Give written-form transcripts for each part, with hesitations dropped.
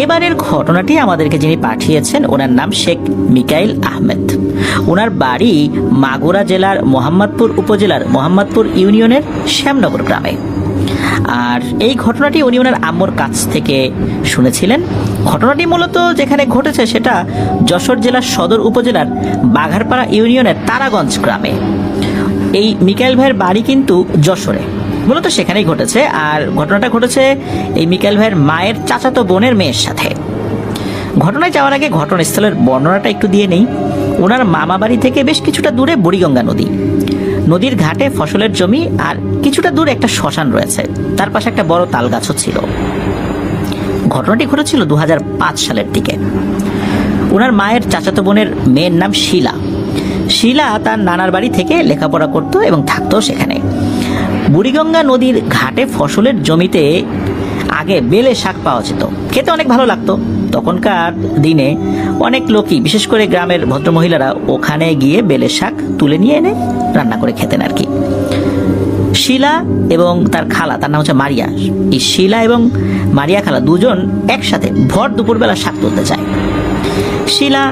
এবারের ঘটনাটি আমাদেরকে যিনি পাঠিয়েছেন ওনার নাম শেখ মিকাইল আহমেদ। ওনার বাড়ি মাগুরা জেলার মোহাম্মদপুর উপজেলার মোহাম্মদপুর ইউনিয়নের শ্যামনগর গ্রামে। আর এই ঘটনাটি উনি ওনার আম্মুর কাছ থেকে শুনেছিলেন। ঘটনাটি মূলত যেখানে ঘটেছে সেটা যশোর জেলার সদর উপজেলার বাঘারপাড়া ইউনিয়নের তারাগঞ্জ গ্রামে। এই মিকাইল ভাইয়ের বাড়ি কিন্তু যশোরে, মূলত সেখানেই ঘটেছে। আর ঘটনাটা ঘটেছে এই মিকাইল ভাইয়ের মায়ের চাচাতো বোনের মেয়ের সাথে। ঘটনায় যাওয়ার আগে ঘটনাস্থলের বর্ণনাটা একটু দিয়ে নেই। ওনার মামা বাড়ি থেকে বেশ কিছুটা দূরে বুড়িগঙ্গা নদী, নদীর ঘাটে ফসলের জমি, আর কিছুটা দূরে একটা শ্মশান রয়েছে, তার পাশে একটা বড় তাল গাছও ছিল। ঘটনাটি ঘটেছিল 2005 সালের দিকে। ওনার মায়ের চাচাতো বোনের মেয়ের নাম শিলা। শিলা তার নানার বাড়ি থেকে লেখাপড়া করতো এবং থাকতো সেখানে। বুড়িগঙ্গা নদীর ঘাটে ফসলের জমিতে আগে বেলে শাক পাওয়া যেত, খেতে অনেক ভালো লাগতো। তখনকার দিনে অনেক লোকই, বিশেষ করে গ্রামের ভদ্রমহিলারা, ওখানে গিয়ে বেলে শাক তুলে নিয়ে এনে রান্না করে খেতেন আর কি। শিলা এবং তার খালা, তার নাম হচ্ছে মারিয়া, এই শিলা এবং মারিয়া খালা দুজন একসাথে ভর দুপুরবেলা শাক তুলতে যায়। শিলা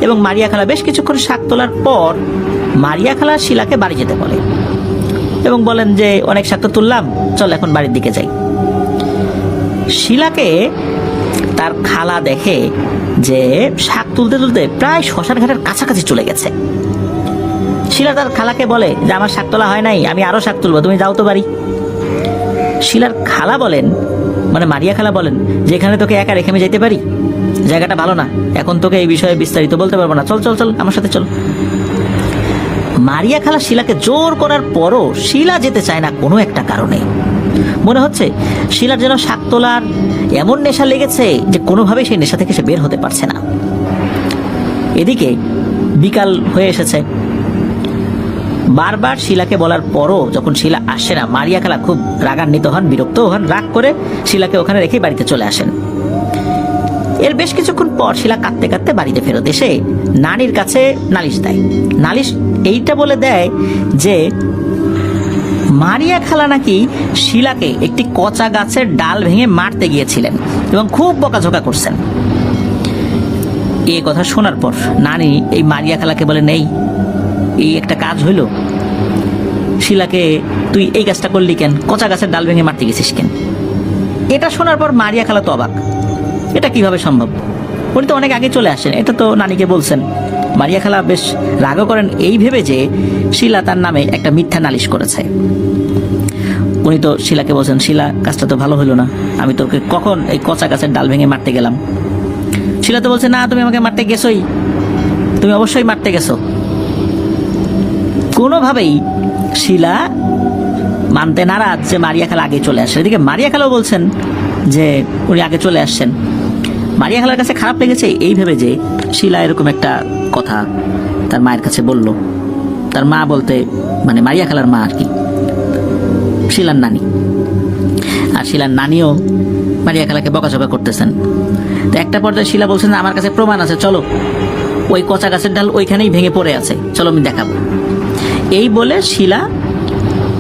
এবং মারিয়া খালা বেশ কিছুক্ষণ শাক তোলার পর মারিয়া খালা শিলাকে বাড়ি যেতে বলে এবং বলেন যে অনেক শাক তো তুললাম, চল এখন বাড়ির দিকে যাই। শিলাকে তার খালা দেখে যে শাক তুলতে তুলতে প্রায় শ্মশান ঘাটের কাছাকাছি চলে গেছে। শিলা তার খালাকে বলে যে আমার শাক তোলা হয় নাই, আমি আরো শাক তুলবো, তুমি যাও তো বাড়ি। শিলার খালা বলেন, মানে মারিয়া খালা বলেন, যে এখানে তোকে একা রেখে আমি যেতে পারি? জায়গাটা ভালো না, এখন তোকে এই বিষয়ে বিস্তারিত বলতে পারবো না, চল চল চল আমার সাথে চল। মারিয়া খালা শিলাকে জোর করার পরও শিলা যেতে চায় না কোনো একটা কারণে। মনে হচ্ছে শিলার যেন শাক তোলার এমন নেশা লেগেছে যে কোনোভাবেই সেই নেশা থেকে সে বের হতে পারছে না। এদিকে বিকাল হয়ে এসেছে। বারবার শিলাকে বলার পরও যখন শিলা আসে না, মারিয়া খালা খুব রাগান্বিত হন, বিরক্ত হন, রাগ করে শিলাকে ওখানে রেখে বাড়িতে চলে আসেন। এর বেশ কিছুক্ষণ পর শিলা কাঁদতে কাঁদতে বাড়িতে ফেরত এসে নানির কাছে নালিশ দেয়। নালিশ এইটা বলে দেয় যে মারিয়া খালা নাকি শিলাকে একটি কচা গাছের ডাল ভেঙে মারতে গিয়েছিলেন এবং খুব বকাঝকা করছেন। এই কথা শোনার পর নানি এই মারিয়া খালাকে বলে, নেই এই একটা কাজ হইল, শিলাকে তুই এই কাজটা করলি কেন? কচা গাছের ডাল ভেঙে মারতে গেছিস কেন? এটা শোনার পর মারিয়া খালা তো অবাক, এটা কিভাবে সম্ভব? উনি তো অনেক আগে চলে আসেন, এটা তো নানিকে বলছেন। মারিয়া খালা বেশ রাগও করেন এই ভেবে যে শিলা তার নামে একটা মিথ্যা নালিশ করেছে। উনি তো শিলাকে বলছেন, শিলা কাজটা তো ভালো হলো না, আমি তোকে কখন এই কচা গাছের ডাল ভেঙে মারতে গেলাম? শিলা তো বলছে, না তুমি আমাকে মারতে গেছোই, তুমি অবশ্যই মারতে গেছো। কোনোভাবেই শিলা মানতে নারাজ যে মারিয়া খালা আগে চলে আসে। এদিকে মারিয়া খালাও বলছেন যে উনি আগে চলে আসছেন। মারিয়া খালার কাছে খারাপ লেগেছে এই ভেবে যে শিলা এরকম একটা কথা তার মায়ের কাছে বলল। তার মা বলতে মানে মারিয়া খালার মা আর কি, শিলার নানি। আর শিলার নানিও মারিয়া খালাকে বকাঝকা করতেছেন। তো একটা পর্যায়ে শিলা বলছেন, আমার কাছে প্রমাণ আছে, চলো ওই কচা গাছের ডাল ওইখানেই ভেঙে পড়ে আছে, চলো আমি দেখাবো। এই বলে শিলা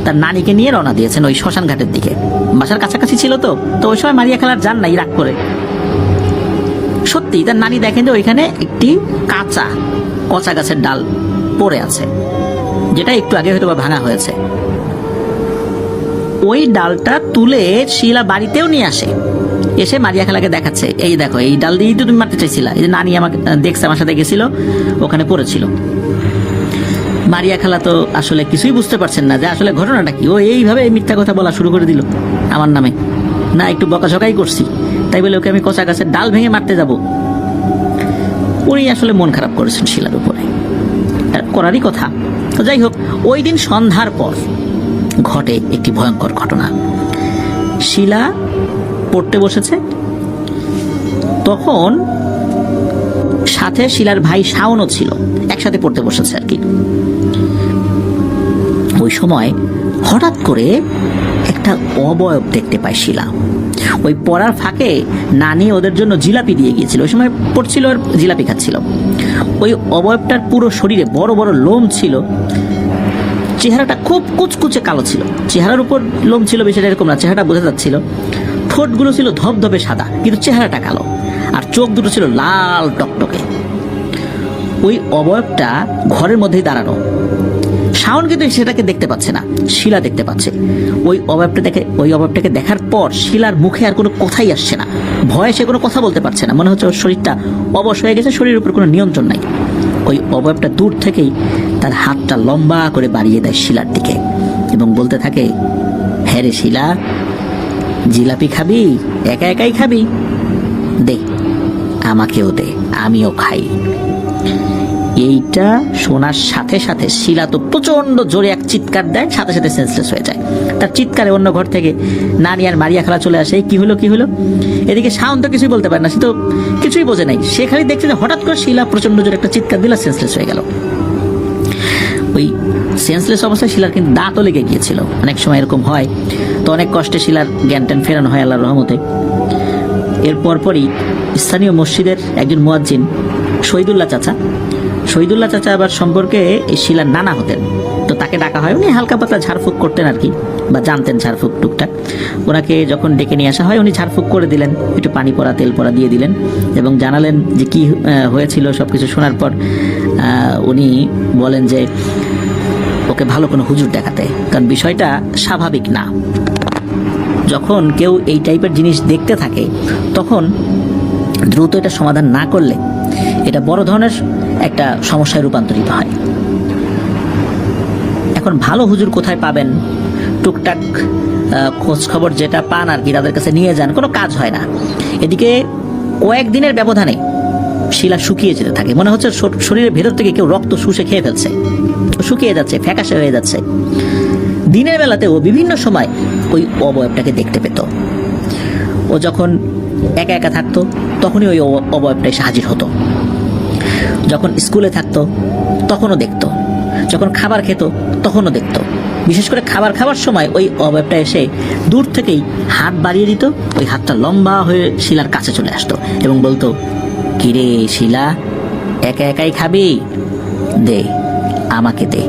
তার নানিকে নিয়ে রওনা দিয়েছেন ওই শ্মশান ঘাটের দিকে। বাসার কাছাকাছি ছিল তো ওই সময় মারিয়া খালার যান নাই, রাগ করে। সত্যি তার নানি দেখেন যে ওইখানে একটি কচা গাছের ডাল পড়ে আছে, যেটা একটু আগে হয়তো ভাঙা হয়েছে। ওই ডালটা তুলে শিলা বাড়িতেও নিয়ে আসে, এসে মারিয়া খালাকে দেখাচ্ছে, এই দেখো এই ডাল দিয়েই তো তুমি মারতে চাইছিলা, এই যে নানি আমাকে দেখছে, আমার সাথে গেছিল, ওখানে পড়েছিল। মারিয়া খালা তো আসলে কিছুই বুঝতে পারছেন না যে আসলে ঘটনাটা কি। ও এইভাবে মিথ্যা কথা বলা শুরু করে দিল আমার নামে, না একটু বকাঝকাই করছি তাই বলে ওকে আমি কচা গাছের ডাল ভেঙে মারতে যাব। উনি আসলে মন খারাপ করেছেন শিলার উপরে, করারই কথা। তো যাই হোক, ওই দিন সন্ধ্যার পর ঘটে একটি ভয়ঙ্কর ঘটনা। শিলা পড়তে বসেছে, তখন সাথে শিলার ভাই শাওনও ছিল, একসাথে পড়তে বসেছে আর কি। ওই সময় হঠাৎ করে একটা অবয়ব দেখতে পায় শিলা। ওই পড়ার ফাঁকে নানি ওদের জন্য জিলাপি দিয়ে গিয়েছিল, ওই সময় পড়ছিল আর জিলাপি খাচ্ছিল। ওই অবয়বটার পুরো শরীরে বড় বড় লোম ছিল, চেহারাটা খুব কুচকুচে কালো ছিল। চেহারার উপর লোম ছিল বেশি এরকম না, চেহারাটা বোঝা যাচ্ছিল। ঠোঁটগুলো ছিল ধবধবে সাদা কিন্তু চেহারাটা কালো, আর চোখ দুটো ছিল লাল টকটকে। ওই অবয়বটা ঘরের মধ্যেই দাঁড়ানো। শাওন কিন্তু সেটাকে দেখতে পাচ্ছে না, শিলা দেখতে পাচ্ছে। ওই অবয়বটাকে দেখার পর শিলার মুখে আর কোনো কথাই আসছে না। ভয়ে সে কোনো কথা বলতে পারছে না, মনে হচ্ছে ওর শরীরটা অবশ হয়ে গেছে, শরীরের উপর কোনো নিয়ন্ত্রণ নাই। ওই অবয়বটা দূর থেকেই তার হাতটা লম্বা করে বাড়িয়ে দেয় শিলার দিকে এবং বলতে থাকে, হ্যাঁ রে শিলা, জিলাপি খাবি? একা একাই খাবি? দে, আমাকেও দে, আমিও খাই। এইটা শোনার সাথে সাথে শিলা তো প্রচন্ড জোরে এক চিৎকার দেয়, সাথে সাথে সেন্সলেস হয়ে যায়। তার চিৎকারে অন্য ঘর থেকে নানি আর মারিয়া খালা চলে আসে। কি হলো কি হলো? এদিকে শাওন তো কিছুই বলতে পারে না, সে তো কিছুই বোঝে নাই। সে খালি দেখছে যে হঠাৎ করে শিলা প্রচন্ড জোরে একটা চিৎকার দিল, সেন্সলেস হয়ে গেল। ওই সেন্সলেস অবস্থায় শিলার কিন্তু দাঁতও লেগে গিয়েছিল। অনেক সময় এরকম হয়, তো অনেক কষ্টে শিলার জ্ঞান ট্যান ফেরানো হয় আল্লাহর রহমতে। এর পরপরই স্থানীয় মসজিদের একজন মুয়াজ্জিন শহীদুল্লাহ চাচা আবার সম্পর্কে শিলার নানা হতেন, তো তাকে ডাকা হয়। উনি হালকা পাতলা ঝাড়ফুঁক করতেন আর কি, বা জানতেন ঝাড়ফুঁক টুকটাক। ওনাকে যখন ডেকে নিয়ে আসা হয়, উনি ঝাড়ফুঁক করে দিলেন, একটু পানি পড়া তেল পড়া দিয়ে দিলেন এবং জানালেন যে কি হয়েছিল। সবকিছু শোনার পর উনি বলেন যে ওকে ভালো কোনো হুজুর দেখাতে, কারণ বিষয়টা স্বাভাবিক না। যখন কেউ এই টাইপের জিনিস দেখতে থাকে তখন দ্রুত এটা সমাধান না করলে এটা বড় ধরনের একটা সমস্যায় রূপান্তরিত হয়। এখন ভালো হুজুর কোথায় পাবেন? টুকটাক খোঁজ খবর যেটা পান আর কি, তাদের কাছে নিয়ে যান, কোনো কাজ হয় না। এদিকে কয়েকদিনের ব্যবধানে শিলা শুকিয়ে যেতে থাকে, মনে হচ্ছে শরীরের ভেতর থেকে কেউ রক্ত শুষে খেয়ে ফেলছে। শুকিয়ে যাচ্ছে, ফ্যাকাশে হয়ে যাচ্ছে। দিনের বেলাতেও বিভিন্ন সময় ওই অবয়বটাকে দেখতে পেত। ও যখন একা একা থাকতো তখনই ওই অবয়বটা এসে হাজির হতো। যখন স্কুলে থাকতো তখনও দেখতো, যখন খাবার খেত তখনও দেখতো। বিশেষ করে খাবার খাওয়ার সময় ওই অবয়বটা এসে দূর থেকেই হাত বাড়িয়ে দিত। ওই হাতটা লম্বা হয়ে শিলার কাছে চলে আসতো এবং বলতো, কিরে শিলা, একা একাই খাবি? দে, আমাকে দে,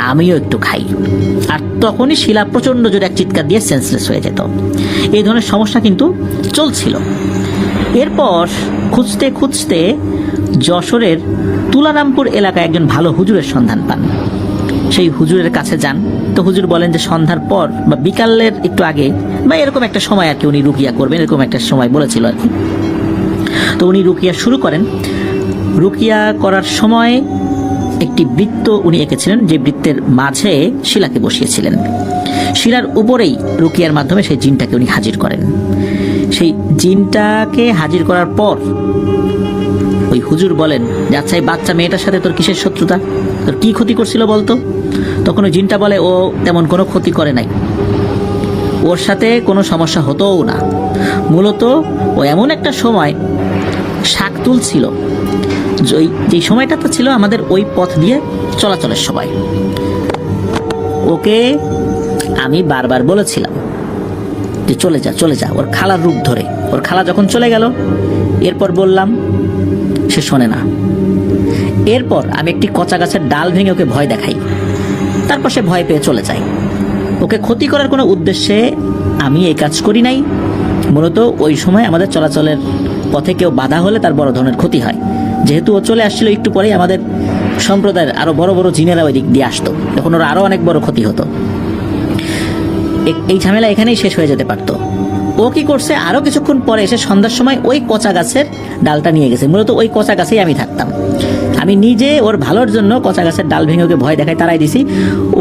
আমিও একটু খাই। আর তখনই শিলা প্রচন্ড জোরে এক চিৎকার দিয়ে সেন্সলেস হয়ে যেত। এই ধরনের সমস্যা কিন্তু চলছিল। এরপর খুঁজতে খুঁজতে যশোরের তুলারামপুর এলাকায় একজন ভালো হুজুরের সন্ধান পান। সেই হুজুরের কাছে যান। তো হুজুর বলেন যে সন্ধ্যার পর বা বিকালের একটু আগে বা এরকম একটা সময় আর কি উনি রুকিয়া করবেন, এরকম একটা সময় বলেছিল আর কি। তো উনি রুকিয়া শুরু করেন। রুকিয়া করার সময় একটি বৃত্ত উনি এঁকেছিলেন, যে বৃত্তের মাঝে শিলাকে বসিয়েছিলেন। শিলার উপরেই রুকিয়ার মাধ্যমে সেই জিনটাকে উনি হাজির করেন। সেই জিনটাকে হাজির করার পর ওই হুজুর বলেন যে, আচ্ছা এই বাচ্চা মেয়েটার সাথে তোর কিসের শত্রুতা? তোর কি ক্ষতি করছিল বলতো? তখন ওই জিনটা বলে, ও তেমন কোনো ক্ষতি করে নাই, ওর সাথে কোনো সমস্যা হতোও না। মূলত ও এমন একটা সময় শাক তুলছিল, যে সময়টা তো ছিল আমাদের ওই পথ দিয়ে চলাচলের সময়। ওকে আমি বারবার বলেছিলাম যে চলে যা চলে যা, ওর খালার রূপ ধরে। ওর খালা যখন চলে গেল, এরপর বললাম, সে শোনে না। এরপর আমি একটি কচা গাছের ডাল ভেঙে ওকে ভয় দেখাই, তারপর সে ভয় পেয়ে চলে যায়। ওকে ক্ষতি করার কোনো উদ্দেশ্যে আমি এই কাজ করি নাই। মূলত ওই সময় আমাদের চলাচলের পথে কেউ বাধা হলে তার বড় ধরনের ক্ষতি হয়। যেহেতু ও চলে আসছিল একটু পরেই, আমাদের সম্প্রদায়ের আরো বড় বড় জিনেরা ওই দিক দিয়ে আসতো, তখন ওর আরো অনেক বড় ক্ষতি হতো। এই ঝামেলা এখানেই শেষ হয়ে যেতে পারতো। ও কি করছে, আরো কিছুক্ষণ পরে এসে সন্ধ্যার সময় ওই কচা গাছের ডালটা নিয়ে গেছে। মূলত ওই কচা গাছেই আমি থাকতাম। আমি নিজে ওর ভালোর জন্য কচা গাছের ডাল ভেঙে ওকে ভয় দেখায় তারাই দিছি।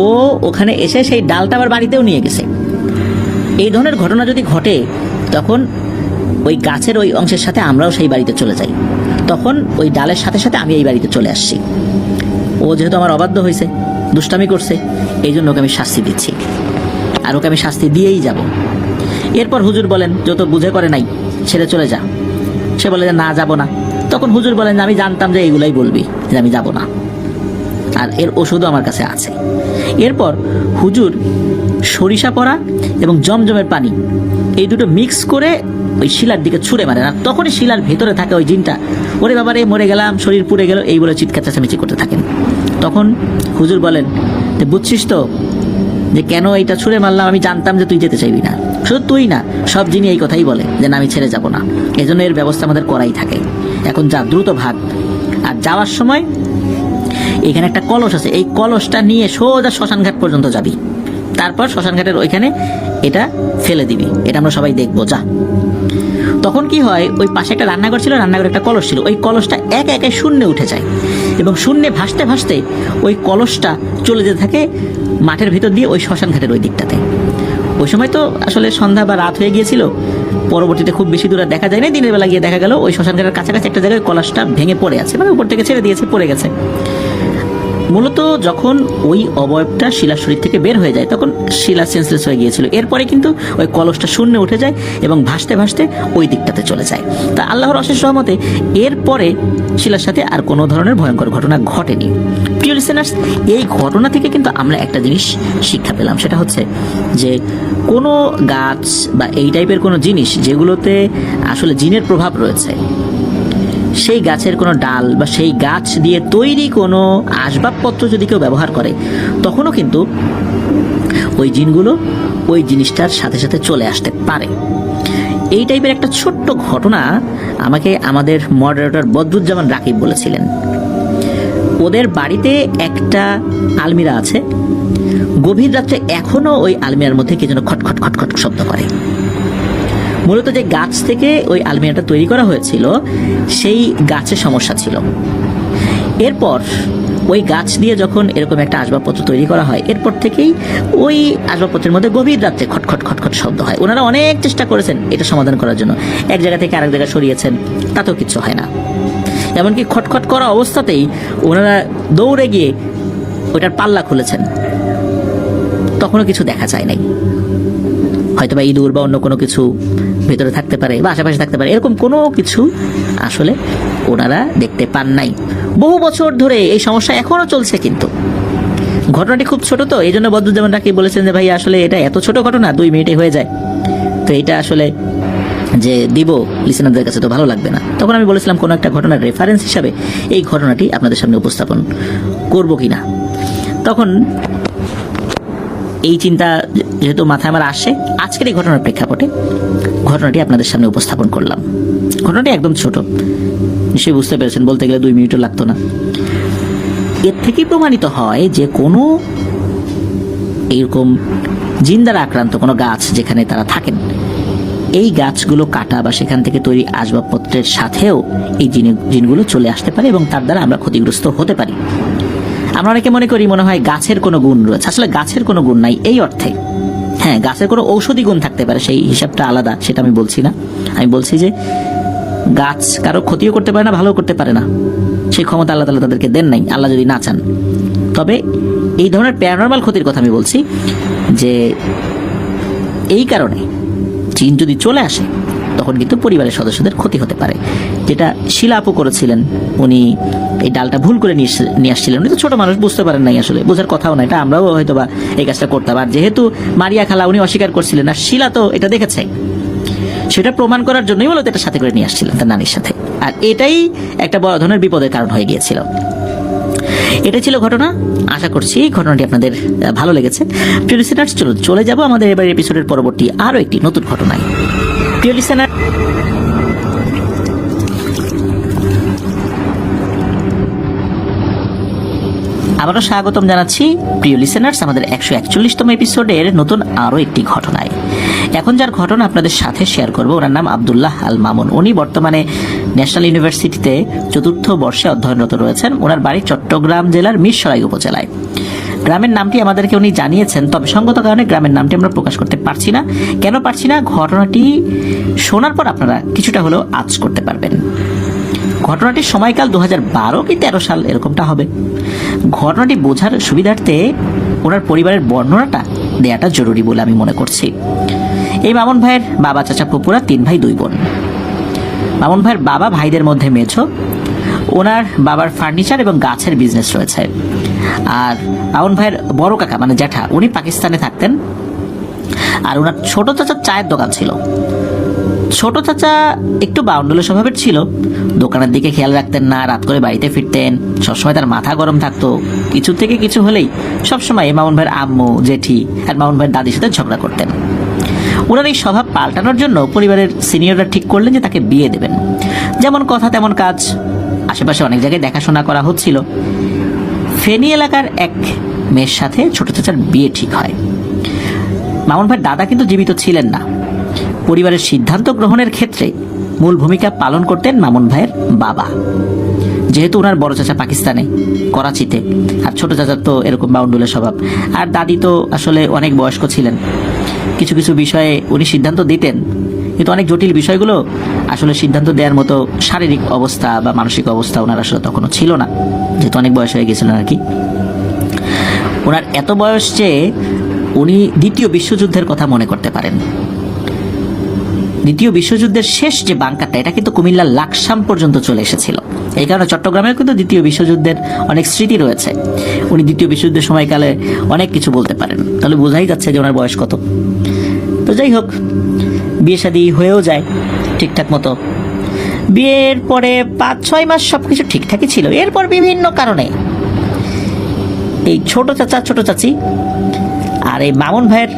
ও ওখানে এসে সেই ডালটা আবার বাড়িতেও নিয়ে গেছে। এই ধরনের ঘটনা যদি ঘটে, তখন ওই গাছের ওই অংশের সাথে আমরাও সেই বাড়িতে চলে যাই। তখন ওই ডালের সাথে সাথে আমি এই বাড়িতে চলে আসছি। ও যেহেতু আমার অবাধ্য হয়েছে, দুষ্টামি করছে, এই জন্য ওকে আমি শাস্তি দিচ্ছি, আর ওকে আমি শাস্তি দিয়েই যাব। এরপর হুজুর বলেন, যত বুঝে করে নাই, ছেড়ে চলে যা। সে বলে যে না, যাব না। তখন হুজুর বলেন, আমি জানতাম যে এইগুলাই বলবি, যে আমি যাব না, আর এর ওষুধও আমার কাছে আছে। এরপর হুজুর সরিষা পড়া এবং জমজমের পানি এই দুটো মিক্স করে ওই শিলার দিকে ছুঁড়ে মারেন। আর তখনই শিলার ভেতরে থাকে ওই জিনটা, ওরে বাবারে মরে গেলাম, শরীর পুড়ে গেল, এই বলে চিৎকার চেঁচামেচি করতে থাকেন। তখন হুজুর বলেন যে, বুঝছিস তো, যে কেন এইটা ছুঁড়ে মারলাম, আমি জানতাম যে তুই যেতে চাইবি না। শুধু তুই না, সব জিনি এই কথাই বলে যে না আমি ছেড়ে যাব না, এজন্য এর ব্যবস্থা আমাদের করাই থাকে। এখন যা, দ্রুত ভাগ। আর যাওয়ার সময় এখানে একটা কলস আছে, এই কলসটা নিয়ে সোজা শ্মশানঘাট পর্যন্ত যাবি, তারপর শ্মশানঘাটের ওইখানে এটা ফেলে দিবি, এটা আমরা সবাই দেখবো, যা। তখন কি হয়, ওই পাশে একটা রান্নাঘর ছিল, রান্নাঘরে একটা কলস ছিল, ওই কলসটা একে একে শূন্যে উঠে যায় এবং শূন্যে ভাসতে ভাসতে ওই কলসটা চলে যেতে থাকে মাঠের ভিতর দিয়ে ওই শ্মশানঘাটের ওই দিকটাতে। ওই সময় তো আসলে সন্ধ্যা বা রাত হয়ে গিয়েছিল, পরবর্তীতে খুব বেশি দূরে দেখা যায় না, দিনের বেলা গিয়ে দেখা গেল ওই শ্মশানঘাটের কাছাকাছি একটা জায়গায় কলসটা ভেঙে পড়ে আছে, মানে উপর থেকে ছেড়ে দিয়েছে, পড়ে গেছে। মূলত যখন ওই অবয়বটা শিলার শরীর থেকে বের হয়ে যায় তখন শিলা সেন্সলেস হয়ে গিয়েছিল, এরপরে কিন্তু ওই কলসটা শূন্যে উঠে যায় এবং ভাসতে ভাসতে ওই দিকটাতে চলে যায়। তা আল্লাহর অশেষ রহমতে এরপরে শিলার সাথে আর কোনো ধরনের ভয়ঙ্কর ঘটনা ঘটেনি। প্রিয় লিসেনার্স, এই ঘটনা থেকে কিন্তু আমরা একটা জিনিস শিক্ষা পেলাম, সেটা হচ্ছে যে কোনো গাছ বা এই টাইপের কোনো জিনিস যেগুলোতে আসলে জিনের প্রভাব রয়েছে, সেই গাছের কোনো ডাল বা সেই গাছ দিয়ে তৈরি কোনো আসবাবপত্র যদি কেউ ব্যবহার করে, তখনও কিন্তু ওই জিনগুলো ওই জিনিসটার সাথে সাথে চলে আসতে পারে। এই টাইপের একটা ছোট্ট ঘটনা আমাকে আমাদের মডারেটর বদরুজ্জামান রাকিব বলেছিলেন। ওদের বাড়িতে একটা আলমিরা আছে, গভীর রাত্রে এখনো ওই আলমিরার মধ্যে কি যেন খটখট খটখট শব্দ করে। মূলত যে গাছ থেকে ওই আলমিরাটা তৈরি করা হয়েছিল সেই গাছের সমস্যা ছিল। এরপর ওই গাছ দিয়ে যখন এরকম একটা আসবাবপত্র তৈরি করা হয়, এরপর থেকেই ওই আসবাবপত্রের মধ্যে গভীর রাত্রে খটখট খটখট শব্দ হয়। ওনারা অনেক চেষ্টা করেছেন এটা সমাধান করার জন্য, এক জায়গা থেকে আরেক জায়গায় সরিয়েছেন, তাতেও কিচ্ছু হয় না। এমনকি খটখট করা অবস্থাতেই ওনারা দৌড়ে গিয়ে ওইটার পাল্লা খুলেছেন, তখনও কিছু দেখা যায় নাই। হয়তো বা ইঁদুর বা অন্য কোনো কিছু ভেতরে থাকতে পারে বা আশেপাশে থাকতে পারে, এরকম কোনো কিছু আসলে ওনারা দেখতে পান নাই। বহু বছর ধরে এই সমস্যা এখনো চলছে, কিন্তু ঘটনাটি খুব ছোট, তো এই জন্য বদরুজ্জামান রাকিব বলেছেন যে ভাই আসলে এটা এত ছোট ঘটনা, 2 মিনিটে হয়ে যায়, তো এটা আসলে যে দিব লিসেনারদের কাছে তো ভালো লাগবে না। তখন আমি বলেছিলাম কোনো একটা ঘটনার রেফারেন্স হিসাবে এই ঘটনাটি আপনাদের সামনে উপস্থাপন করব কিনা। তখন এই চিন্তা যেহেতু মাথায় আমার আসে, আজকের এই ঘটনার প্রেক্ষাপটে ঘটনাটি আপনাদের সামনে উপস্থাপন করলাম। ঘটনাটি একদম ছোট, নিশ্চয়ই বুঝতে পেরেছেন, বলতে গেলে 2 মিনিটও লাগতো না। এর থেকেই প্রমাণিত হয় যে কোনো এইরকম জিন দ্বারা আক্রান্ত কোনো গাছ যেখানে তারা থাকেন, এই গাছগুলো কাটা বা সেখান থেকে তৈরি আসবাবপত্রের সাথেও এই জিনগুলো চলে আসতে পারে এবং তার দ্বারা আমরা ক্ষতিগ্রস্ত হতে পারি। আমরা অনেকে মনে করি মনে হয় গাছের কোনো গুণ রয়েছে, আসলে গাছের কোনো গুণ নাই এই অর্থে। হ্যাঁ, গাছের কোনো ঔষধি গুণ থাকতে পারে, সেই হিসাবটা আলাদা, সেটা আমি বলছি না। আমি বলছি যে গাছ কারো ক্ষতিও করতে পারে না, ভালো করতে পারে না, সেই ক্ষমতা আল্লাহ তাআলা তাদেরকে দেন নাই, আল্লাহ যদি না চান। তবে এই ধরনের প্যারানরমাল ক্ষতির কথা আমি বলছি, যে এই কারণে জিন যদি চলে আসে তখন কিন্তু পরিবারের সদস্যদের ক্ষতি হতে পারে। যেটা শিলা আপু করেছিলেন, উনি এই ডালটা ভুল করে নিয়ে আসছিলেন। উনি তো ছোট মানুষ, বুঝতে পারেন নাই, আসলে বোঝার কথাও না, এটা আমরাও হয়তো বা এই কাজটা করতাম। আর যেহেতু মারিয়া খালা উনি অস্বীকার করছিলেন, আর শিলা তো এটা দেখেছে, সেটা প্রমাণ করার জন্যই মূলত এটা সাথে করে নিয়ে আসছিলেন তার নানির সাথে। আর এটাই একটা বড় ধরনের বিপদের কারণ হয়ে গিয়েছিল। এটা ছিল ঘটনা। আশা করছি ঘটনাটি আপনাদের ভালো লেগেছে। প্রিয় লিসেনার্স, চলে যাব আমাদের এবার এপিসোডের পরবর্তী আরো একটি নতুন ঘটনায়। প্রিয় লিসেনার, আবারও স্বাগতম জানাচ্ছি প্রিয় লিসেনার্স আমাদের 141তম এপিসোডের নতুন আরো একটি ঘটনায়। এখন যার ঘটনা আপনাদের সাথে শেয়ার করব, ওনার নাম আব্দুল্লাহ আল মামুন। উনি বর্তমানে ন্যাশনাল ইউনিভার্সিটিতে 4র্থ বর্ষে অধ্যয়নরত রয়েছেন। ওনার বাড়ি চট্টগ্রাম জেলার মিরসরাই উপজেলায়। গ্রামের নামটি আমাদেরকে উনি জানিয়েছেন, তবে সঙ্গত কারণে গ্রামের নামটি আমরা প্রকাশ করতে পারছি না। কেন পারছি না? ঘটনাটি শোনার পর আপনারা কিছুটা হলেও আঁচ করতে পারবেন। ঘটনাটির সময়কাল 2012 কি 13 সাল এরকমটা হবে। ঘটনাটি বোঝার সুবিধার্থে ওনার পরিবারের বর্ণনাটা দেয়াটা জরুরি বলে আমি মনে করছি। এই মামুন ভাইয়ের বাবা, চাচা, ফুপুরা 3 ভাই 2 বোন। মামুন ভাইয়ের বাবা ভাইদের মধ্যে মেঝো। ওনার বাবার ফার্নিচার এবং গাছের বিজনেস রয়েছে। আর মামুন ভাইয়ের বড় কাকা মানে জ্যাঠা, উনি পাকিস্তানে থাকতেন। আর ওনার ছোট চাচার চায়ের দোকান ছিল। ছোট চাচা একটু বাউন্ডুলের স্বভাবের ছিল, দোকানের দিকে খেয়াল রাখতেন না, রাত করে বাড়িতে ফিরতেন, সবসময় তার মাথা গরম থাকতো, কিছু থেকে কিছু হলেই সবসময় মামুন ভাইয়ের আম্মু, জেঠি আর মামুন ভাইয়ের দাদির সাথে ঝগড়া করতেন। ওনার এই স্বভাব পাল্টানোর জন্য পরিবারের সিনিয়ররা ঠিক করলেন যে তাকে বিয়ে দেবেন। যেমন কথা তেমন কাজ, আশেপাশে অনেক জায়গায় দেখাশোনা করা হচ্ছিল। ফেনী এলাকার এক মেয়ের সাথে ছোট চাচার বিয়ে ঠিক হয়। মামুন ভাইয়ের দাদা কিন্তু জীবিত ছিলেন না। পরিবারের সিদ্ধান্ত গ্রহণের ক্ষেত্রে মূল ভূমিকা পালন করতেন মামুন ভাইয়ের বাবা। যেহেতু ওনার বড় চাচা পাকিস্তানে, করাচিতে, আর ছোট চাচার তো এরকম বাউন্ডুলের স্বভাব, আর দাদি তো আসলে অনেক বয়স্ক ছিলেন। কিছু কিছু বিষয়ে উনি সিদ্ধান্ত দিতেন, কিন্তু অনেক জটিল বিষয়গুলো আসলে সিদ্ধান্ত দেওয়ার মতো শারীরিক অবস্থা বা মানসিক অবস্থা ওনার আসলে তখনও ছিল না, যেহেতু অনেক বয়স হয়ে গেছিলেন আর কি। ওনার এত বয়স যে উনি দ্বিতীয় বিশ্বযুদ্ধের কথা মনে করতে পারেন। দ্বিতীয় বিশ্বযুদ্ধের শেষ যে বাংকারটা, এটা কিন্তু কুমিল্লার লাকসাম পর্যন্ত চলে এসেছিল। এই কারণে চট্টগ্রামেও কিন্তু দ্বিতীয় বিশ্বযুদ্ধের অনেক স্মৃতি রয়েছে। উনি দ্বিতীয় বিশ্বযুদ্ধের সময়কালে অনেক কিছু বলতে পারেন, তাহলে বোঝাই যাচ্ছে যে ওনার বয়স কত। তো যাই হোক, বিয়ে শাদী হয়েও যায় ঠিকঠাক মতো। বিয়ের পরে 5-6 মাস সবকিছু ঠিকঠাকই ছিল। এরপর বিভিন্ন কারণে এই ছোট চাচা, ছোট চাচি আর এই মামুন ভাইয়ের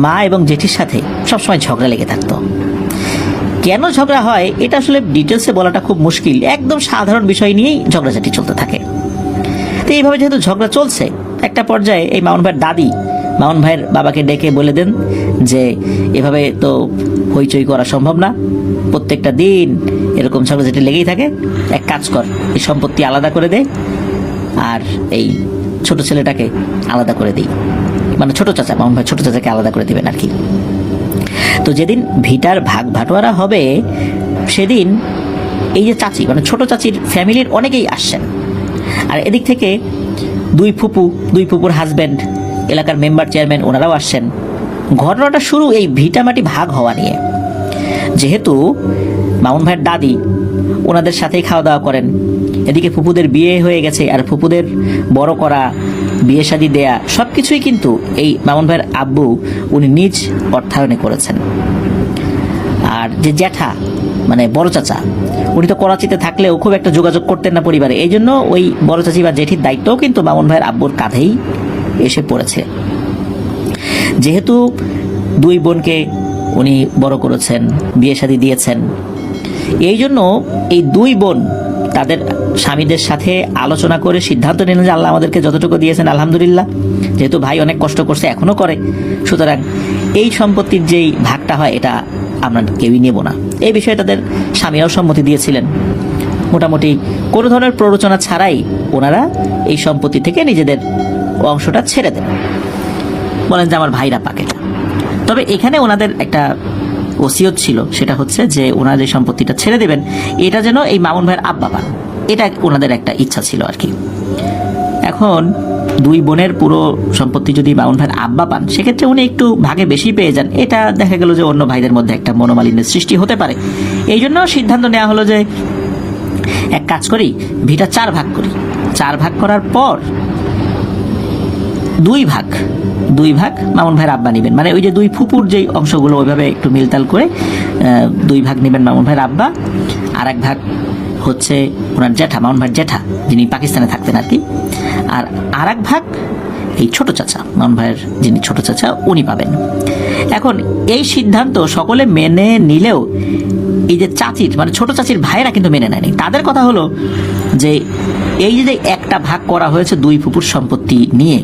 মা এবং জেঠির সাথে সবসময় ঝগড়া লেগে থাকতো। কেন ঝগড়া হয় এটা আসলে ডিটেলসে বলাটা খুব মুশকিল, একদম সাধারণ বিষয় নিয়েই ঝগড়াঝাটি চলতে থাকে। তো এইভাবে যেহেতু ঝগড়া চলছে, একটা পর্যায়ে এই মামুন ভাইয়ের দাদি মামুন ভাইয়ের বাবাকে ডেকে বলে দেন যে এভাবে তো হইচই করা সম্ভব না, প্রত্যেকটা দিন এরকম ঝগড়াঝাটি লেগেই থাকে, এক কাজ কর, এই সম্পত্তি আলাদা করে দে আর এই ছোট ছেলেটাকে আলাদা করে দিই। মানে ছোট চাচা, মামুন ভাই ছোট চাচাকে আলাদা করে দিবেন আর কি। তো যেদিন ভিটার ভাগ ভাটোয়ারা হবে সেদিন এই যে চাচি, মানে ছোট চাচির ফ্যামিলির অনেকেই আসছেন। আর এদিক থেকে দুই ফুপুর হাজব্যান্ড, এলাকার মেম্বার চেয়ারম্যান, ওনারাও আসছেন। ঘটনাটা শুরু এই ভিটামাটি ভাগ হওয়া নিয়ে। যেহেতু মামুন ভাইয়ের দাদি ওনাদের সাথেই খাওয়া দাওয়া করেন, এদিকে ফুপুদের বিয়ে হয়ে গেছে, আর ফুপুদের বড় করা, বিয়ে শাদী দেয়া সব কিছুই কিন্তু এই মামুন ভাইয়ের আব্বু উনি নিজ অর্থায়নে করেছেন। আর যে জ্যাঠা মানে বড় চাচা, উনি তো করাচিতে থাকলেও খুব একটা যোগাযোগ করতেন না পরিবারে, এই জন্য ওই বড় চাচি বা জেঠির দায়িত্বও কিন্তু মামুন ভাইয়ের আব্বুর কাঁধেই এসে পড়েছে। যেহেতু দুই বোনকে উনি বড় করেছেন, বিয়ে শাদী দিয়েছেন, এই জন্য এই দুই বোন তাদের স্বামীদের সাথে আলোচনা করে সিদ্ধান্ত নিলেন যে আল্লাহ আমাদেরকে যতটুকু দিয়েছেন আলহামদুলিল্লাহ, যেহেতু ভাই অনেক কষ্ট করছে, এখনো করে, সুতরাং এই সম্পত্তির যেই ভাগটা হয় এটা আমরা কেউই নেব না। এই বিষয়ে তাদের স্বামীরাও সম্মতি দিয়েছিলেন। মোটামুটি কোনো ধরনের প্ররোচনা ছাড়াই ওনারা এই সম্পত্তি থেকে নিজেদের অংশটা ছেড়ে দেন, বলেন যে আমার ভাইরা পাক এটা। তবে এখানে ওনাদের একটা ওসিয়ত ছিল, সেটা হচ্ছে যে ওনারা যে সম্পত্তিটা ছেড়ে দেবেন এটা যেন এই মামুন ভাইয়ের আব্বা পান, এটা ওনাদের একটা ইচ্ছা ছিল আর কি। এখন দুই বোনের পুরো সম্পত্তি যদি মামুন ভাইয়ের আব্বা পান, সেক্ষেত্রে উনি একটু ভাগে বেশি পেয়ে যান। এটা দেখা গেল যে অন্য ভাইদের মধ্যে একটা মনোমালিন্যের সৃষ্টি হতে পারে। এই জন্য সিদ্ধান্ত নেওয়া হলো যে এক কাজ করি, ভিটা 4 ভাগ করি। 4 ভাগ করার পর 2 ভাগ মামুন ভাইয়ের আব্বা নেবেন, মানে ওই যে দুই ফুপুর যেই অংশগুলো ওইভাবে একটু মিলতাল করে 2 ভাগ নেবেন মামুন ভাইয়ের আব্বা, আর 1 ভাগ হচ্ছে ওনার জ্যাঠা, মামুন ভাইয়ের জ্যাঠা যিনি পাকিস্তানে থাকতেন আর কি, আর 1 ভাগ এই ছোট চাচা, মামুন ভাইয়ের যিনি ছোট চাচা উনি পাবেন। এখন এই সিদ্ধান্ত সকলে মেনে নিলেও এই যে চাচির মানে ছোট চাচির ভাইয়েরা কিন্তু মেনে নেয়নি। তাদের কথা হলো যে এই যে একটা ভাগ করা হয়েছে দুই ফুপুর সম্পত্তি নিয়ে,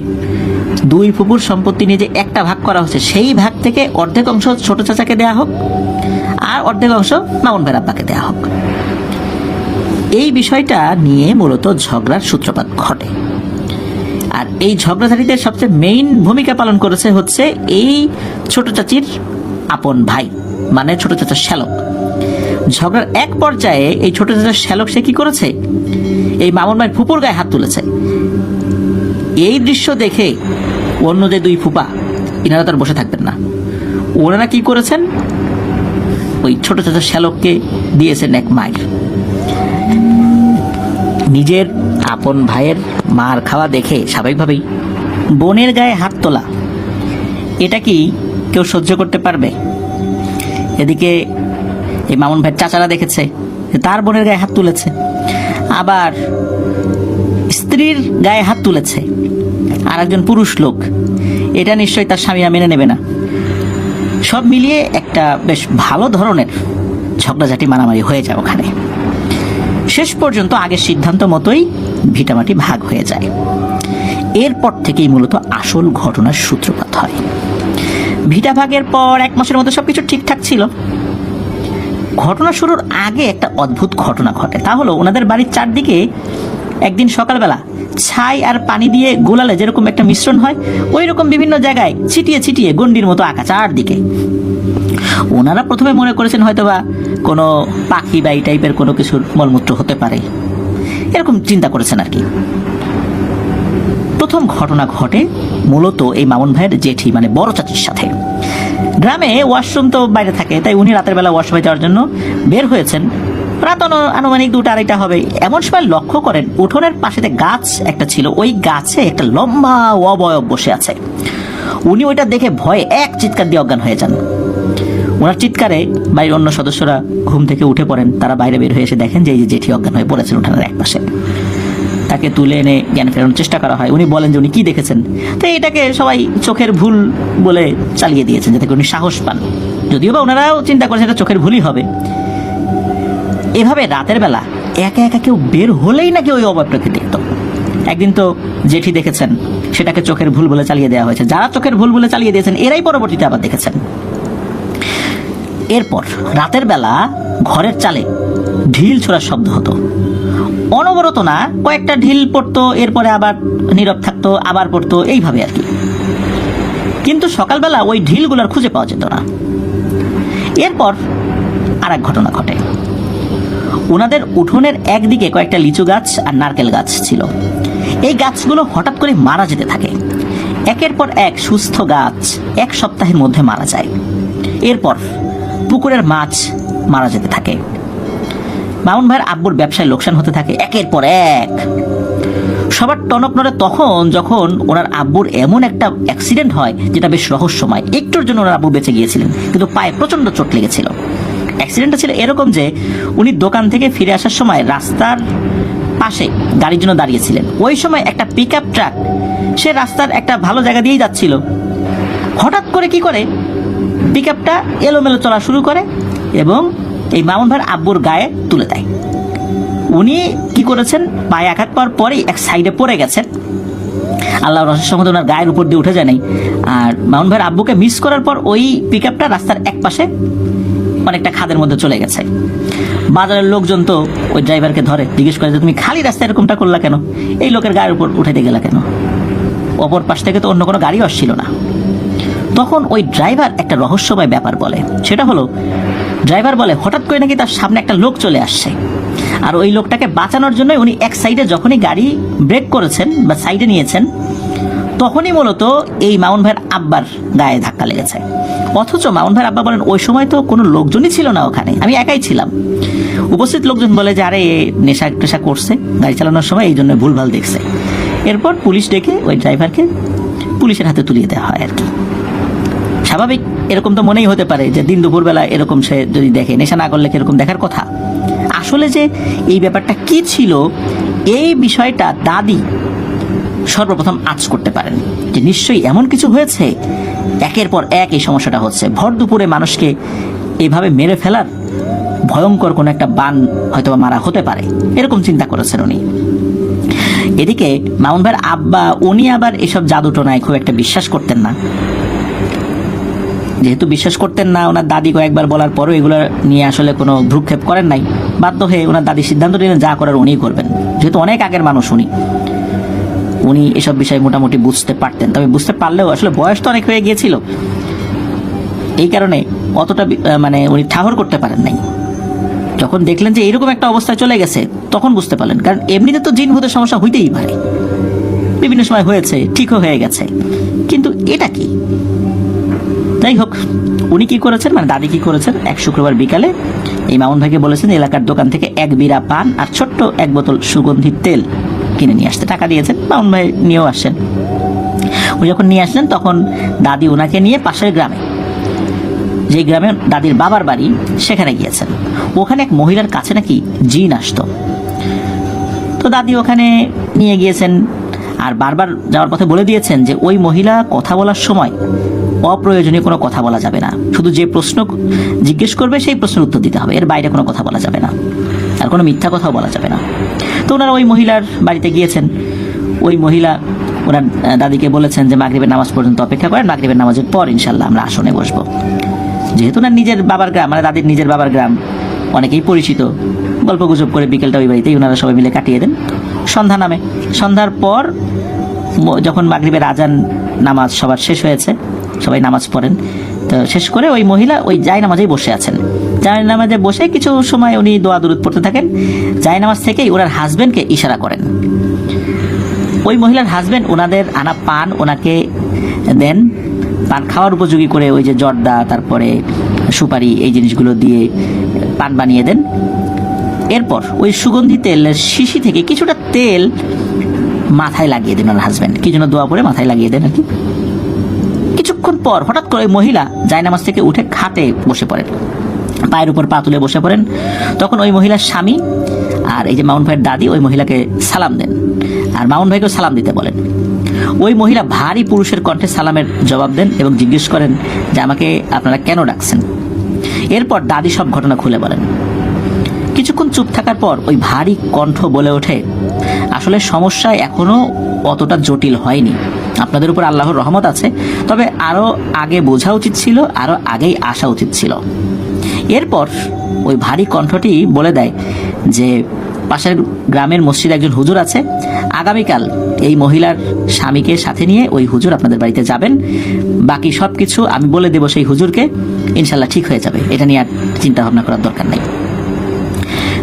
যে একটা ভাগ করা হচ্ছে, সেই ভাগ থেকে অর্ধেক অংশ ছোট চাচাকে দেয়া হোক আর অর্ধেক অংশ মামুন ভাইয়ের আব্বাকে দেয়া হোক। এই বিষয়টা নিয়ে মূলত ঝগড়ার সূত্রপাত ঘটে। আর এই ঝগড়াঝাটিতে সবচেয়ে মেইন ভূমিকা পালন করেছে হচ্ছে এই ছোট চাচির আপন ভাই, মানে ছোট চাচার শ্যালক। ঝগড়ার এক পর্যায়ে এই ছোট চাচার শ্যালক সে কি করেছে, এই মামুন ভাইয়ের ফুপুর গায়ে হাত তুলেছে। এই দৃশ্য দেখে অন্য যে দুই ফুপা, ইনারা তার বসে থাকবেন না, ওনারা কি করেছেন, ওই ছোট চাচার শ্যালককে দিয়েছেন এক মাইর। নিজের আপন ভাইয়ের মার খাওয়া দেখে স্বাভাবিকভাবেই বোনের গায়ে হাত তোলা, এটা কি কেউ সহ্য করতে পারবে? এদিকে এই মামুন ভাইয়ের চাচারা দেখেছে যে তার বোনের গায়ে হাত তুলেছে, আবার স্ত্রীর গায়ে হাত তুলেছে আর একজন পুরুষ লোক, এটা নিশ্চয়ই তার স্বামীরা মেনে নেবে না। সব মিলিয়ে একটা বেশ ভালো ধরনের ঝগড়াঝাটি মারামারি হয়ে যায় ওখানে। শেষ পর্যন্ত আগের সিদ্ধান্ত মতোই ভিটামাটি ভাগ হয়ে যায়। এরপর থেকেই মূলত আসল ঘটনার সূত্রপাত হয়। ভিটা ভাগের পর 1 মাসের মধ্যে সবকিছু ঠিকঠাক ছিল। ঘটনা শুরুর আগে একটা অদ্ভুত ঘটনা ঘটে। তা হলো, ওনাদের বাড়ির চারদিকে একদিন সকালবেলা ছাই আর পানি দিয়ে গোলালে যেরকম একটা মিশ্রণ হয়, ওই রকম বিভিন্ন জায়গায় ছিটিয়ে ছিটিয়ে গন্ডির মতো আঁকা চারদিকে। ওনারা প্রথমে মনে করেছেন হয়তোবা কোনো পাখি বা এই টাইপের কোনো কিছুর মলমূত্র হতে পারে, এরকম চিন্তা করেছেন আর কি। প্রথম ঘটনা ঘটে মূলত এই মামুন ভাইয়ের জেঠি মানে বড় চাচির সাথে। গ্রামে ওয়াশরুম তো বাইরে থাকে, তাই উনি রাতের বেলা ওয়াশরুমে যাওয়ার জন্য বের হয়েছেন। রাত আনুমানিক 2টা-2:30 হবে। এমন সময় লক্ষ্য করেন উঠোনের পাশেতে গাছ একটা ছিল, ওই গাছে একটা লম্বা অবয়ব বসে আছে। উনি ওইটা দেখে ভয়ে এক চিৎকার দিয়ে অজ্ঞান হয়ে যান। ওনার চিৎকারে বাড়ির অন্য সদস্যরা ঘুম থেকে উঠে পড়েন। তারা বাইরে বের হয়ে এসে দেখেন যে এই যে জেঠি অজ্ঞান হয়ে পড়েছেন উঠানের এক পাশে। তাকে তুলে এনে জ্ঞান ফেরানোর চেষ্টা করা হয়। উনি বলেন যে উনি কি দেখেছেন, তো এটাকে সবাই চোখের ভুল বলে চালিয়ে দিয়েছেন যাতে উনি সাহস পান। যদিও বা ওনারাও চিন্তা করেছেন এটা চোখের ভুলই হবে। এভাবে রাতের বেলা একা একা কেউ বের হলেই নাকি ওই অবয়বটাকে দেখত। একদিন তো জেঠি দেখেছেন, সেটাকে চোখের ভুল বলে চালিয়ে দেওয়া হয়েছে। যারা চোখের ভুল বলে চালিয়ে দিয়েছেন এরাই পরবর্তীতে আবার দেখেছেন। এরপর রাতের বেলা ঘরের চালে ঢিল ছোড়ার শব্দ হতো। অনবরত না, কয়েকটা ঢিল পড়তো, এরপরে আবার নীরব থাকতো, আবার পড়তো, এইভাবে আর কি। কিন্তু সকালবেলা ওই ঢিলগুলোর খুঁজে পাওয়া যেত না। এরপর আর এক ঘটনা ঘটে। ওনাদের উঠোনের একদিকে কয়েকটা লিচু গাছ আর নারকেল গাছ ছিল। এই গাছগুলো হঠাৎ করে মারা যেতে থাকে। একের পর এক সুস্থ গাছ 1 সপ্তাহের মধ্যে মারা যায়। এরপর পুকুরের মাছ মারা যেতে থাকে। মামুন ভাইয়ের আব্বুর ব্যবসায় লোকসান হতে থাকে একের পর এক। সবার টনক নড়ে তখন যখন ওনার আব্বুর এমন একটা অ্যাক্সিডেন্ট হয় যেটা বেশ রহস্যময়। একটুর জন্য ওনার আব্বু বেঁচে গিয়েছিলেন, কিন্তু পায়ে প্রচন্ড চোট লেগেছিল। অ্যাক্সিডেন্টটা ছিল এরকম যে উনি দোকান থেকে ফিরে আসার সময় রাস্তার পাশে গাড়ির জন্য দাঁড়িয়েছিলেন। ওই সময় একটা পিকআপ ট্রাক সে রাস্তার একটা ভালো জায়গা দিয়েই যাচ্ছিল। হঠাৎ করে কি করে পিকআপটা এলোমেলো চলা শুরু করে এবং এই মামুন ভাইয়ের আব্বুর গায়ে তুলে দেয়। উনি কি করেছেন, পায়ে আঘাত পাওয়ার পরেই এক সাইডে পড়ে গেছেন। আল্লাহর রহস্যের মতো ওনার গায়ের উপর দিয়ে উঠে যায় নাই। আর মামুন ভাইয়ের আব্বুকে মিস করার পর ওই পিকআপটা রাস্তার এক পাশে অনেকটা খাদের মধ্যে চলে গেছে। বাজারের লোকজন তো ওই ড্রাইভারকে ধরে জিজ্ঞেস করে যে তুমি খালি রাস্তায় এরকমটা করলা কেন, এই লোকের গায়ের উপর উঠাইতে গেলা কেন? অপর পাশ থেকে তো অন্য কোনো গাড়ি আসছিল না। তখন ওই ড্রাইভার একটা রহস্যময় ব্যাপার বলে। সেটা হলো, ড্রাইভার বলে হঠাৎ করে নাকি তার সামনে একটা লোক চলে আসছে, আর ওই লোকটাকে বাঁচানোর জন্য উনি এক সাইডে যখনই গাড়ি ব্রেক করেছেন বা সাইডে নিয়েছেন তখনই মূলত এই মামুন ভাইয়ের আব্বার গায়ে ধাক্কা লেগেছে। অথচ মামুন ভাইয়ের আব্বা বলেন ওই সময় তো কোনো লোকজনই ছিল না ওখানে, আমি একাই ছিলাম। উপস্থিত লোকজন বলে যে আরে নেশা টেশা করছে গাড়ি চালানোর সময়, এই জন্য ভুলভাল দেখছে। এরপর পুলিশ ডেকে ওই ড্রাইভারকে পুলিশের হাতে তুলিয়ে দেওয়া হয় আর কি। স্বাভাবিক এরকম তো মনেই হতে পারে যে দিন দুপুরবেলা এরকম সে যদি দেখে, নেশা না করলে এরকম দেখার কথা। আসলে যে এই ব্যাপারটা কি ছিল, এই বিষয়টা দাদি সর্বপ্রথম আঁচ করতে পারেন যে নিশ্চয়ই এমন কিছু হয়েছে। একের পর এক এই সমস্যাটা হচ্ছে। ভর দুপুরে মানুষকে এইভাবে মেরে ফেলার ভয়ঙ্কর কোনো একটা বান হয়তো মারা হতে পারে, এরকম চিন্তা করেছেন উনি। এদিকে মামুন ভাইয়ের আব্বা উনি আবার এসব জাদু টোনায় খুব একটা বিশ্বাস করতেন না। যেহেতু বিশ্বাস করতেন না, ওনার দাদি কয়েকবার বলার পরও এগুলো নিয়ে আসলে কোনো ভ্রুক্ষেপ করেন নাই। বাধ্য হয়ে ওনার দাদি সিদ্ধান্ত নিলেন যা করার উনিই করবেন। যেহেতু অনেক আগের মানুষ উনি এসব বিষয় মোটামুটি বুঝতে পারতেন। তবে বুঝতে পারলেও আসলে বয়স তো অনেক হয়ে গিয়েছিল, এই কারণে অতটা উনি ঠাহর করতে পারেন নাই। যখন দেখলেন যে এইরকম একটা অবস্থায় চলে গেছে তখন বুঝতে পারলেন। কারণ এমনিতে তো জিন ভূতের সমস্যা হইতেই পারে, বিভিন্ন সময় হয়েছে, ঠিকও হয়ে গেছে, কিন্তু এটা কি? যাই হোক, উনি কি করেছেন, দাদি কি করেছেন, এক শুক্রবার বিকালে এই মামুন ভাইকে বলেছেন এলাকার দোকান থেকে 1 বিড়া পান আর ছোট্ট 1 বোতল সুগন্ধি তেল কিনে নিয়ে আসতে। টাকা দিয়েছেন, মামুন ভাই নিয়েও আসছেন। উনি যখন নিয়ে আসলেন তখন দাদি ওনাকে নিয়ে পাশের গ্রামে যে গ্রামে দাদির বাবার বাড়ি সেখানে গিয়েছেন। ওখানে এক মহিলার কাছে নাকি জিন আসতো। তো দাদি ওখানে নিয়ে গিয়েছেন, আর বারবার যাওয়ার পথে বলে দিয়েছেন যে ওই মহিলা কথা বলার সময় অপ্রয়োজনীয় কোনো কথা বলা যাবে না, শুধু যে প্রশ্ন জিজ্ঞেস করবে সেই প্রশ্নের উত্তর দিতে হবে, এর বাইরে কোনো কথা বলা যাবে না, আর কোনো মিথ্যা কথাও বলা যাবে না। তো ওনারা ওই মহিলার বাড়িতে গিয়েছেন। ওই মহিলা ওনার দাদিকে বলেছেন যে মাগরিবের নামাজ পর্যন্ত অপেক্ষা করেন, মাগরিবের নামাজের পর ইনশাল্লাহ আমরা আসনে বসবো। যেহেতু ওনার নিজের বাবার গ্রাম, মানে দাদির নিজের বাবার গ্রাম, অনেকেই পরিচিত, গল্প গুজব করে বিকেলটা ওই বাড়িতেই ওনারা সবাই মিলে কাটিয়ে দেন। সন্ধ্যা নামে, সন্ধ্যার পর যখন মাগরিবের আজান নামাজ সবার শেষ হয়েছে, সবাই নামাজ পড়েন, তো শেষ করে ওই মহিলা ওই জায় নামাজেই বসে আছেন। জায় নামাজে বসে কিছু সময় উনি দোয়া দুরুদ পড়তে থাকেন। জায় নামাজ থেকেই ওনার হাজবেন্ডকে ইশারা করেন। ওই মহিলার হাজবেন্ড ওনাদের আনা পান ওনাকে দেন, পান খাওয়ার উপযোগী করে ওই যে জর্দা, তারপরে সুপারি, এই জিনিসগুলো দিয়ে পান বানিয়ে দেন। এরপর ওই সুগন্ধি তেলের শিশি থেকে কিছুটা তেল মাথায় লাগিয়ে দেন ওনার হাজবেন্ড, কি যেন দোয়া পড়ে মাথায় লাগিয়ে দেন আর কি। কিছুক্ষণ পর হঠাৎ করে ওই মহিলা জায়নামাজ থেকে উঠে খাটে বসে পড়েন, পায়ের উপর পা তুলে বসে পড়েন। তখন ওই মহিলার স্বামী আর এই যে মামুন ভাইয়ের দাদি ওই মহিলাকে সালাম দেন, আর মামুন ভাইকেও সালাম দিতে বলেন। ওই মহিলা ভারী পুরুষের কণ্ঠে সালামের জবাব দেন এবং জিজ্ঞেস করেন যে আমাকে আপনারা কেন ডাকছেন। এরপর দাদি সব ঘটনা খুলে বলেন। কিছুক্ষণ চুপ থাকার পর ওই ভারী কণ্ঠ বলে ওঠে, আসলে সমস্যা এখনো অতটা জটিল হয়নি, আপনাদের উপর আল্লাহর রহমত আছে, তবে আরো আগে বোঝা উচিত ছিল, আরো আগেই আসা উচিত ছিল। এরপর ওই ভারী কণ্ঠটি বলে দেয় যে পাশের গ্রামের মসজিদে একজন হুজুর আছে, আগামীকাল এই মহিলার স্বামীকে সাথে নিয়ে ওই হুজুর আপনাদের বাড়িতে যাবেন, বাকি সব কিছু আমি বলে দেবো সেই হুজুরকে, ইনশাল্লাহ ঠিক হয়ে যাবে, এটা নিয়ে আর চিন্তা ভাবনা করার দরকার নেই।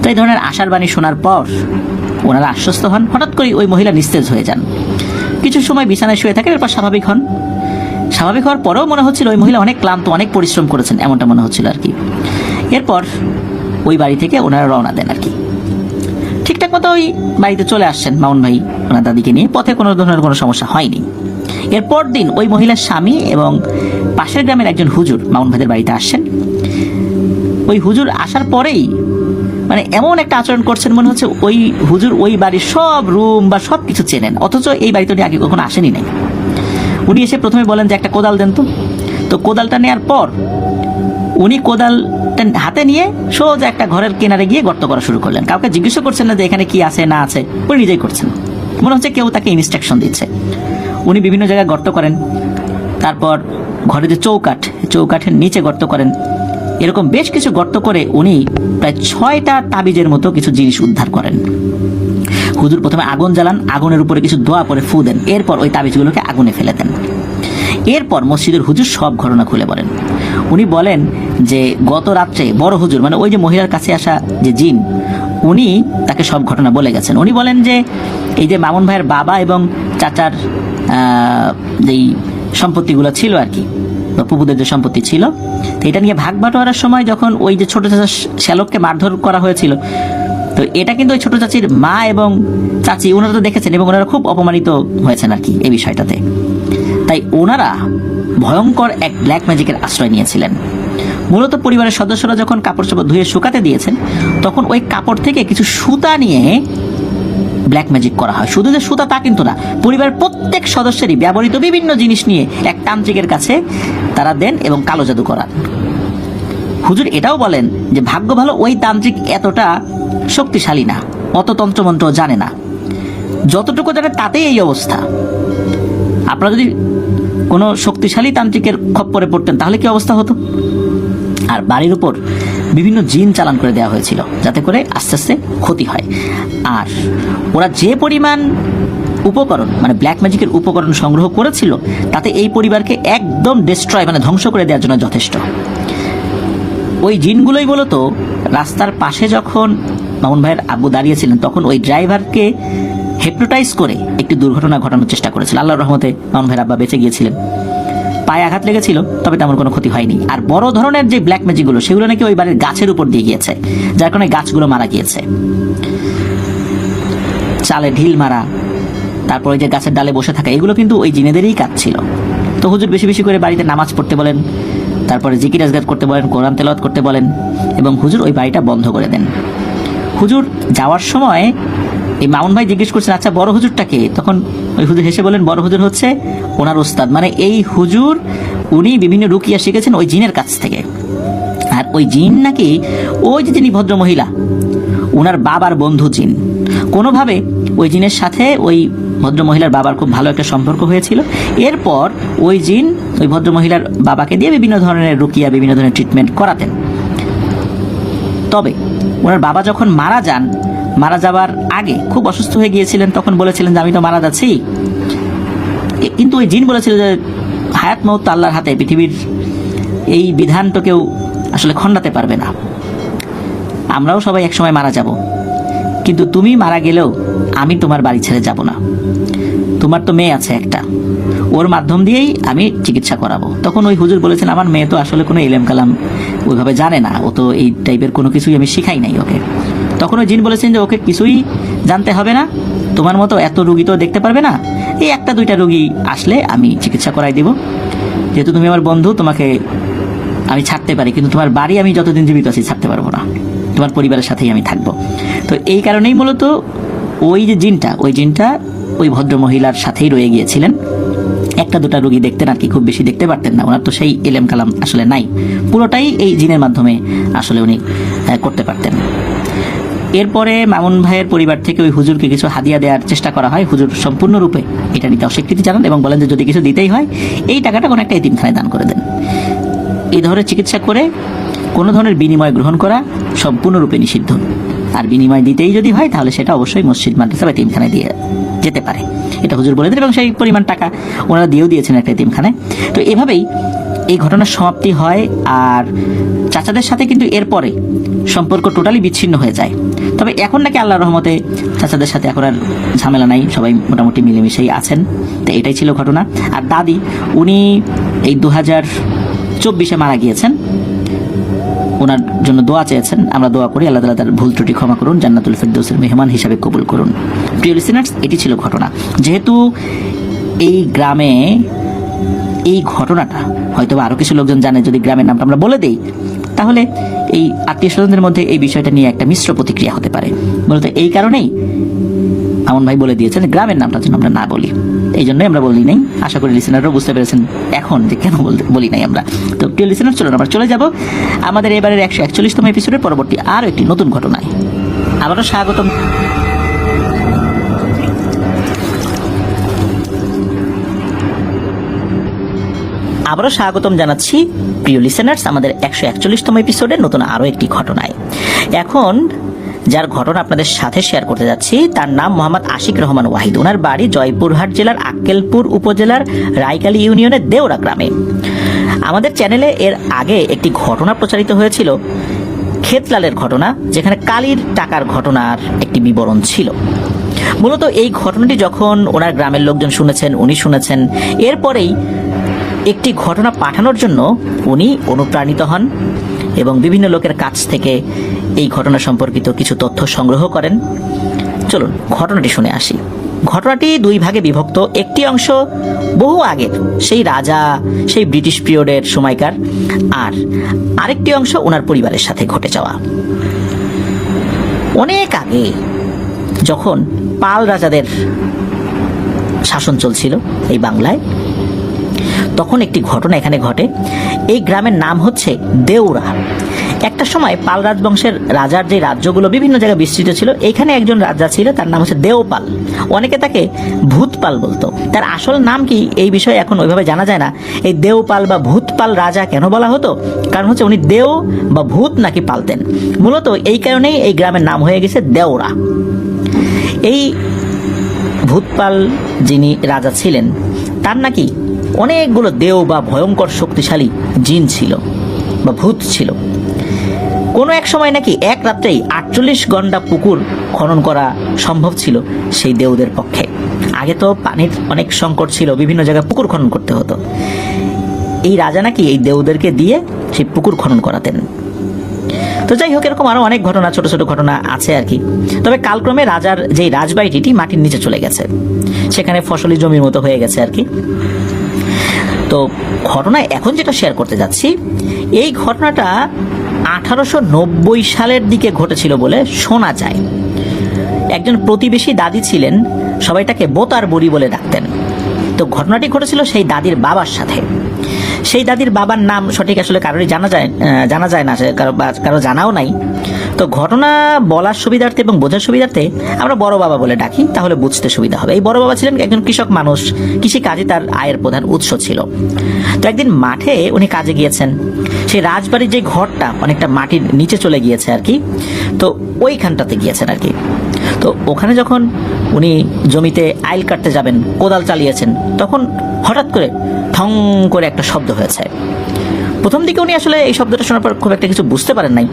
তো এই ধরনের আশার বাণী শোনার পর ওনারা আশ্বস্ত হন। হঠাৎ করে ওই মহিলা নিস্তেজ হয়ে যান, কিছু সময় বিছানায় শুয়ে থাকেন, এরপর স্বাভাবিক হন। স্বাভাবিক হওয়ার পরেও মনে হচ্ছিল ওই মহিলা অনেক ক্লান্ত, অনেক পরিশ্রম করেছেন, এমনটা মনে হচ্ছিল আর কি। এরপর ওই বাড়ি থেকে ওনারা রওনা দেন আর কি। ঠিকঠাক মতো ওই বাড়িতে চলে আসছেন মামুন ভাই ওনার দাদিকে নিয়ে, পথে কোনো ধরনের কোনো সমস্যা হয়নি। এরপর দিন ওই মহিলার স্বামী এবং পাশের গ্রামের একজন হুজুর মামুন ভাইদের বাড়িতে আসছেন। ওই হুজুর আসার পরেই মানে এমন একটা আচরণ করছেন, মনে হচ্ছে ওই হুজুর ওই বাড়ির সব রুম বা সব কিছু চেনেন, অথচ এই বাড়িতে উনি আগে কখনো আসেনি নাই। উনি এসে প্রথমে বলেন যে একটা কোদাল দেন তো কোদালটা নেওয়ার পর উনি কোদালটা হাতে নিয়ে সোজা একটা ঘরের কিনারে গিয়ে গর্ত করা শুরু করলেন। কাউকে জিজ্ঞাসা করছেন না যে এখানে কি আছে না আছে, উনি নিজেই করছেন, মনে হচ্ছে কেউ তাকে ইনস্ট্রাকশন দিচ্ছে। উনি বিভিন্ন জায়গায় গর্ত করেন, তারপর ঘরে যে চৌকাঠের নিচে গর্ত করেন, এরকম বেশ কিছু গর্ত করে উনি প্রায় 6টা তাবিজের মতো কিছু জিনিস উদ্ধার করেন। হুজুর প্রথমে আগুন জ্বালান, আগুনের উপরে কিছু দোয়া পরে ফু দেন, এরপর ওই তাবিজগুলোকে আগুনে ফেলে দেন। এরপর মসজিদের হুজুর সব ঘটনা খুলে বলেন। উনি বলেন যে গত রাত্রে বড় হুজুর, মানে ওই যে মহিলার কাছে আসা যে জিন, উনি তাকে সব ঘটনা বলে গেছেন। উনি বলেন যে এই যে মামুন ভাইয়ের বাবা এবং চাচার যেই সম্পত্তিগুলো ছিল আর কি, পুপুদের যে সম্পত্তি ছিল, তো এটা নিয়ে ভাগ বাটোয়ারার সময় যখন ওই যে ছোট চাচা শ্যালককে মারধর করা হয়েছিল, তো এটা কিন্তু ওই ছোট চাচির মা এবং চাচি ওনারা তো দেখেছেন এবং ওনারা খুব অপমানিত হয়েছেন আর কি এই বিষয়টাতে। তাই ওনারা ভয়ঙ্কর এক ব্ল্যাক ম্যাজিকের আশ্রয় নিয়েছিলেন। মূলত পরিবারের সদস্যরা যখন কাপড় চোপড় ধুয়ে শুকাতে দিয়েছেন, তখন ওই কাপড় থেকে কিছু সুতা নিয়ে ব্ল্যাক ম্যাজিক করা হয়। শুধু যে সুতা তা কিন্তু না, পরিবারের প্রত্যেক সদস্যেরই ব্যবহৃত বিভিন্ন জিনিস নিয়ে এক তান্ত্রিকের কাছে তারা দেন এবং কালো জাদু করান। হুজুর এটাও বলেন যে ভাগ্য ভালো ওই তান্ত্রিক এতটা শক্তিশালী না, অত তন্ত্রমন্ত্র জানে না, যতটুকু জানে তাতেই এই অবস্থা। আপনারা যদি কোনো শক্তিশালী তান্ত্রিকের খপ্পরে পড়তেন তাহলে কি অবস্থা হতো। আর বাড়ির উপর বিভিন্ন জিন চালান করে দেওয়া হয়েছিল যাতে করে আস্তে আস্তে ক্ষতি হয়। আর ওরা যে পরিমাণ উপকরণ মানে ব্ল্যাক ম্যাজিকের উপকরণ সংগ্রহ করেছিল, তাতে এই পরিবারকে একদম ডিস্ট্রয় মানে ধ্বংস করে দেওয়ার জন্য যথেষ্ট। ওই জিনগুলোই বলতো রাস্তার পাশে যখন মামুন ভাইয়ের আব্বু দাঁড়িয়েছিলেন, তখন ওই ড্রাইভারকে হিপনোটাইজ করে একটি দুর্ঘটনা ঘটানোর চেষ্টা করেছিল। আল্লাহর রহমতে মামুন ভাইয়ের আব্বা বেঁচে গিয়েছিলেন, পায়ে আঘাত লেগেছিল, তবে তেমন কোনো ক্ষতি হয়নি। আর বড় ধরনের যে ব্ল্যাক ম্যাজিকগুলো সেগুলো নাকি ওই বাড়ির গাছের উপর দিয়ে গিয়েছে, যার কারণে গাছগুলো মারা গিয়েছে। চালে ঢিল মারা, তারপর ওই যে গাছের ডালে বসে থাকা, এগুলো কিন্তু ওই জিনেদেরই কাজ ছিল। তো হুজুর বেশি বেশি করে বাড়িতে নামাজ পড়তে বলেন, তারপরে জিকির আজগার করতে বলেন, কোরআন তেলাওয়াত করতে বলেন, এবং হুজুর ওই বাড়িটা বন্ধ করে দেন। হুজুর যাওয়ার সময় এই মামুন ভাই জিজ্ঞেস করছেন, আচ্ছা বড় হুজুরটাকে? তখন ওই হুজুর হেসে বলেন, বড় হুজুর হচ্ছে ওনার ওস্তাদ, মানে এই হুজুর উনি বিভিন্ন রুকিয়া শিখেছেন ওই জিনের কাছ থেকে। আর ওই জিন নাকি ওই যে যিনি ভদ্র মহিলা ওনার বাবার বন্ধু জিন, কোনোভাবে ওই জিনের সাথে ওই ভদ্র মহিলার বাবার খুব ভালো একটা সম্পর্ক হয়েছিল। এরপর ওই জিন ওই ভদ্র মহিলার বাবাকে দিয়ে বিভিন্ন ধরনের রুকিয়া, বিভিন্ন ধরনের ট্রিটমেন্ট করাতেন। তবে ওনার বাবা যখন মারা যান, মারা যাওয়ার আগে খুব অসুস্থ হয়ে গিয়েছিলেন, তখন বলেছিলেন যে আমি তো মারা যাচ্ছি, কিন্তু ওই জিন বলেছিল যে হায়াত মউত আল্লাহর হাতে, পৃথিবীর এই বিধান তো কেউ আসলে খণ্ডাতে পারবে না, আমরাও সবাই একসময় মারা যাব, কিন্তু তুমি মারা গেলেও আমি তোমার বাড়ি ছেড়ে যাব না, তোমার তো মেয়ে আছে একটা, ওর মাধ্যম দিয়েই আমি চিকিৎসা করাবো। তখন ওই হুজুর বলেছেন, আমার মেয়ে তো আসলে কোনো ইলম কালাম ওইভাবে জানে না, ও তো এই টাইপের কোনো কিছুই আমি শিখাই নাই ওকে। তখন ওই জিন বলেছেন যে ওকে কিছুই জানতে হবে না, তোমার মতো এত রুগী তো দেখতে পারবে না, এই একটা দুইটা রুগী আসলে আমি চিকিৎসা করাই দেব, যেহেতু তুমি আমার বন্ধু তোমাকে আমি ছাড়তে পারি, কিন্তু তোমার বাড়ি আমি যতদিন জীবিত আছি ছাড়তে পারবো না, তোমার পরিবারের সাথেই আমি থাকবো। তো এই কারণেই মূলত ওই যে জিনটা, ওই জিনটা ওই ভদ্র মহিলার সাথেই রয়ে গিয়েছিলেন। একটা দুটা রুগী দেখতেন আর কি, খুব বেশি দেখতে পারতেন না, ওনার তো সেই এলেম কালাম আসলে নাই, পুরোটাই এই জিনের মাধ্যমে আসলে উনি করতে পারতেন। এরপরে মামুন ভাইয়ের পরিবার থেকে ওই হুজুরকে কিছু হাদিয়া দেওয়ার চেষ্টা করা হয়। হুজুর সম্পূর্ণরূপে এটা নিতে অস্বীকৃতি জানান এবং বলেন যে যদি কিছু দিতেই হয় এই টাকাটা কোনো একটা এতিমখানায় দান করে দেন। এই ধরনের চিকিৎসা করে কোনো ধরনের বিনিময় গ্রহণ করা সম্পূর্ণরূপে নিষিদ্ধ, আর বিনিময় দিতেই যদি হয় তাহলে সেটা অবশ্যই মসজিদ, মাদ্রাসা বা এতিমখানায় দিয়ে যেতে পারে, এটা হুজুর বলে দেন এবং সেই পরিমাণ টাকা ওনারা দিয়েও দিয়েছেন একটা এতিমখানায়। তো এভাবেই এই ঘটনার সমাপ্তি হয়। আর চাচাদের সাথে কিন্তু এরপরে সম্পর্ক টোটালি বিচ্ছিন্ন হয়ে যায়। তবে এখন নাকি আল্লাহর রহমতে চাচাদের সাথে এখন আর ঝামেলা নাই, সবাই মোটামুটি মিলেমিশেই আছেন। তো এটাই ছিল ঘটনা। আর দাদি উনি এই 2024 মারা গিয়েছেন, ওনার জন্য দোয়া চেয়েছেন, আমরা দোয়া করি আল্লাহ তাআলা তার ভুল ত্রুটি ক্ষমা করুন, জান্নাতুল ফিরদৌসের মেহমান হিসাবে কবুল করুন। প্রিয় লিসেনার্স, এটি ছিল ঘটনা। যেহেতু এই গ্রামে এই ঘটনাটা হয়তো আরও কিছু লোকজন জানে, যদি গ্রামের নামটা আমরা বলে দেই তাহলে এই আত্মীয় স্বজনদের মধ্যে এই বিষয়টা নিয়ে একটা মিশ্র প্রতিক্রিয়া হতে পারে। মূলত এই কারণেই আমন ভাই বলে দিয়েছেন গ্রামের নামটা যেন আমরা না বলি, এই জন্যই আমরা বলি নাই। আশা করি লিসেনাররাও বুঝতে পেরেছেন এখন যে কেন বলি নাই আমরা। তো প্রিয় লিসেনার, চলুন আমরা চলে যাব আমাদের এবারের 141তম এপিসোডের পরবর্তী আরও একটি নতুন ঘটনায়। আবারও স্বাগতম। আবারও স্বাগতম জানাচ্ছি প্রিয় লিসেনার্স আমাদের 141তম এপিসোডের নতুন আরও একটি ঘটনায়। এখন যার ঘটনা আপনাদের সাথে শেয়ার করতে যাচ্ছি তার নাম মোহাম্মদ আশিক রহমান ওয়াহিদ। ওনার বাড়ি জয়পুরহাট জেলার আক্কেলপুর উপজেলার রায়কালী ইউনিয়নের দেওরা গ্রামে। আমাদের চ্যানেলে এর আগে একটি ঘটনা প্রচারিত হয়েছিল, ক্ষেতলালের ঘটনা, যেখানে কালির টাকার ঘটনার একটি বিবরণ ছিল। মূলত এই ঘটনাটি যখন ওনার গ্রামের লোকজন শুনেছেন, উনি শুনেছেন, এরপরেই একটি ঘটনা পাঠানোর জন্য উনি অনুপ্রাণিত হন এবং বিভিন্ন লোকের কাছ থেকে এই ঘটনা সম্পর্কিত কিছু তথ্য সংগ্রহ করেন। চলুন ঘটনাটি শুনে আসি। ঘটনাটি দুই ভাগে বিভক্ত। একটি অংশ বহু আগের, সেই রাজা, সেই ব্রিটিশ পিরিয়ডের সময়কার, আর আরেকটি অংশ ওনার পরিবারের সাথে ঘটে যাওয়া। অনেক আগে যখন পাল রাজাদের শাসন চলছিল এই বাংলায়, তখন একটি ঘটনা এখানে ঘটে। এই গ্রামের নাম হচ্ছে দেওরা। একটা সময় পাল রাজবংশের রাজার যে রাজ্যগুলো বিভিন্ন জায়গায় বিস্তৃত ছিল, এখানে একজন রাজা ছিল, তার নাম হচ্ছে দেওপাল। অনেকে তাকে ভূতপাল বলতো। তার আসল নাম কি এই বিষয়ে এখন ওইভাবে জানা যায় না। এই দেওপাল বা ভূতপাল রাজা কেন বলা হতো? কারণ হচ্ছে উনি দেও বা ভূত নাকি পালতেন। মূলত এই কারণেই এই গ্রামের নাম হয়ে গেছে দেওরা। এই ভূতপাল যিনি রাজা ছিলেন, তার নাকি অনেকগুলো দেও বা ভয়ঙ্কর শক্তিশালী জিন ছিল বা ভূত ছিল। কোনো এক সময় নাকি এক রাত্রেই 48 গন্ডা পুকুর খনন করা সম্ভব ছিল সেই দেওদের পক্ষে। আগে তো পানির অনেক সংকট ছিল, বিভিন্ন জায়গায় পুকুর খনন করতে হতো। এই রাজা নাকি এই দেওদেরকে দিয়ে সেই পুকুর খনন করাতেন। তো যাই হোক, এরকম আরো অনেক ঘটনা, ছোট ছোট ঘটনা আছে আর কি। তবে কালক্রমে রাজার যেই রাজবাড়িটি মাটির নিচে চলে গেছে, সেখানে ফসলি জমির মতো হয়ে গেছে আর কি। তো ঘটনা এখন যেটা শেয়ার করতে যাচ্ছি, এই ঘটনাটা 1890 সালের দিকে ঘটেছিল বলে শোনা যায়। একজন প্রতিবেশী দাদি ছিলেন, সবাই তাকে বোতার বুড়ি বলে ডাকতেন। তো ঘটনাটি ঘটেছিল সেই দাদির বাবার সাথে। সেই দাদির বাবার নাম সঠিক আসলে কারোরই জানা যায় না, কারো জানাও নাই। তো ঘটনা বলার সুবিধার্থে এবং বোঝার সুবিধার্থে আমরা বড় বাবা বলে ডাকি, তাহলে বুঝতে সুবিধা হবে। এই বড় বাবা ছিলেন একজন কৃষক মানুষ, কৃষি কাজে তার আয়ের প্রধান উৎস ছিল। তো একদিন মাঠে উনি কাজে গিয়েছেন। সেই রাজবাড়ির যে ঘরটা অনেকটা মাটির নিচে চলে গিয়েছে আর কি, তো ওইখানটাতে গিয়েছেন আর কি। তো ওখানে যখন উনি জমিতে আইল কাটতে যাবেন, কোদাল চালিয়েছেন, তখন হঠাৎ করে ঠং করে একটা শব্দ হয়েছে। প্রথম দিকে উনি আসলে এই শব্দটা শোনার পর খুব একটা কিছু বুঝতে পারেন নাই।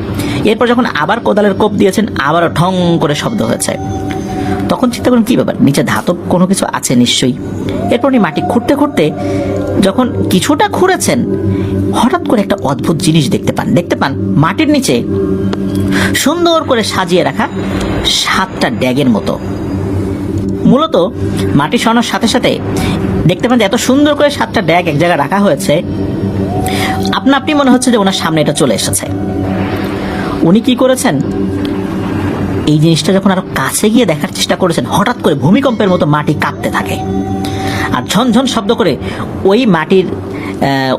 এরপর যখন আবার কোদালের কোপ দিয়েছেন, আবারও ঠং করে শব্দ হয়েছে। তখন চিন্তা করেন কি ব্যাপার, নিচে ধাতব কোনো কিছু আছে নিশ্চয়ই। এরপর উনি মাটি খুঁড়তে খুঁড়তে যখন কিছুটা খুঁড়েছেন, হঠাৎ করে একটা অদ্ভুত জিনিস দেখতে পান মাটির নিচে সুন্দর করে সাজিয়ে রাখা 7টা ড্যাগের মতো। মূলত মাটি সরানোর সাথে সাথে দেখতে পান যে এত সুন্দর করে 7টা ড্যাগ এক জায়গায় রাখা হয়েছে, আপনি মনে হচ্ছে যে ওনার সামনে এটা চলে এসেছে। উনি কি করেছেন, এই জিনিসটা যখন আরো কাছে গিয়ে দেখার চেষ্টা করেছেন, হঠাৎ করে ভূমিকম্পের মতো মাটি কাঁপতে থাকে আর ঝনঝন শব্দ করে ওই মাটির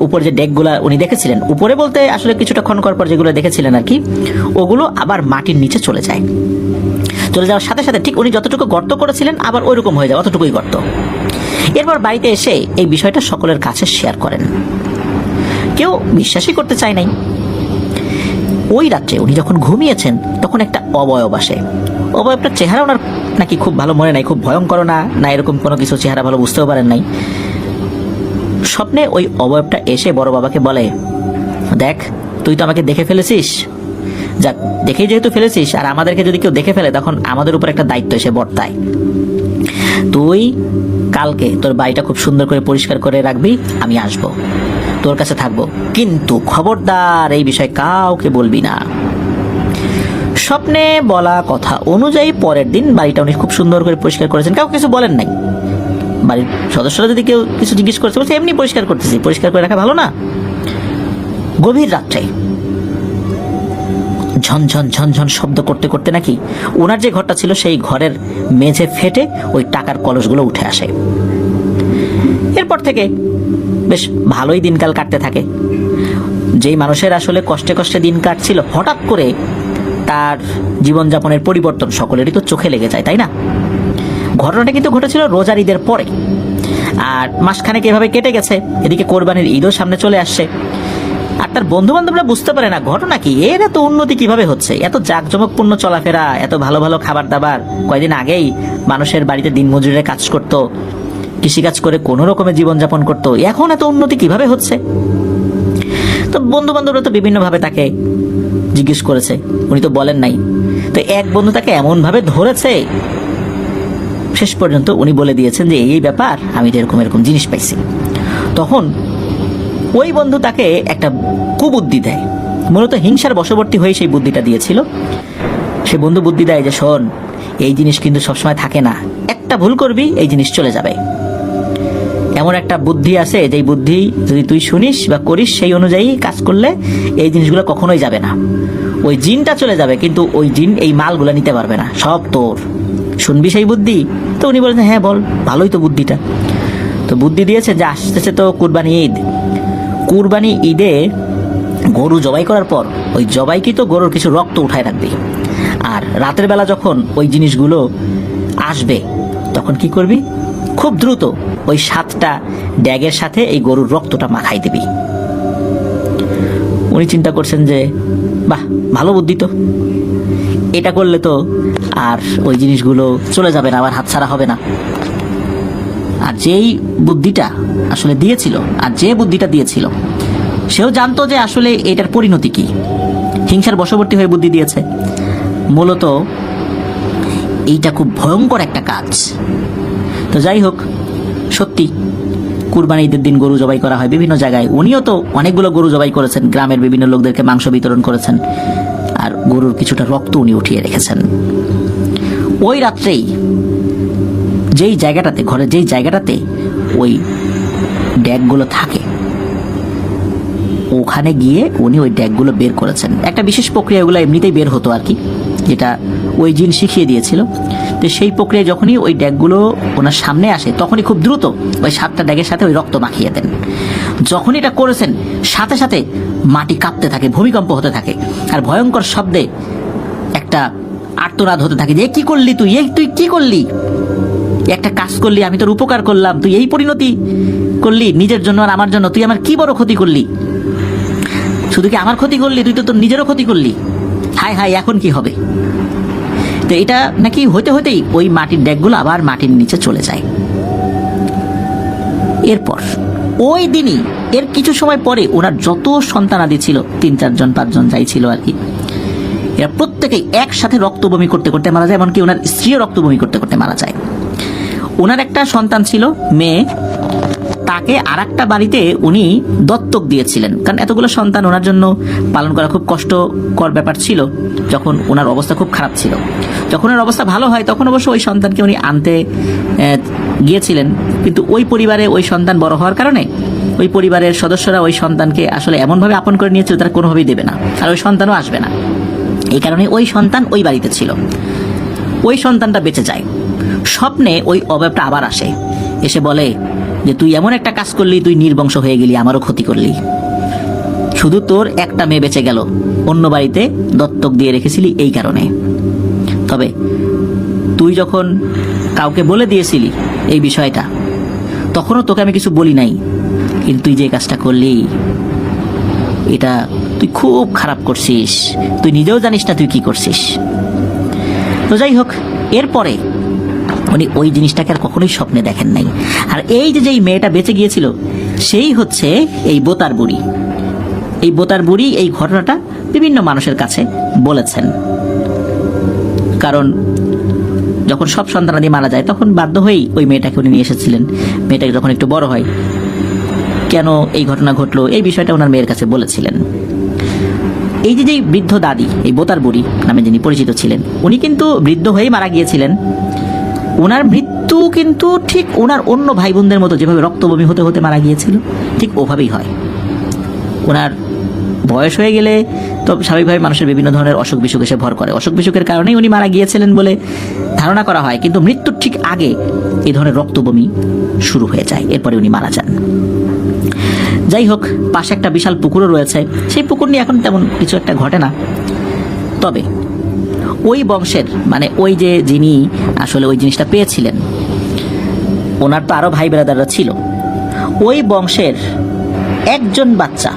উপর যে ডেকগুলা উনি দেখেছিলেন, উপরে বলতে আসলে কিছুটা ক্ষণ করার পর যেগুলো দেখেছিলেন আর কি, ওগুলো আবার মাটির নিচে চলে যাওয়ার সাথে সাথে ঠিক উনি যতটুকু গর্ত করেছিলেন আবার ওইরকম হয়ে যায়, অতটুকুই গর্ত। এরপর বাড়িতে এসে এই বিষয়টা সকলের কাছে শেয়ার করেন। কেউ বিশ্বাসই করতে চায় নাই। ওই রাত্রে উনি যখন ঘুমিয়েছেন, তখন একটা অবয়ব আসে। অবয়বটার চেহারা ওনার নাকি খুব ভালো মনে নাই, খুব ভয়ঙ্কর না এরকম কোনো কিছু চেহারা ভালো বুঝতেও পারেন নাই। স্বপ্নে ওই অবয়বটা এসে বড় বাবাকে বলে, দেখ তুই তো আমাকে দেখে ফেলেছিস, যাক দেখেই যেহেতু ফেলেছিস, আর আমাদেরকে যদি কেউ দেখে ফেলে তখন আমাদের উপর একটা দায়িত্ব এসে বর্তায়। তুই কালকে তোর বাড়িটা খুব সুন্দর করে পরিষ্কার করে রাখবি, আমি আসবো, তোর কাছে থাকবো, কিন্তু খবরদার এই বিষয়ে কাউকে বলবি না। স্বপ্নে বলা কথা অনুযায়ী পরের দিন বাড়িটা উনি খুব সুন্দর করে পরিষ্কার করেছেন, কাউকে কিছু বলেন নাই। বাড়ির সদস্যরা যদি কেউ কিছু জিজ্ঞেস করেছে, বলছে এমনি পরিষ্কার করতেছি, পরিষ্কার করে রাখা ভালো না। গভীর রাত্রে ঝনঝন ঝনঝন শব্দ করতে করতে নাকি ওনার যে ঘরটা ছিল সেই ঘরের মেঝে ফেটে ওই টাকার কলসগুলো উঠে আসে। এরপর থেকে বেশ ভালোই দিনকাল কাটতে থাকে। যেই মানুষের আসলে কষ্টে কষ্টে দিন কাটছিল, হঠাৎ করে তার জীবনযাপনের পরিবর্তন সকলেরই তো চোখে লেগে যায়, তাই না? ঘটনাটা কিন্তু ঘটেছিল রোজার ঈদের পরে, আর মাসখানেক এভাবে কেটে গেছে। এদিকে কোরবানির ঈদও সামনে চলে আসছে। আর তার বন্ধু বান্ধবরা বুঝতে পারে না ঘটনা কি, এর এত উন্নতি কিভাবে হচ্ছে, এত জাঁকজমকপূর্ণ চলাফেরা, এত ভালো ভালো খাবার দাবার। কয়েকদিন আগেই মানুষের বাড়িতে দিনমজুরের কাজ করত, কৃষিকাজ করে কোনো রকমের জীবনযাপন করত, এখন এত উন্নতি কিভাবে হচ্ছে? তো বন্ধু বান্ধবরা তো বিভিন্নভাবে তাকে জিজ্ঞেস করেছে, উনি তো বলেন নাই। তো এক বন্ধু তাকে এমন ভাবে ধরেছে, শেষ পর্যন্ত উনি বলে দিয়েছেন যে এই ব্যাপার, আমি এরকম এরকম জিনিস পাইছি। তখন ওই বন্ধু তাকে একটা কুবুদ্ধি দেয়, মূলত হিংসার বশবর্তী হয়ে সেই বুদ্ধিটা দিয়েছিল। সে বন্ধু বুদ্ধি দেয় যে শোন, এই জিনিস কিন্তু সবসময় থাকে না, একটা ভুল করবি এই জিনিস চলে যাবে। এমন একটা বুদ্ধি আছে, যেই বুদ্ধি যদি তুই শুনিস বা করিস, সেই অনুযায়ী কাজ করলে এই জিনিসগুলো কখনোই যাবে না। ওই জিনটা চলে যাবে, কিন্তু ওই জিন এই মালগুলো নিতে পারবে না, সব তোর। শুনবি সেই বুদ্ধি? তো উনি বলেছেন হ্যাঁ বল, ভালোই তো বুদ্ধিটা। তো বুদ্ধি দিয়েছে যে আসতেছে তো কুরবানি ঈদ, কুরবানি ঈদে গরু জবাই করার পর ওই জবাইকৃত গরুর কিছু রক্ত উঠায় রাখবি, আর রাতের বেলা যখন ওই জিনিসগুলো আসবে তখন কি করবি, খুব দ্রুত ওই 7টা ড্যাগের সাথে এই গরুর রক্তটা মাখাই দিবি। উনি চিন্তা করছেন যে বাহ, ভালো বুদ্ধি তো, এটা করলে তো আর ওই জিনিসগুলো চলে যাবে না, আবার হাতছাড়া হবে না। আর যেই বুদ্ধিটা আসলে দিয়েছিল, আর যে বুদ্ধিটা দিয়েছিল, সেও জানতো যে আসলে এটার পরিণতি কি। হিংসার বশবর্তী হয়ে বুদ্ধি দিয়েছে। মূলত এইটা খুব ভয়ঙ্কর একটা কাজ। তো যাই হোক, সত্যি কুরবানি ঈদের দিন গরু জবাই করা হয় বিভিন্ন জায়গায়। উনিও তো অনেকগুলো গরু জবাই করেছেন, গ্রামের বিভিন্ন লোকদেরকে মাংস বিতরণ করেছেন, আর গরুর কিছুটা রক্ত উনি উঠিয়ে রেখেছেন। ওই রাত্রেই যেই জায়গাটাতে, ঘরের যেই জায়গাটাতে ওই ড্যাগগুলো থাকে, ওখানে গিয়ে উনি ওই ড্যাগগুলো বের করেছেন। একটা বিশেষ প্রক্রিয়া, ওগুলো এমনিতেই বের হতো আর কি, যেটা ওই জিন শিখিয়ে দিয়েছিল। তো সেই প্রক্রিয়া যখনই ওই ড্যাগগুলো ওনার সামনে আসে তখনই খুব দ্রুত ওই 7টা ড্যাগের সাথে ওই রক্ত মাখিয়ে দেন। যখন এটা করেছেন সাথে সাথে মাটি কাঁপতে থাকে, ভূমিকম্প হতে থাকে, আর ভয়ঙ্কর শব্দে একটা আর্তনাদ হতে থাকে যে কি করলি তুই, তুই কি করলি, একটা কাজ করলি, আমি তোর উপকার করলাম, তুই এই পরিণতি করলি নিজের জন্য আর আমার জন্য, তুই আমার কি বড় ক্ষতি করলি, শুধু কি আমার ক্ষতি করলি, তুই তো তোর নিজেরও ক্ষতি করলি, হায় হায় এখন কি হবে। তো এটা নাকি হতে হতেই ওই মাটির ড্যাগগুলো আবার মাটির নিচে চলে যায়। এরপর ওই দিনই এর কিছু সময় পরে ওনার যত সন্তানাদি ছিল, 3-4 জন 5 জন যাই ছিল আর কি, এরা প্রত্যেকেই একসাথে রক্ত বমি করতে করতে মারা যায়, এমনকি ওনার স্ত্রীও রক্ত বমি করতে করতে মারা যায়। ওনার একটা সন্তান ছিল মেয়ে, তাকে আর একটা বাড়িতে উনি দত্তক দিয়েছিলেন, কারণ এতগুলো সন্তান ওনার জন্য পালন করা খুব কষ্টকর ব্যাপার ছিল। যখন ওনার অবস্থা খুব খারাপ ছিল, যখন ওনার অবস্থা ভালো হয় তখন অবশ্য ওই সন্তানকে উনি আনতে গিয়েছিলেন, কিন্তু ওই পরিবারে ওই সন্তান বড় হওয়ার কারণে ওই পরিবারের সদস্যরা ওই সন্তানকে আসলে এমনভাবে আপন করে নিয়েছিল তারা কোনোভাবেই দেবে না, আর ওই সন্তানও আসবে না। এই কারণে ওই সন্তান ওই বাড়িতে ছিল। ওই সন্তানটা বেঁচে যায়। স্বপ্নে ওই অভাবটা আবার আসে, এসে বলে যে তুই এমন একটা কাজ করলি, তুই নির্বংশ হয়ে গেলি, আমারও ক্ষতি করলি, শুধু তোর একটা মেয়ে বেঁচে গেল, অন্য বাড়িতে দত্তক দিয়ে রেখেছিলি এই কারণে। তবে তুই যখন কাউকে বলে দিয়েছিলি এই বিষয়টা, তখনও তোকে আমি কিছু বলি নাই, কিন্তু তুই যে কাজটা করলি এটা তুই খুব খারাপ করছিস, তুই নিজেও জানিস না তুই কি করছিস। তো যাই হোক, এরপরে উনি ওই জিনিসটাকে আর কখনোই স্বপ্নে দেখেন নাই। আর এই যে যেই মেয়েটা বেঁচে গিয়েছিল সেই হচ্ছে এই বোতার বুড়ি। এই বোতার বুড়ি এই ঘটনাটা বিভিন্ন মানুষের কাছে বলেছেন, কারণ যখন সব সন্তানাদি মারা যায় তখন বাধ্য হয়েই ওই মেয়েটাকে উনি নিয়ে এসেছিলেন। মেয়েটাকে যখন একটু বড় হয়, কেন এই ঘটনা ঘটলো এই বিষয়টা ওনার মেয়ের কাছে বলেছিলেন। এই যে যেই বৃদ্ধ দাদি, এই বোতার বুড়ি নামে যিনি পরিচিত ছিলেন, উনি কিন্তু বৃদ্ধ হয়েই মারা গিয়েছিলেন। ওনার মৃত্যু কিন্তু ঠিক ওনার অন্য ভাই বোনদের মতো যেভাবে রক্তবমি হতে হতে মারা গিয়েছিল ঠিক ওভাবেই হয়। ওনার বয়স হয়ে গেলে তো স্বাভাবিকভাবে মানুষের বিভিন্ন ধরনের অসুখ বিসুখ এসে ভর করে, অসুখ বিসুখের কারণেই উনি মারা গিয়েছিলেন বলে ধারণা করা হয়, কিন্তু মৃত্যুর ঠিক আগে এই ধরনের রক্তবমি শুরু হয়ে যায়, এরপরে উনি মারা যান। যাই হোক, পাশে একটা বিশাল পুকুরও রয়েছে, সেই পুকুর নিয়ে এখন তেমন কিছু একটা ঘটে না। তবে ওই বংশের মানে ওই যে যিনি আসলে ওই জিনিসটা পেয়েছিলেন, ওনার তো আরো ভাই ব্রাদাররা ছিল, ওই বংশের একজন বাচ্চা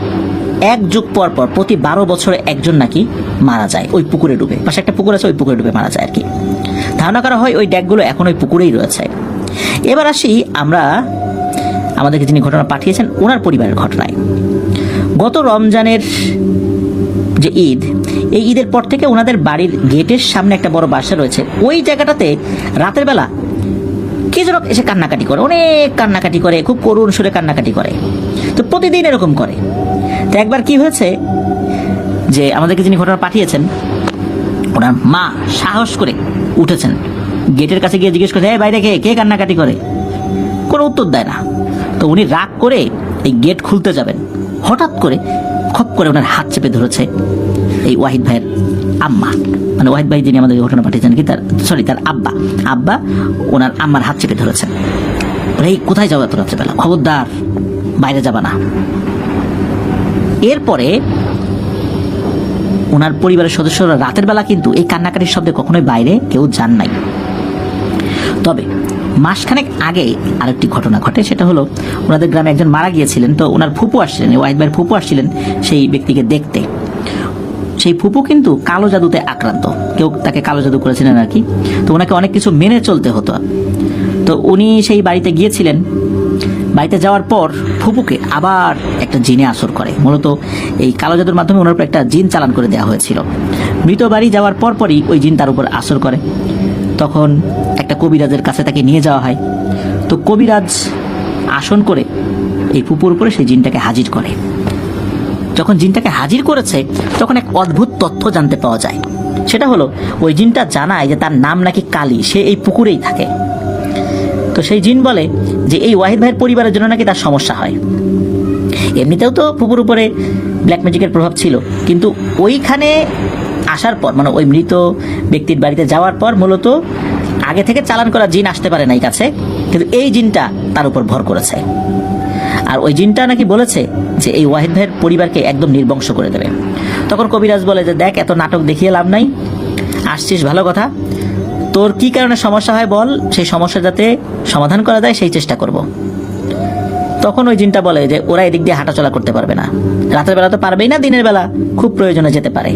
এক যুগ পর পর প্রতি 12 বছরে একজন নাকি মারা যায় ওই পুকুরে ডুবে। পাশে একটা পুকুর আছে, ওই পুকুরে ডুবে মারা যায় আর কি। ধারণা করা হয় ওই ড্যাগগুলো এখন ওই পুকুরেই রয়েছে। এবার আসি আমরা আমাদেরকে যিনি ঘটনা পাঠিয়েছেন ওনার পরিবারের ঘটনায়। গত রমজানের যে ঈদ, এই ঈদের পর থেকে ওনাদের বাড়ির গেটের সামনে একটা বড় বাসা রয়েছে, ওই জায়গাটাতে রাতের বেলা কে যেন এসে কান্নাকাটি করে, অনেক কান্নাকাটি করে, খুব করুণ সুরে কান্নাকাটি করে। তো প্রতিদিন এরকম করে। তো একবার কি হয়েছে যে আমাদেরকে যিনি ঘটনা পাঠিয়েছেন ওনার মা সাহস করে উঠেছেন, গেটের কাছে গিয়ে জিজ্ঞেস করছে, বাইরে কে কান্নাকাটি করে, কোনো উত্তর দেয় না। তো উনি রাগ করে এই গেট খুলতে যাবেন, হঠাৎ করে খপ করে ওনার হাত চেপে ধরেছে এই ওয়াহিদ ভাইয়ের আম্মা, মানে ওয়াহিদ ভাই যিনি আমাদের ঘটনা পাঠিয়েছেন কি তার আব্বা ওনার আম্মার হাত চেপে ধরেছেন। এই কোথায় যাবো এত রাত্রেবেলা, খবরদার বাইরে যাবা না। এরপরে ওনার পরিবারের সদস্যরা রাতের বেলা কিন্তু এই কান্নাকাটির শব্দে কখনোই বাইরে কেউ যান নাই। তবে মাসখানেক আগে আরেকটি ঘটনা ঘটে, সেটা হলো ওনাদের গ্রামে একজন মারা গিয়েছিলেন। তো ওনার ফুপু আসছিলেন, ওয়াহিদ ভাইয়ের ফুপু আসছিলেন সেই ব্যক্তিকে দেখতে। সেই ফুপু কিন্তু কালো জাদুতে আক্রান্ত, কেউ তাকে কালো জাদু করেছিলেন আর কি। তো ওনাকে অনেক কিছু মেনে চলতে হতো। তো উনি সেই বাড়িতে গিয়েছিলেন। বাড়িতে যাওয়ার পর ফুপুকে আবার একটা জিনে আসর করে। মূলত এই কালো জাদুর মাধ্যমে ওনার উপর একটা জিন চালান করে দেওয়া হয়েছিল। মৃত বাড়ি যাওয়ার পরই ওই জিন তার উপর আসর করে। তখন একটা কবিরাজের কাছে তাকে নিয়ে যাওয়া হয়। তো কবিরাজ আসন করে এই ফুপুর উপরে সেই জিনটাকে হাজির করে। যখন জিনটাকে হাজির করেছে তখন এক অদ্ভুত তথ্য জানতে পাওয়া যায়। সেটা হলো ওই জিনটা জানায় যে তার নাম নাকি কালী, সে এই পুকুরেই থাকে। তো সেই জিন বলে যে এই ওয়াহিদ ভাইয়ের পরিবারের জন্য নাকি তার সমস্যা হয়। এমনিতেও তো ফুপুর উপরে ব্ল্যাক ম্যাজিকের প্রভাব ছিল, কিন্তু ওইখানে আসার পর মানে ওই মৃত ব্যক্তির বাড়িতে যাওয়ার পর মূলত আগে থেকে চালান করা জিন আসতে পারে নাই কাছে, কিন্তু এই জিনটা তার উপর ভর করেছে। আর ওই জিনটা নাকি বলেছে যে এই ওয়াহিদ ভাইয়ের পরিবারকে একদম নির্বংশ করে দেবে। তখন কবিরাজ বলে যে দেখ, এত নাটক দেখিয়ে লাভ নাই, আসছিস ভালো কথা, তোর কি কারণে সমস্যা হয় বল, সেই সমস্যা যাতে সমাধান করা যায় সেই চেষ্টা করব। তখন ওই জিনটা বলে যে ওরা এদিক দিয়ে হাঁটাচলা করতে পারবে না, রাতের বেলা তো পারবেই না, দিনের বেলা খুব প্রয়োজনে যেতে পারে।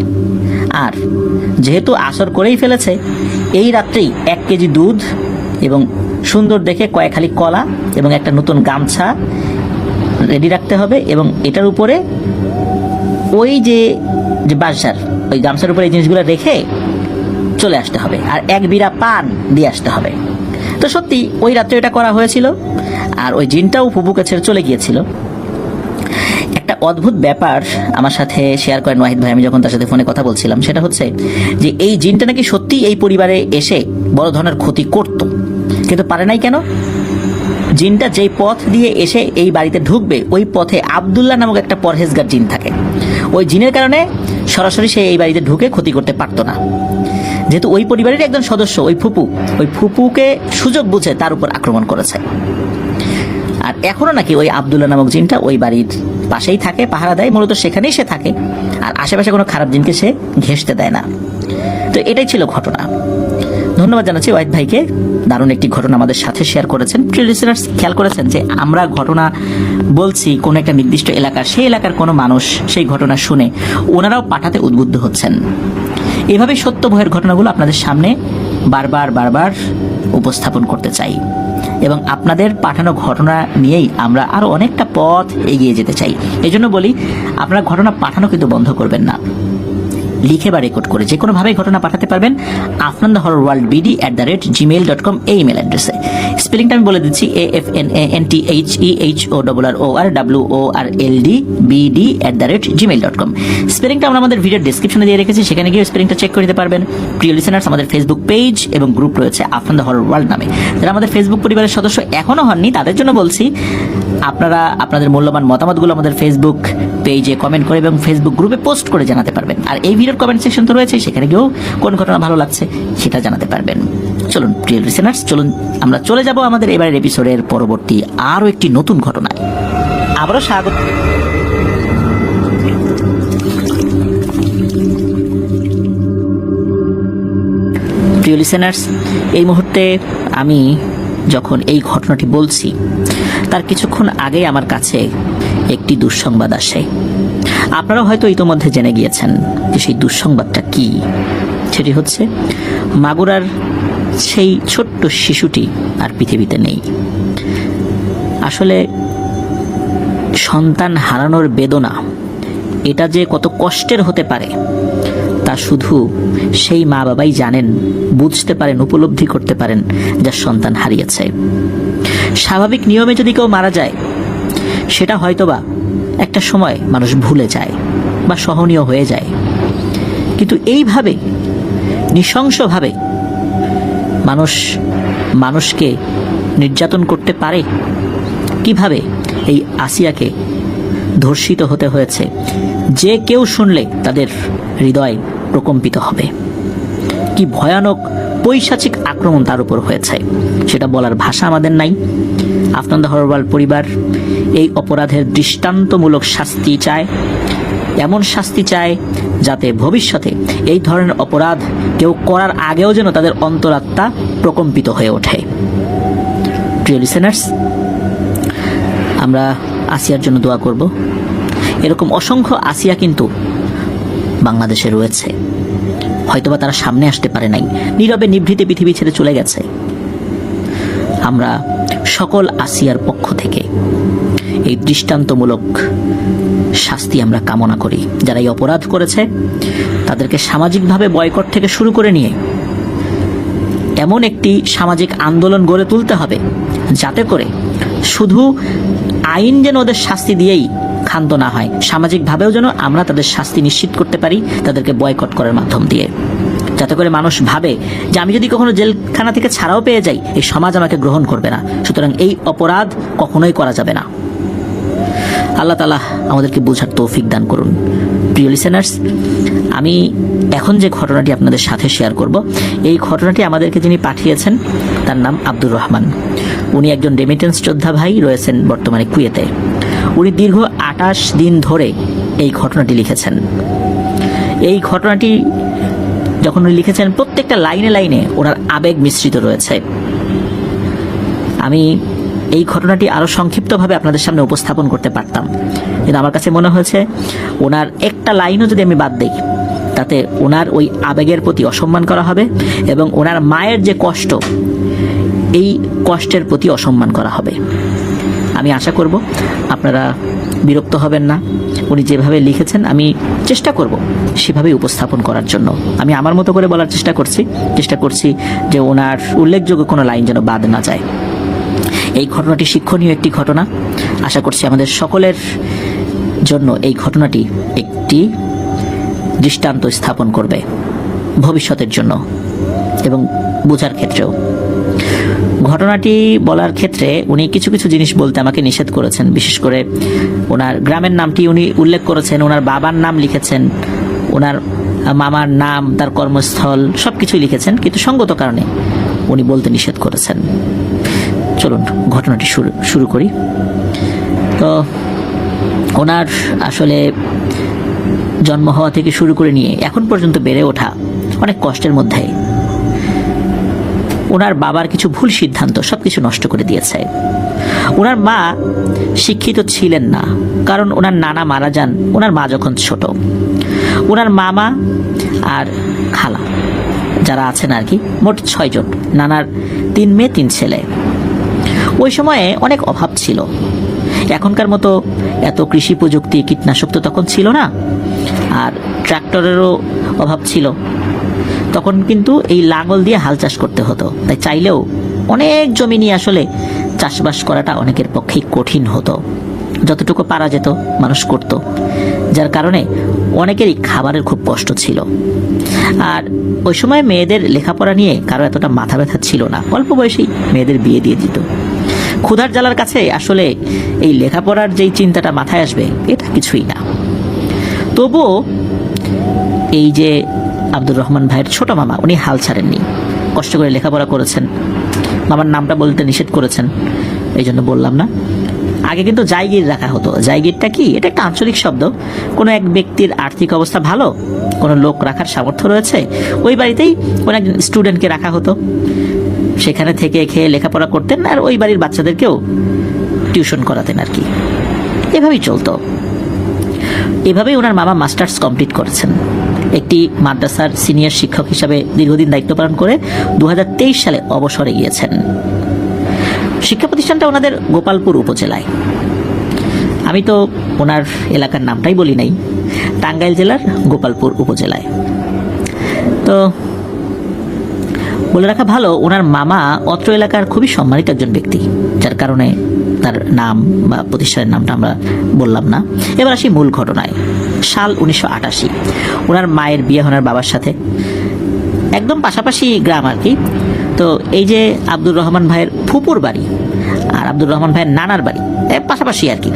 আর যেহেতু আসর করেই ফেলেছে, এই রাত্রেই 1 কেজি দুধ এবং সুন্দর দেখে কয়েকখালি কলা এবং একটা নতুন গামছা রেডি রাখতে হবে, এবং এটার উপরে ওই যে বাসার ওই গামছার উপরে এই জিনিসগুলো রেখে চলে আসতে হবে, আর 1 বিড়া পান দিয়ে আসতে হবে। তো সত্যি ওই রাত্রে এটা করা হয়েছিল, আর ওই জিনটাও ফুপুকে ছেড়ে চলে গিয়েছিল। একটা অদ্ভুত ব্যাপার আমার সাথে শেয়ার করেন ওয়াহিদ ভাই, আমি যখন তার সাথে ফোনে কথা বলছিলাম, সেটা হচ্ছে যে এই জিনটা নাকি সত্যি এই পরিবারে এসে বড় ধরনের ক্ষতি করত, কিন্তু পারে নাই কেন? জিনটা যেই পথ দিয়ে এসে এই বাড়িতে ঢুকবে ওই পথে আব্দুল্লাহ নামক একটা পরহেজগার জিন থাকে। ওই জিনের কারণে সরাসরি সে এই বাড়িতে ঢুকে ক্ষতি করতে পারতো না। যেহেতু ওই পরিবারের একজন সদস্য ওই ফুপুকে সুযোগ বুঝে তার উপর আক্রমণ করেছে। আর এখনো নাকি ওই আব্দুল্লাহ নামক জিনটা ওই বাড়ির পাশেই থাকে, পাহারা দেয়, মূলত সেখানেই সে থাকে, আর আশেপাশে কোনো খারাপ জিনকে সে ঘেঁষতে দেয় না। তো এটাই ছিল ঘটনা। ধন্যবাদ জানাচ্ছি ওয়াহিদ ভাইকে, দারুণ একটি ঘটনা আমাদের সাথে শেয়ার করেছেন। প্রিয় লিসেনার্স, খেয়াল করেছেন যে আমরা ঘটনা বলছি কোনো একটা নির্দিষ্ট এলাকার, সেই এলাকার কোনো মানুষ সেই ঘটনা শুনে ওনারাও পাঠাতে উদ্বুদ্ধ হচ্ছেন। এভাবে সত্য ভয়ের ঘটনাগুলো আপনাদের সামনে বারবার উপস্থাপন করতে চাই, এবং আপনাদের পাঠানো ঘটনা নিয়েই আমরা আরো অনেকটা পথ এগিয়ে যেতে চাই। এই জন্য বলি, আপনারা ঘটনা পাঠানো কিন্তু বন্ধ করবেন না, লিখে বা রেকর্ড করে যে কোনোভাবেই ঘটনা পাঠাতে পারবেন afnandahorrorworldbd@gmail.com এই ইমেল অ্যাড্রেসে। স্পেলিংটা আমি বলে দিচ্ছি, afnanthehorrorldbd@gmail.com। স্পেলিংটা আমরা আমাদের ভিডিওর ডেসক্রিপশনে দিয়ে রেখেছি, সেখানে গিয়ে স্পেলিংটা চেক করে নিতে পারবেন। প্রিয় লিসেনার্স, আমাদের ফেসবুক পেজ এবং গ্রুপ রয়েছে আফনান দ্য হরর ওয়ার্ল্ড নামে। যারা আমাদের ফেসবুক পরিবারের সদস্য এখনো হননি তাদের জন্য বলছি, আপনারা আপনাদের মূল্যবান মতামতগুলো আমাদের ফেসবুক পেজে কমেন্ট করে এবং ফেসবুক গ্রুপে পোস্ট করে জানাতে পারবেন। আর এই ভিডিওর কমেন্ট সেকশন তো রয়েছে, সেখানে গিয়েও কোন ঘটনা ভালো লাগছে সেটা জানাতে পারবেন। চলুন প্রিয় লিসেনার্স, চলুন আমরা চলে যাব আমাদের এবারের এপিসোডের পরবর্তী আরো একটি নতুন ঘটনায়। আবারও স্বাগত। প্রিয় লিসেনার্স, এই মুহূর্তে আমি যখন এই ঘটনাটি বলছি তার কিছুক্ষণ আগে আমার কাছে একটি দুঃসংবাদ আসে। আপনারা হয়তো ইতোমধ্যে জেনে গিয়েছেন যে সেই দুঃসংবাদটা কি। সেটি হচ্ছে মাগুরার সেই ছোট্ট শিশুটি আর পৃথিবীতে নেই। আসলে সন্তান হারানোর বেদনা এটা যে কত কষ্টের হতে পারে তা শুধু সেই মা বাবাই জানেন, বুঝতে পারেন, উপলব্ধি করতে পারেন যার সন্তান হারিয়েছে। স্বাভাবিক নিয়মে যদি কেউ মারা যায় সেটা হয়তোবা একটা সময় মানুষ ভুলে যায় বা সহনীয় হয়ে যায়, কিন্তু এইভাবে নৃশংসভাবে মানুষকে নির্যাতন করতে পারে কিভাবে? এই আসিয়াকে ধর্ষিত হতে হয়েছে, যে কেউ শুনলে তাদের হৃদয় প্রকম্পিত হবে। কি ভয়ানক পৈশাচিক আক্রমণ তার উপর হয়েছে সেটা বলার ভাষা আমাদের নাই। আফনান দ্য হরর ওয়ার্ল্ড পরিবার এই অপরাধের দৃষ্টান্তমূলক শাস্তি চায়, এমন শাস্তি চায় যাতে ভবিষ্যতে এই ধরনের অপরাধ কেউ করার আগেও যেন তাদের অন্তরাত্মা প্রকম্পিত হয়ে ওঠে। প্রিয় লিসেনার্স, আমরা আসিয়ার জন্য দোয়া করব। এরকম অসংখ্য আসিয়া কিন্তু বাংলাদেশে রয়েছে, হয়তোবা তারা সামনে আসতে পারে নাই, নীরবে নিভৃতে পৃথিবী ছেড়ে চলে গেছে। আমরা সকল আসিয়ার পক্ষ থেকে এই দৃষ্টান্তমূলক শাস্তি আমরা কামনা করি। যারা এই অপরাধ করেছে তাদেরকে সামাজিকভাবে বয়কট থেকে শুরু করে নিয়ে এমন একটি সামাজিক আন্দোলন গড়ে তুলতে হবে যাতে করে শুধু আইন যেন ওদের শাস্তি দিয়েই ক্ষান্ত না হয়, সামাজিকভাবেও যেন আমরা তাদের শাস্তি নিশ্চিত করতে পারি তাদেরকে বয়কট করার মাধ্যম দিয়ে, যাতে করে মানুষ ভাবে যে আমি যদি কখনো জেলখানা থেকে ছাড়াও পেয়ে যাই এই সমাজ আমাকে গ্রহণ করবে না। সুতরাং এই অপরাধ কখনোই করা যাবে না। আল্লাহ তাআলা আমাদেরকে বোঝার তৌফিক দান করুন। প্রিয় লিসেনার্স, আমি এখন যে ঘটনাটি আপনাদের সাথে শেয়ার করব, এই ঘটনাটি আমাদেরকে যিনি পাঠিয়েছেন তার নাম আব্দুর রহমান। উনি একজন রেমিটেন্স যোদ্ধা ভাই, রয়েছেন বর্তমানে কুয়েতে। উনি দীর্ঘ 28 দিন ধরে এই ঘটনাটি লিখেছেন। এই ঘটনাটি যখন উনি লিখেছেন, প্রত্যেকটা লাইনে লাইনে ওনার আবেগ মিশ্রিত রয়েছে। আমি এই ঘটনাটি আরো সংক্ষিপ্তভাবে আপনাদের সামনে উপস্থাপন করতে পারতাম, কিন্তু আমার কাছে মনে হয়েছে ওনার একটা লাইনও যদি আমি বাদ দিই, তাতে ওনার ওই আবেগের প্রতি অসম্মান করা হবে এবং ওনার মায়ের যে কষ্ট, এই কষ্টের প্রতি অসম্মান করা হবে। আমি আশা করব আপনারা বিরক্ত হবেন না। উনি যেভাবে লিখেছেন আমি চেষ্টা করব সেভাবেই উপস্থাপন করার জন্য। আমি আমার মতো করে বলার চেষ্টা করছি যে ওনার উল্লেখযোগ্য কোনো লাইন যেন বাদ না যায়। এই ঘটনাটি শিক্ষণীয় একটি ঘটনা। আশা করছি আমাদের সকলের জন্য এই ঘটনাটি একটি দৃষ্টান্ত স্থাপন করবে ভবিষ্যতের জন্য এবং বোঝার ক্ষেত্রেও। ঘটনাটি বলার ক্ষেত্রে উনি কিছু কিছু জিনিস বলতে আমাকে নিষেধ করেছেন। বিশেষ করে ওনার গ্রামের নামটি উনি উল্লেখ করেছেন, ওনার বাবার নাম লিখেছেন, ওনার মামার নাম, তার কর্মস্থল সবকিছুই লিখেছেন, কিন্তু সঙ্গত কারণে উনি বলতে নিষেধ করেছেন। চলুন ঘটনাটি শুরু করি। তো ওনার আসলে জন্ম হওয়া থেকে শুরু করে নিয়ে এখন পর্যন্ত বেড়ে ওঠা অনেক কষ্টের মধ্যে ওনার বাবার কিছু ভুল সিদ্ধান্ত সবকিছু নষ্ট করে দিয়েছে। ওনার মা শিক্ষিত ছিলেন না, কারণ ওনার নানা মারা যান ওনার মা যখন ছোট। ওনার মামা আর খালা যারা আছেন আর কি, মোট 6 জন। নানার 3 মেয়ে 3 ছেলে। ওই সময়ে অনেক অভাব ছিল। এখনকার মতো এত কৃষি প্রযুক্তি, কীটনাশক তো তখন ছিল না, আর ট্রাক্টরেরও অভাব ছিল। তখন কিন্তু এই লাঙল দিয়ে হাল চাষ করতে হতো, তাই চাইলেও অনেক জমি নিয়ে আসলে চাষবাস করাটা অনেকের পক্ষেই কঠিন হতো। যতটুকু পারা যেত মানুষ করত, যার কারণে অনেকেরই খাবারের খুব কষ্ট ছিল। আর ওই সময় মেয়েদের লেখাপড়া নিয়ে কারো এতটা মাথা ব্যথা ছিল না, অল্প বয়সেই মেয়েদের বিয়ে দিয়ে দিত। ক্ষুধার জ্বালার কাছে আসলে এই লেখাপড়ার যেই চিন্তাটা মাথায় আসবে, এটা কিছুই না। তবুও এই যে আব্দুর রহমান ভাইয়ের ছোট মামা, উনি হাল ছাড়েননি, কষ্ট করে লেখাপড়া করেছেন। মামার নামটা বলতে নিষেধ করেছেন, এই জন্য বললাম না। আগে কিন্তু জায়গির রাখা হতো। জায়গিরটা কি? এটা একটা আঞ্চলিক শব্দ। কোনো এক ব্যক্তির আর্থিক অবস্থা ভালো, কোনো লোক রাখার সামর্থ্য রয়েছে, ওই বাড়িতেই কোনো একজন স্টুডেন্টকে রাখা হতো। সেখানে থেকে খেয়ে লেখাপড়া করতেন, আর ওই বাড়ির বাচ্চাদেরকেও টিউশন করাতেন আর কি। এভাবেই চলতো। এভাবেই ওনার মামা মাস্টার্স কমপ্লিট করেছেন। একটি মাদ্রাসার সিনিয়র শিক্ষক হিসাবে দীর্ঘদিন দায়িত্ব পালন করে 2023 সালে অবসরে গিয়েছেন। শিক্ষা প্রতিষ্ঠানটা ওনাদের গোপালপুর উপজেলায়। আমি তো ওনার এলাকার নামটাই বলি নাই, টাঙ্গাইল জেলার গোপালপুর উপজেলায়। তো বলে রাখা ভালো, ওনার মামা অত্র এলাকার খুবই সম্মানিত একজন ব্যক্তি, যার কারণে তার নাম বা প্রতিষ্ঠানের নামটা আমরা বললাম না। এবার আসি মূল ঘটনায়। সাল 1988, ওনার মায়ের বিয়ে ওনার বাবার সাথে। একদম পাশাপাশি গ্রাম আর কি। তো এই যে আব্দুর রহমান ভাইয়ের ফুপুর বাড়ি আর আব্দুর রহমান ভাইয়ের নানার বাড়ি পাশাপাশি আর কি।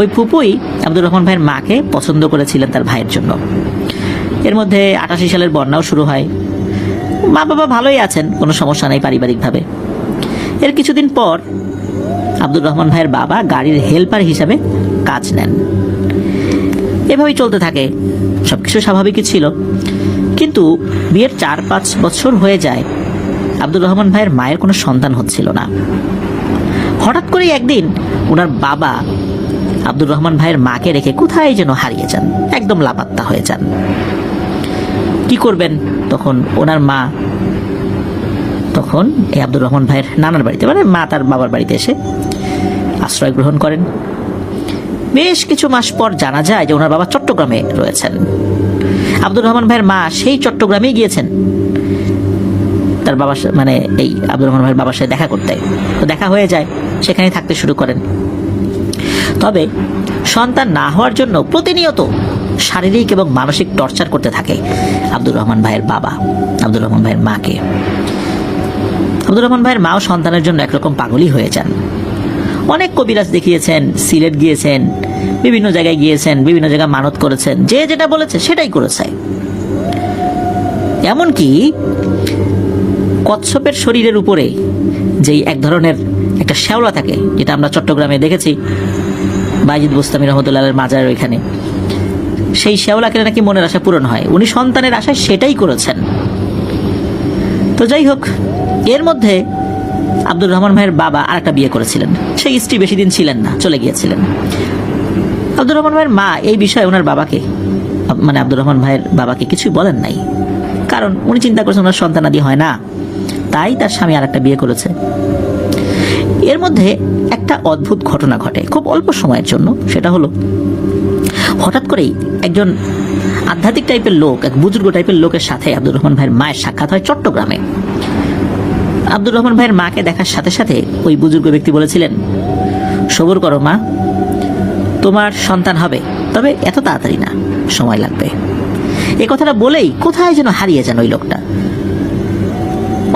ওই ফুপুই আব্দুর রহমান ভাইয়ের মাকে পছন্দ করেছিলেন তার ভাইয়ের জন্য। এর মধ্যে 88 সালের বন্যাও শুরু হয়। মা বাবা ভালোই আছেন, কোনো সমস্যা নেই পারিবারিকভাবে। এর কিছুদিন পর আব্দুর রহমান ভাইয়ের বাবা গাড়ির হেল্পার হিসাবে কাজ নেন। এভাবেই চলতে থাকে, সবকিছু স্বাভাবিকই ছিল। কিন্তু বিয়ের 4-5 বছর হয়ে যায়, আব্দুর রহমান ভাইয়ের মায়ের কোনো সন্তান হচ্ছিল না। হঠাৎ করেই একদিন ওনার বাবা আব্দুর রহমান ভাইয়ের মাকে রেখে কোথায় যেন হারিয়ে যান, একদম লাপাত্তা হয়ে যান। কি করবেন তখন ওনার মা? তখন এই আব্দুর রহমান ভাইয়ের নানার বাড়িতে, মানে মা তার বাবার বাড়িতে এসে আশ্রয় গ্রহণ করেন। বেশ কিছু মাস পর জানা যায় যে ওনার বাবা চট্টগ্রামে রয়েছেন। আব্দুর রহমান ভাইয়ের মা সেই চট্টগ্রামেই গিয়েছেন তার বাবার, মানে এই আব্দুর রহমান ভাইয়ের বাবার সাথে দেখা করতে। তো দেখা হয়ে যায়, সেখানেই থাকতে শুরু করেন। তবে সন্তান না হওয়ার জন্য প্রতিনিয়ত শারীরিক এবং মানসিক টর্চার করতে থাকে আব্দুর রহমান ভাইয়ের বাবা আব্দুর রহমান ভাইয়ের মাকে। আব্দুর রহমান ভাইয়ের মাও সন্তানের জন্য একরকম পাগলই হয়ে যান। অনেক কবিরাজ দেখিয়েছেন, সিলেট গিয়েছেন, বিভিন্ন জায়গায় গিয়েছেন, বিভিন্ন জায়গায় মানত করেছেন, যে যেটা বলেছে সেটাই করেছে। এমনকি কচ্ছপের শরীরের উপরে যেই এক ধরনের একটা শ্যাওলা থাকে, যেটা আমরা চট্টগ্রামে দেখেছি বাইজিদ বোস্তামি রহমতুল্লাহের মাজারের ওইখানে, সেই শ্যাওলাকে নাকি মনের আশা পূরণ হয়। উনি সন্তানের আশায় সেটাই করেছেন। তো যাই হোক, এর মধ্যে আব্দুর রহমান ভাইয়ের বাবা আরেকটা বিয়ে করেছিলেন। সেই স্ত্রী বেশি দিন ছিলেন না, চলে গিয়েছিলেন। আব্দুর রহমান ভাইয়ের মা এই বিষয়ে ওনার বাবাকে, মানে আব্দুর রহমান ভাইয়ের বাবাকে কিছুই বলেন নাই, কারণ উনি চিন্তা করছেন ওনার সন্তানাদি হয় না, তাই তার স্বামী আরেকটা বিয়ে করেছে। এর মধ্যে একটা অদ্ভুত ঘটনা ঘটে খুব অল্প সময়ের জন্য। সেটা হলো, হঠাৎ করেই একজন আধ্যাত্মিক টাইপের লোক, এক বুজুর্গ টাইপের লোকের সাথে আব্দুর রহমান ভাইয়ের মায়ের সাক্ষাৎ হয় চট্টগ্রামে। আব্দুর রহমান ভাইয়ের মাকে দেখার সাথে সাথে ওই বুজুর্গ ব্যক্তি বলেছিলেন, সবুর করো মা, তোমার সন্তান হবে, তবে এত তাড়াতাড়ি না, সময় লাগবে। এই কথাটা বলেই কোথায় যেন হারিয়ে যান ওই লোকটা।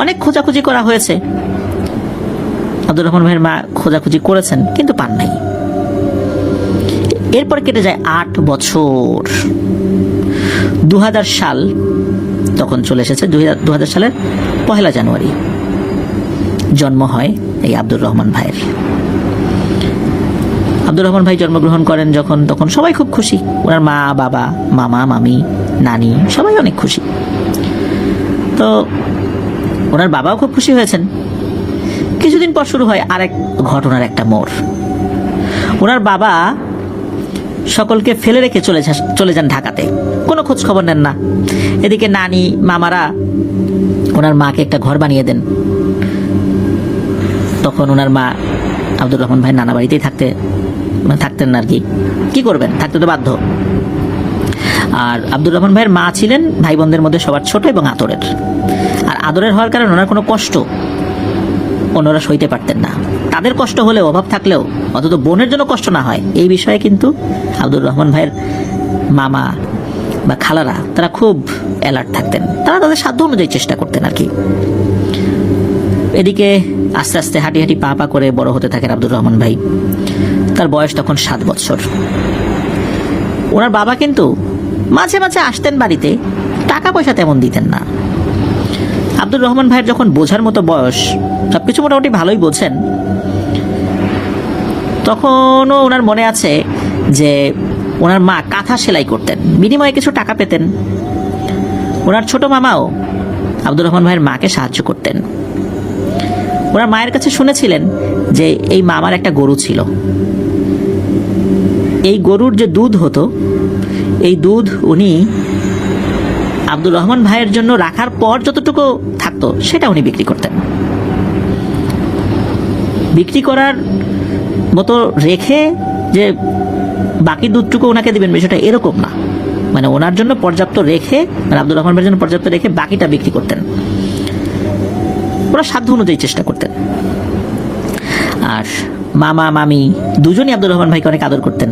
অনেক খোঁজাখুঁজি করা হয়েছে, আব্দুর রহমান ভাইয়ের মা খোঁজাখুঁজি করেছেন, কিন্তু পান নাই। এরপর কেটে যায় 8 বছর। 2000 সাল তখন চলে এসেছে। 2000 সালের 1 জানুয়ারি জন্ম হয় এই আব্দুর রহমান ভাইয়ের। আব্দুর রহমান ভাই জন্মগ্রহণ করেন যখন, তখন সবাই খুব খুশি। ওনার মা, বাবা, মামা, মামি, নানি সবাই অনেক খুশি। তো ওনার বাবাও খুব খুশি হয়েছেন। কিছুদিন পর শুরু হয় আরেক ঘটনার একটা মোড়। ওনার বাবা সকলকে ফেলে রেখে চলে যান ঢাকাতে, কোনো খোঁজ খবর নেন না। এদিকে নানি, মামারা ওনার মাকে একটা ঘর বানিয়ে দেন। তখন ওনার মা আব্দুর রহমান ভাই নানা বাড়িতেই থাকতেন আর কি করবেন, থাকতে তো বাধ্য। আর আব্দুর রহমান ভাইয়ের মা ছিলেন ভাই বোনদের মধ্যে সবার ছোট এবং আদরের। আর আদরের হওয়ার কারণে ওনার কোনো কষ্ট অন্যরা সইতে পারতেন না। তাদের কষ্ট হলেও, অভাব থাকলেও, অন্তত বোনের জন্য কষ্ট না হয়, এই বিষয়ে কিন্তু আব্দুর রহমান ভাইয়ের মামা বা খালারা তারা খুব অ্যালার্ট থাকতেন। তারা তাদের সাধ্য অনুযায়ী চেষ্টা করতেন আর কি। এদিকে আস্তে আস্তে হাঁটি হাঁটি পা পা করে বড় হতে থাকেন আব্দুর রহমান ভাই। তার বয়স তখন 7 বছর। ওনার বাবা কিন্তু মাঝে মাঝে আসতেন বাড়িতে, টাকা পয়সা তেমন দিতেন না। আব্দুর রহমান ভাইয়ের যখন বোঝার মতো বয়স, সবকিছু মোটামুটি ভালোই বোঝেন, তখনও ওনার মনে আছে যে ওনার মা কাঁথা সেলাই করতেন, বিনিময়ে কিছু টাকা পেতেন। ওনার ছোট মামাও আব্দুর রহমান ভাইয়ের মাকে সাহায্য করতেন। ওনার মায়ের কাছে শুনেছিলেন যে এই মামার একটা গরু ছিল। এই গরুর যে দুধ হতো, এই দুধ উনি আব্দুর রহমান ভাইয়ের জন্য রাখার পর যতটুকু থাকতো সেটা উনি বিক্রি করতেন। বিক্রি করার মতো রেখে যে বাকি দুধটুকু ওনাকে দিবেন বিষয়টা এরকম না, মানে ওনার জন্য পর্যাপ্ত রেখে, মানে আব্দুর রহমান ভাইয়ের জন্য পর্যাপ্ত রেখে বাকিটা বিক্রি করতেন। ওরা সাধ্য অনুযায়ী চেষ্টা করতেন। আর মামা মামি দুজনই আব্দুর রহমান ভাইকে অনেক আদর করতেন।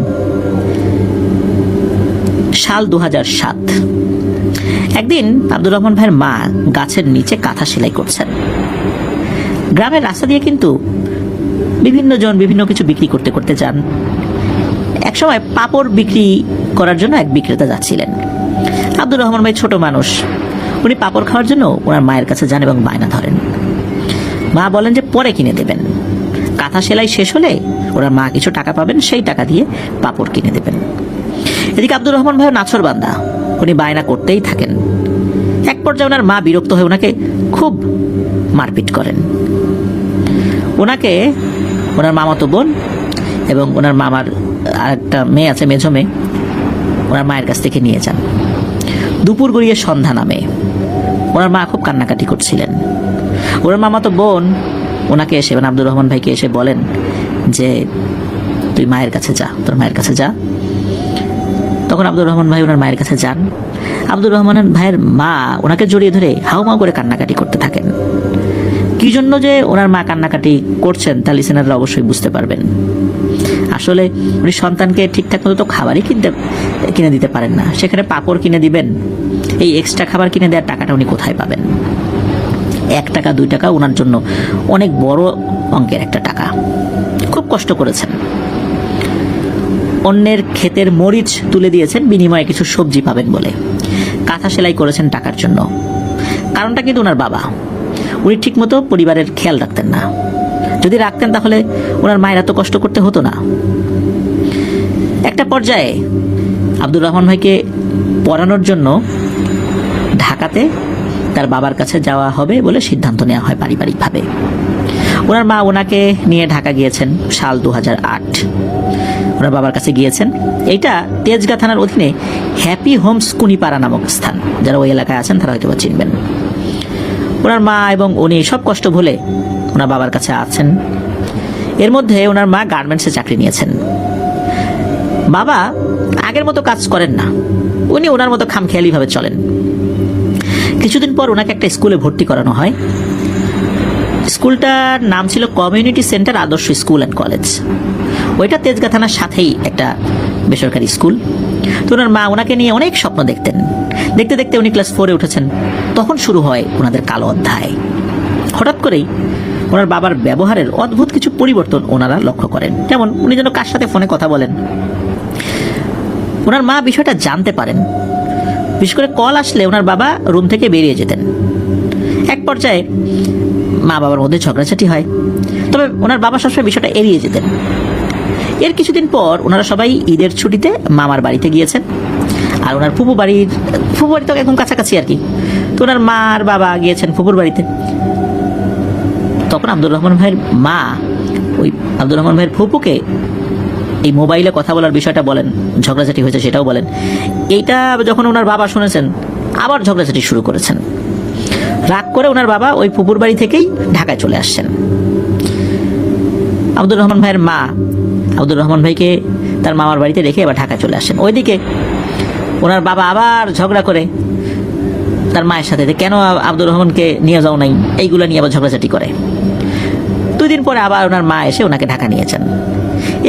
সাল 2007। একদিন আব্দুর রহমান ভাইয়ের মা গাছের নিচে কাঁথা সেলাই করছেন। গ্রামের রাস্তা দিয়ে কিন্তু বিভিন্ন জন বিভিন্ন কিছু বিক্রি করতে করতে যান। একসময় পাপড় বিক্রি করার জন্য এক বিক্রেতা যাচ্ছিলেন। আব্দুর রহমান ভাই ছোট মানুষ, উনি পাপড় খাওয়ার জন্য ওনার মায়ের কাছে যান এবং বায়না ধরেন। মা বলেন যে পরে কিনে দেবেন, কাঁথা সেলাই শেষ হলে ওনার মা কিছু টাকা পাবেন, সেই টাকা দিয়ে পাপড় কিনে দেবেন। এদিকে আব্দুর রহমান ভাই নাছর বান্দা, উনি বায়না করতেই থাকেন। এক পর্যায়ে ওনার মা বিরক্ত হয়ে ওনাকে খুব মারপিট করেন। ওনাকে ওনার মামাতো বোন এবং ওনার মামার আরেকটা মেয়ে আছে, মেজো মেয়ে, ওনার মায়ের কাছ থেকে নিয়ে যান। দুপুর গড়িয়ে সন্ধ্যা নামে ওনার মা খুব কান্নাকাটি করছিলেন। ওনার মামাতো বোন ওনাকে এসে, মানে আব্দুর রহমান ভাইকে এসে বলেন যে তুই মায়ের কাছে যা, তোর মায়ের কাছে যা। তখন আব্দুর রহমান ভাই ওনার মায়ের কাছে যান। আব্দুর রহমান ভাইয়ের মা ওনাকে জড়িয়ে ধরে হাউমাউ করে কান্নাকাটি করতে থাকেন। কি জন্য যে ওনার মা কান্নাকাটি করছেন তা লিসেনাররা অবশ্যই বুঝতে পারবেন। আসলে উনি সন্তানকে ঠিকঠাক মতো তো খাবারই কিনে দিতে পারেন না, সেখানে পাপড় কিনে দিবেন, এই এক্সট্রা খাবার কিনে দেওয়ার টাকাটা উনি কোথায় পাবেন? 1 টাকা 2 টাকা ওনার জন্য অনেক বড় অঙ্কের একটা টাকা। খুব কষ্ট করেছেন। অন্যের ক্ষেতের মরিচ তুলে দিয়েছেন বিনিময়ে কিছু সবজি পাবেন বলে। কাঁথা সেলাই করেছেন টাকার জন্য। কারণটা কিন্তু ওনার বাবা। উনি ঠিকমতো পরিবারের খেয়াল রাখতেন না। যদি রাখতেন তাহলে ওনার মায়ের এত কষ্ট করতে হতো না। একটা পর্যায়ে আব্দুর রহমান ভাইকে পড়ানোর জন্য ঢাকাতে তার বাবার কাছে যাওয়া হবে বলে সিদ্ধান্ত নেওয়া হয় পারিবারিকভাবে। ওনার মা ওনাকে নিয়ে ঢাকা গিয়েছেন সাল 2008। ওনার বাবার কাছে গিয়েছেন। এইটা তেজগাঁ থানার অধীনে হ্যাপি হোমস কুনিপাড়া নামক স্থান। যারা ওই এলাকায় আছেন তারা হয়তো চিনবেন। ওনার মা এবং উনি সব কষ্ট ভুলে ওনার বাবার কাছে আছেন। এর মধ্যে ওনার মা গার্মেন্টসে চাকরি নিয়েছেন। বাবা আগের মতো কাজ করেন না, উনি ওনার মতো খামখেয়ালিভাবে চলেন। কিছুদিন পর ওনাকে একটা স্কুলে ভর্তি করানো হয়। স্কুলটার নাম ছিল কমিউনিটি সেন্টার আদর্শ স্কুল অ্যান্ড কলেজ। ওইটা তেজগাঁ থানার সাথেই একটা বেসরকারি স্কুল। তো ওনার মা ওনাকে নিয়ে অনেক স্বপ্ন দেখতেন। দেখতে দেখতে উনি ক্লাস 4-এ উঠেছেন। তখন শুরু হয় ওনাদের কালো অধ্যায়। হঠাৎ করেই ওনার বাবার ব্যবহারের অদ্ভুত কিছু পরিবর্তন ওনারা লক্ষ্য করেন। যেমন উনি যেন কার সাথে ফোনে কথা বলেন। ওনার মা বিষয়টা জানতে পারেন। বিশেষ করে কল আসলে ওনার বাবা রুম থেকে বেরিয়ে যেতেন। এক পর্যায়ে মা বাবার মধ্যে ঝগড়াঝাটি হয়। তবে ওনার বাবা সবসময় বিষয়টা এড়িয়ে যেতেন। এর কিছুদিন পর ওনারা সবাই ঈদের ছুটিতে মামার বাড়িতে গিয়েছেন। আর ওনার ফুপু বাড়ি তো একদম কাছাকাছি আর কি। তো ওনার মা আর বাবা গিয়েছেন ফুপুর বাড়িতে। তখন আব্দুর রহমান ভাইয়ের মা ওই আব্দুর রহমান ভাইয়ের ফুপুকে এই মোবাইলে কথা বলার বিষয়টা বলেন, ঝগড়াঝাটি হয়েছে সেটাও বলেন। এইটা যখন ওনার বাবা শুনেছেন আবার ঝগড়াঝাটি শুরু করেছেন। রাগ করে ওনার বাবা ওই ফুপুর বাড়ি থেকেই ঢাকায় চলে আসছেন। আব্দুর রহমান ভাইয়ের মা আব্দুর রহমান ভাইকে তার মামার বাড়িতে রেখে এবার ঢাকায় চলে আসেন। ওইদিকে ওনার বাবা আবার ঝগড়া করে তার মায়ের সাথে, কেন আব্দুর রহমানকে নিয়ে যাও নাই, এইগুলো নিয়ে আবার ঝগড়াঝাটি করে। 2 দিন পরে আবার ওনার মা এসে ওনাকে ঢাকা নিয়েছেন।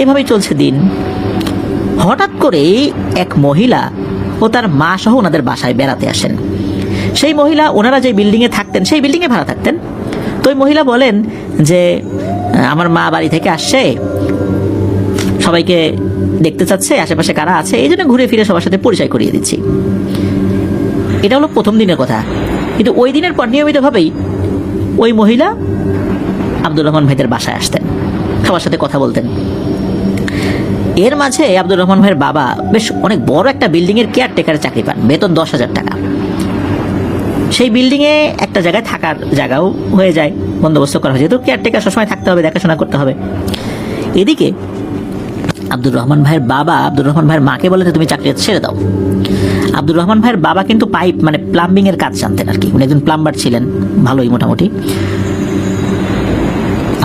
এভাবেই চলছে দিন। হঠাৎ করে এক মহিলা ও তার মা সহ ওনাদের বাসায় বেড়াতে আসেন। সেই মহিলা ওনারা যে বিল্ডিংয়ে থাকতেন সেই বিল্ডিংয়ে ভাড়া থাকতেন। তো ওই মহিলা বলেন যে আমার মা বাড়ি থেকে আসছে, সবাইকে দেখতে চাচ্ছে আশেপাশে কারা আছে, এই জন্য ঘুরে ফিরে সবার সাথে পরিচয় করিয়ে দিচ্ছি। এটা হলো প্রথম দিনের কথা। কিন্তু ওই দিনের পর নিয়মিতভাবেই ওই মহিলা আব্দুর রহমান ভাইদের বাসায় আসতেন, সবার সাথে কথা বলতেন। এর মাঝে আব্দুর রহমান ভাইয়ের বাবা বেশ অনেক বড় একটা বিল্ডিংয়ের কেয়ারটেকারের চাকরি পান, বেতন 10,000 টাকা। সেই বিল্ডিংয়ে একটা জায়গায় থাকার জায়গাও হয়ে যায়, বন্দোবস্ত করা হয়, যেহেতু কেয়ারটেকার সবসময় থাকতে হবে, দেখাশোনা করতে হবে। এদিকে আব্দুর রহমান ভাইয়ের বাবা আব্দুর রহমান ভাইয়ের মাকে বলে তুমি চাকরি ছেড়ে দাও। আব্দুর রহমান ভাইয়ের বাবা কিন্তু পাইপ মানে প্লাম্বিং এর কাজ জানতেন আর কি, উনি একজন প্লাম্বার ছিলেন, ভালোই মোটামুটি।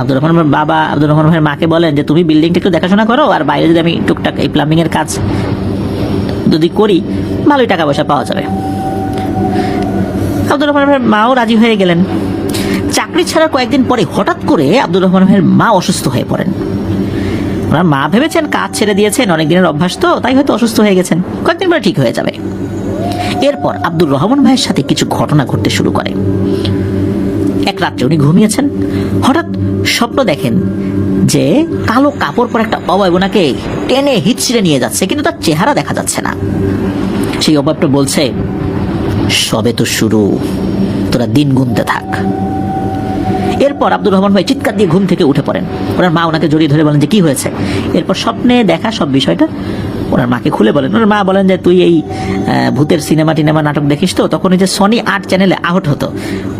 আব্দুর রহমান ভাইয়ের বাবা আব্দুর রহমান ভাইয়ের মাকে বলেন যে তুমি বিল্ডিংটা একটু দেখাশোনা করো, আর বাইরে যদি আমি টুকটাক এই প্লাম্বিং এর কাজ যদি করি ভালোই টাকা পয়সা পাওয়া যাবে। আব্দুর রহমান ভাইয়ের মাও রাজি হয়ে গেলেন। চাকরি ছাড়ার কয়েকদিন পরে হঠাৎ করে আব্দুর রহমান ভাইয়ের মা অসুস্থ হয়ে পড়েন। ওনার মা ভেবেছেন কাজ ছেড়ে দিয়েছেন, অনেক দিনের অভ্যাস তো, তাই হয়তো অসুস্থ হয়ে গেছেন, কয়েকদিন পরে ঠিক হয়ে যাবে। এরপর আব্দুর রহমান ভাইয়ের সাথে কিছু ঘটনা ঘটতে শুরু করে। এক রাত্রে উনি ঘুমিয়েছেন, হঠাৎ স্বপ্ন দেখেন যে কালো কাপড় পরে একটা অবয়ব ওনাকে টেনে হিচড়ে নিয়ে যাচ্ছে, কিন্তু তার চেহারা দেখা যাচ্ছে না। সেই অবয়বটা বলছে, সবে তো শুরু, তোরা দিন গুনতে থাক। এরপর আব্দুর রহমান ভাই চিৎকার দিয়ে ঘুম থেকে উঠে পড়েন। ওনার মা ওনাকে জড়িয়ে ধরে বলেন যে কি হয়েছে। এরপর স্বপ্নে দেখা সব বিষয়টা ওনার মাকে খুলে বলেন। ওনার মা বলেন যে তুই এই ভূতের সিনেমা টিনেমা নাটক দেখিস তো, তখন ওই যে সনি 8 চ্যানেলে আউট হতো,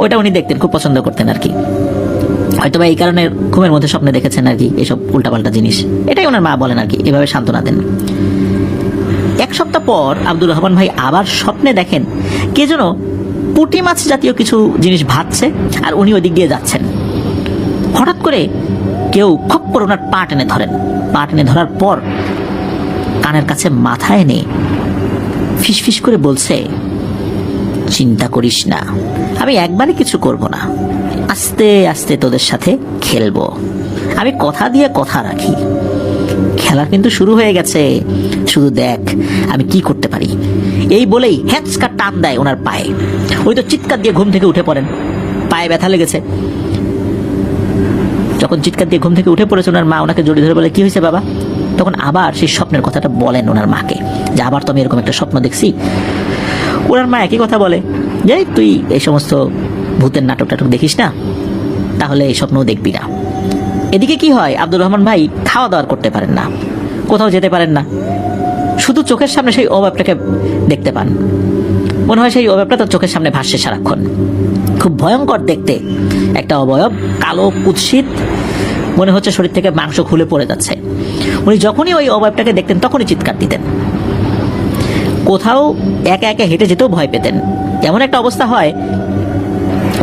ওইটা উনি দেখতেন, খুব পছন্দ করতেন আর কি। হয়তো বা এই কারণে ঘুমের মধ্যে স্বপ্নে দেখেছেন আর কি এসব উল্টাপাল্টা জিনিস, এটাই ওনার মা বলেন আর কি, এভাবে সান্ত্বনা দেন। 1 সপ্তাহ পর আব্দুর রহমান ভাই আবার স্বপ্নে দেখেন কে যেন পুঁটি মাছ জাতীয় কিছু জিনিস ভাজছে, আর উনি ওই দিক দিয়ে যাচ্ছেন। হঠাৎ করে কেউ খপ করে ওনার পা টেনে ধরেন। পা টেনে ধরার পর কানের কাছে মাথা এনে ফিসফিস করে বলছে, চিন্তা করিস না, আমি একবারই কিছু করব না, আস্তে আস্তে তোদের সাথে খেলবো, আমি কথা দিয়ে কথা রাখি। খেলা কিন্তু শুরু হয়ে গেছে, শুধু দেখ আমি কি করতে পারি। এই বলেই হ্যাঁচকা টান দেয় ওনার পায়ে। ওই তো চিৎকার দিয়ে ঘুম থেকে উঠে পড়েন, পায়ে ব্যথা লেগেছে। যখন চিৎকার দিয়ে ঘুম থেকে উঠে পড়েছে, ওনার মা ওনাকে জড়িয়ে ধরে বলে, কি হয়েছে বাবা, তখন আবার সেই স্বপ্নের কথাটা বলেন ওনার মাকে, যে আবার তো আমি এরকম একটা স্বপ্ন দেখছি। ওনার মা একই কথা বলে যে তুই এই সমস্ত ভূতের নাটক টাটক দেখিস না, তাহলে এই স্বপ্নও দেখবি না। এদিকে কি হয়, আব্দুর রহমান ভাই খাওয়া দাওয়া করতে পারেন না, কোথাও যেতে পারেন না, শুধু চোখের সামনে সেই অভাবটাকে দেখতে পান। মনে হয় সেই অবয়বটা তার চোখের সামনে ভাসছে সারাক্ষণ। খুব ভয়ঙ্কর দেখতে একটা অবয়ব, কালো কুৎসিত, মনে হচ্ছে শরীর থেকে মাংস খুলে পড়ে যাচ্ছে। উনি যখনই ওই অবয়বটাকে দেখতেন তখনই চিৎকার দিতেন, কোথাও একা একা হেঁটে যেতেও ভয় পেতেন। এমন একটা অবস্থা হয়,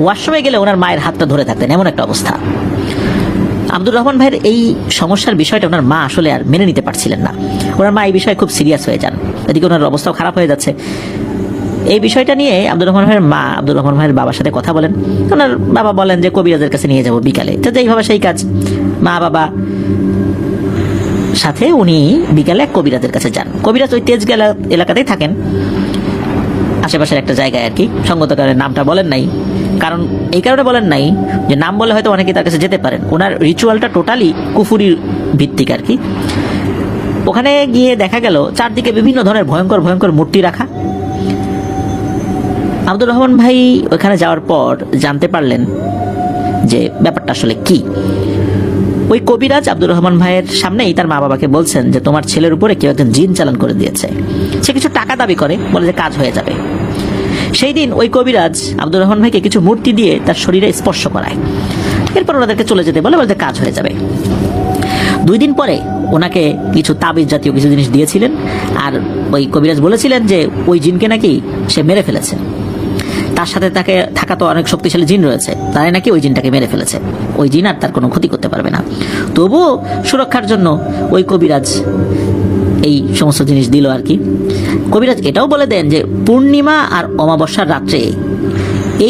ওয়াশরুমে গেলে ওনার মায়ের হাতটা ধরে থাকতেন, এমন একটা অবস্থা। আব্দুর রহমান ভাইয়ের এই সমস্যার বিষয়টা ওনার মা আসলে আর মেনে নিতে পারছিলেন না। ওনার মা এই বিষয়ে খুব সিরিয়াস হয়ে যান, এদিকে ওনার অবস্থাও খারাপ হয়ে যাচ্ছে। এই বিষয়টা নিয়ে আব্দুর রহমান ভাইয়ের মা আব্দুর রহমান ভাইয়ের বাবার সাথে কথা বলেন। ওনার বাবা বলেন যে কবিরাজের কাছে নিয়ে যাবো বিকালে। তো যেইভাবে সেই কাজ, মা বাবা সাথে উনি বিকালে এক কবিরাজের কাছে যান। কবিরাজ ওই তেজগাঁও এলাকাতেই থাকেন, আশেপাশের একটা জায়গায় আর কি। সঙ্গত কারণে নামটা বলেন নাই, কারণ এই কারণে বলেন নাই যে নাম বলে হয়তো অনেকে তার কাছে যেতে পারেন। ওনার রিচুয়ালটা টোটালি কুফুরি ভিত্তিক আর কি। ওখানে গিয়ে দেখা গেল চারদিকে বিভিন্ন ধরনের ভয়ঙ্কর ভয়ঙ্কর মূর্তি রাখা। আব্দুর রহমান ভাই ওখানে যাওয়ার পর জানতে পারলেন যে ব্যাপারটা আসলে কি। ওই কবিরাজ আব্দুর রহমান ভাইয়ের সামনেই তার মা বাবাকে বলছেন যে তোমার ছেলের উপরে কেউ একজন জিন চালান করে দিয়েছে, সে কিছু টাকা দাবি করে, বলে যে কাজ হয়ে যাবে। সেই দিন ওই কবিরাজ আব্দুর রহমান ভাইকে কিছু মূর্তি দিয়ে তার শরীরে স্পর্শ করায়, এরপর ওনাদেরকে চলে যেতে বলে, বলে কাজ হয়ে যাবে। 2 দিন পরে ওনাকে কিছু তাবিজ জাতীয় কিছু জিনিস দিয়েছিলেন, আর ওই কবিরাজ বলেছিলেন যে ওই জিনকে নাকি সে মেরে ফেলেছে, তার সাথে তাকে থাকা তো অনেক শক্তিশালী জিন রয়েছে, তারাই নাকি ওই জিনটাকে মেরে ফেলেছে, ওই জিন আর তার কোনো ক্ষতি করতে পারবে না। তবুও সুরক্ষার জন্য ওই কবিরাজ এই সমস্ত জিনিস দিল আর কি। কবিরাজ এটাও বলে দেন যে পূর্ণিমা আর অমাবস্যার রাত্রে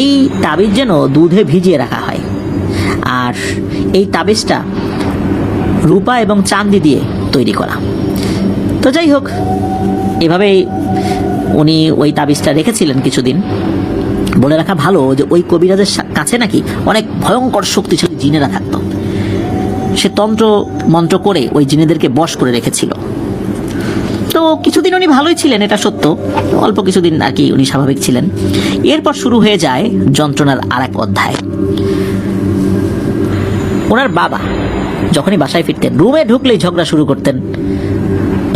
এই তাবিজ যেন দুধে ভিজিয়ে রাখা হয়, আর এই তাবিজটা রূপা এবং চাঁদি দিয়ে তৈরি করা। তো যাই হোক, এভাবেই উনি ওই তাবিজটা রেখেছিলেন কিছুদিন। বলে রাখা ভালো যে ওই কবিরাজের কাছে নাকি অনেক ভয়ঙ্কর শক্তিশালী জিনেরা থাকত, সে তন্ত্র মন্ত্র করে ওই জিনেদেরকে বশ করে রেখেছিল। তো কিছুদিন উনি ভালোই ছিলেন, এটা সত্য, অল্প কিছুদিন আর কি উনি স্বাভাবিক ছিলেন। এরপর শুরু হয়ে যায় যন্ত্রণার আর এক অধ্যায়। ওনার বাবা যখনই বাসায় ফিরতেন, রুমে ঢুকলেই ঝগড়া শুরু করতেন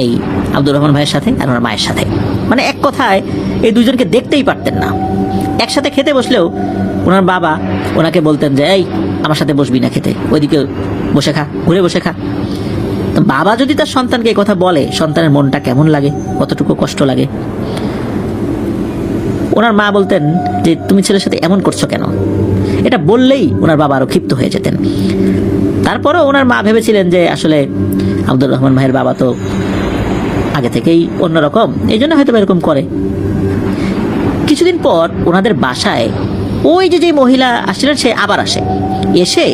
এই আব্দুর রহমান ভাইয়ের সাথে আর ওনার মায়ের সাথে। মানে এক কথায় এই দুজনকে দেখতেই পারতেন না। একসাথে খেতে বসলেও ওনার বাবা ওনাকে বলতেন যে এই আমার সাথে বসবি না খেতে, ওইদিকে বসে খা, ঘুরে বসে খা। তো বাবা যদি তার সন্তানকে এই কথা বলে, সন্তানের মনটা কেমন লাগে, কতটুকু কষ্ট লাগে। ওনার মা বলতেন যে তুমি ছেলের সাথে এমন করছো কেন, এটা বললেই ওনার বাবা আরো ক্ষিপ্ত হয়ে যেতেন। তারপরও ওনার মা ভেবেছিলেন যে আসলে আব্দুর রহমান ভাইয়ের বাবা তো আগে থেকেই অন্যরকম, এই জন্য হয়তো এরকম করে। কিছুদিন পর ওনাদের বাসায় ওই যে মহিলা আসছিলেন সে আবার আসে, এসে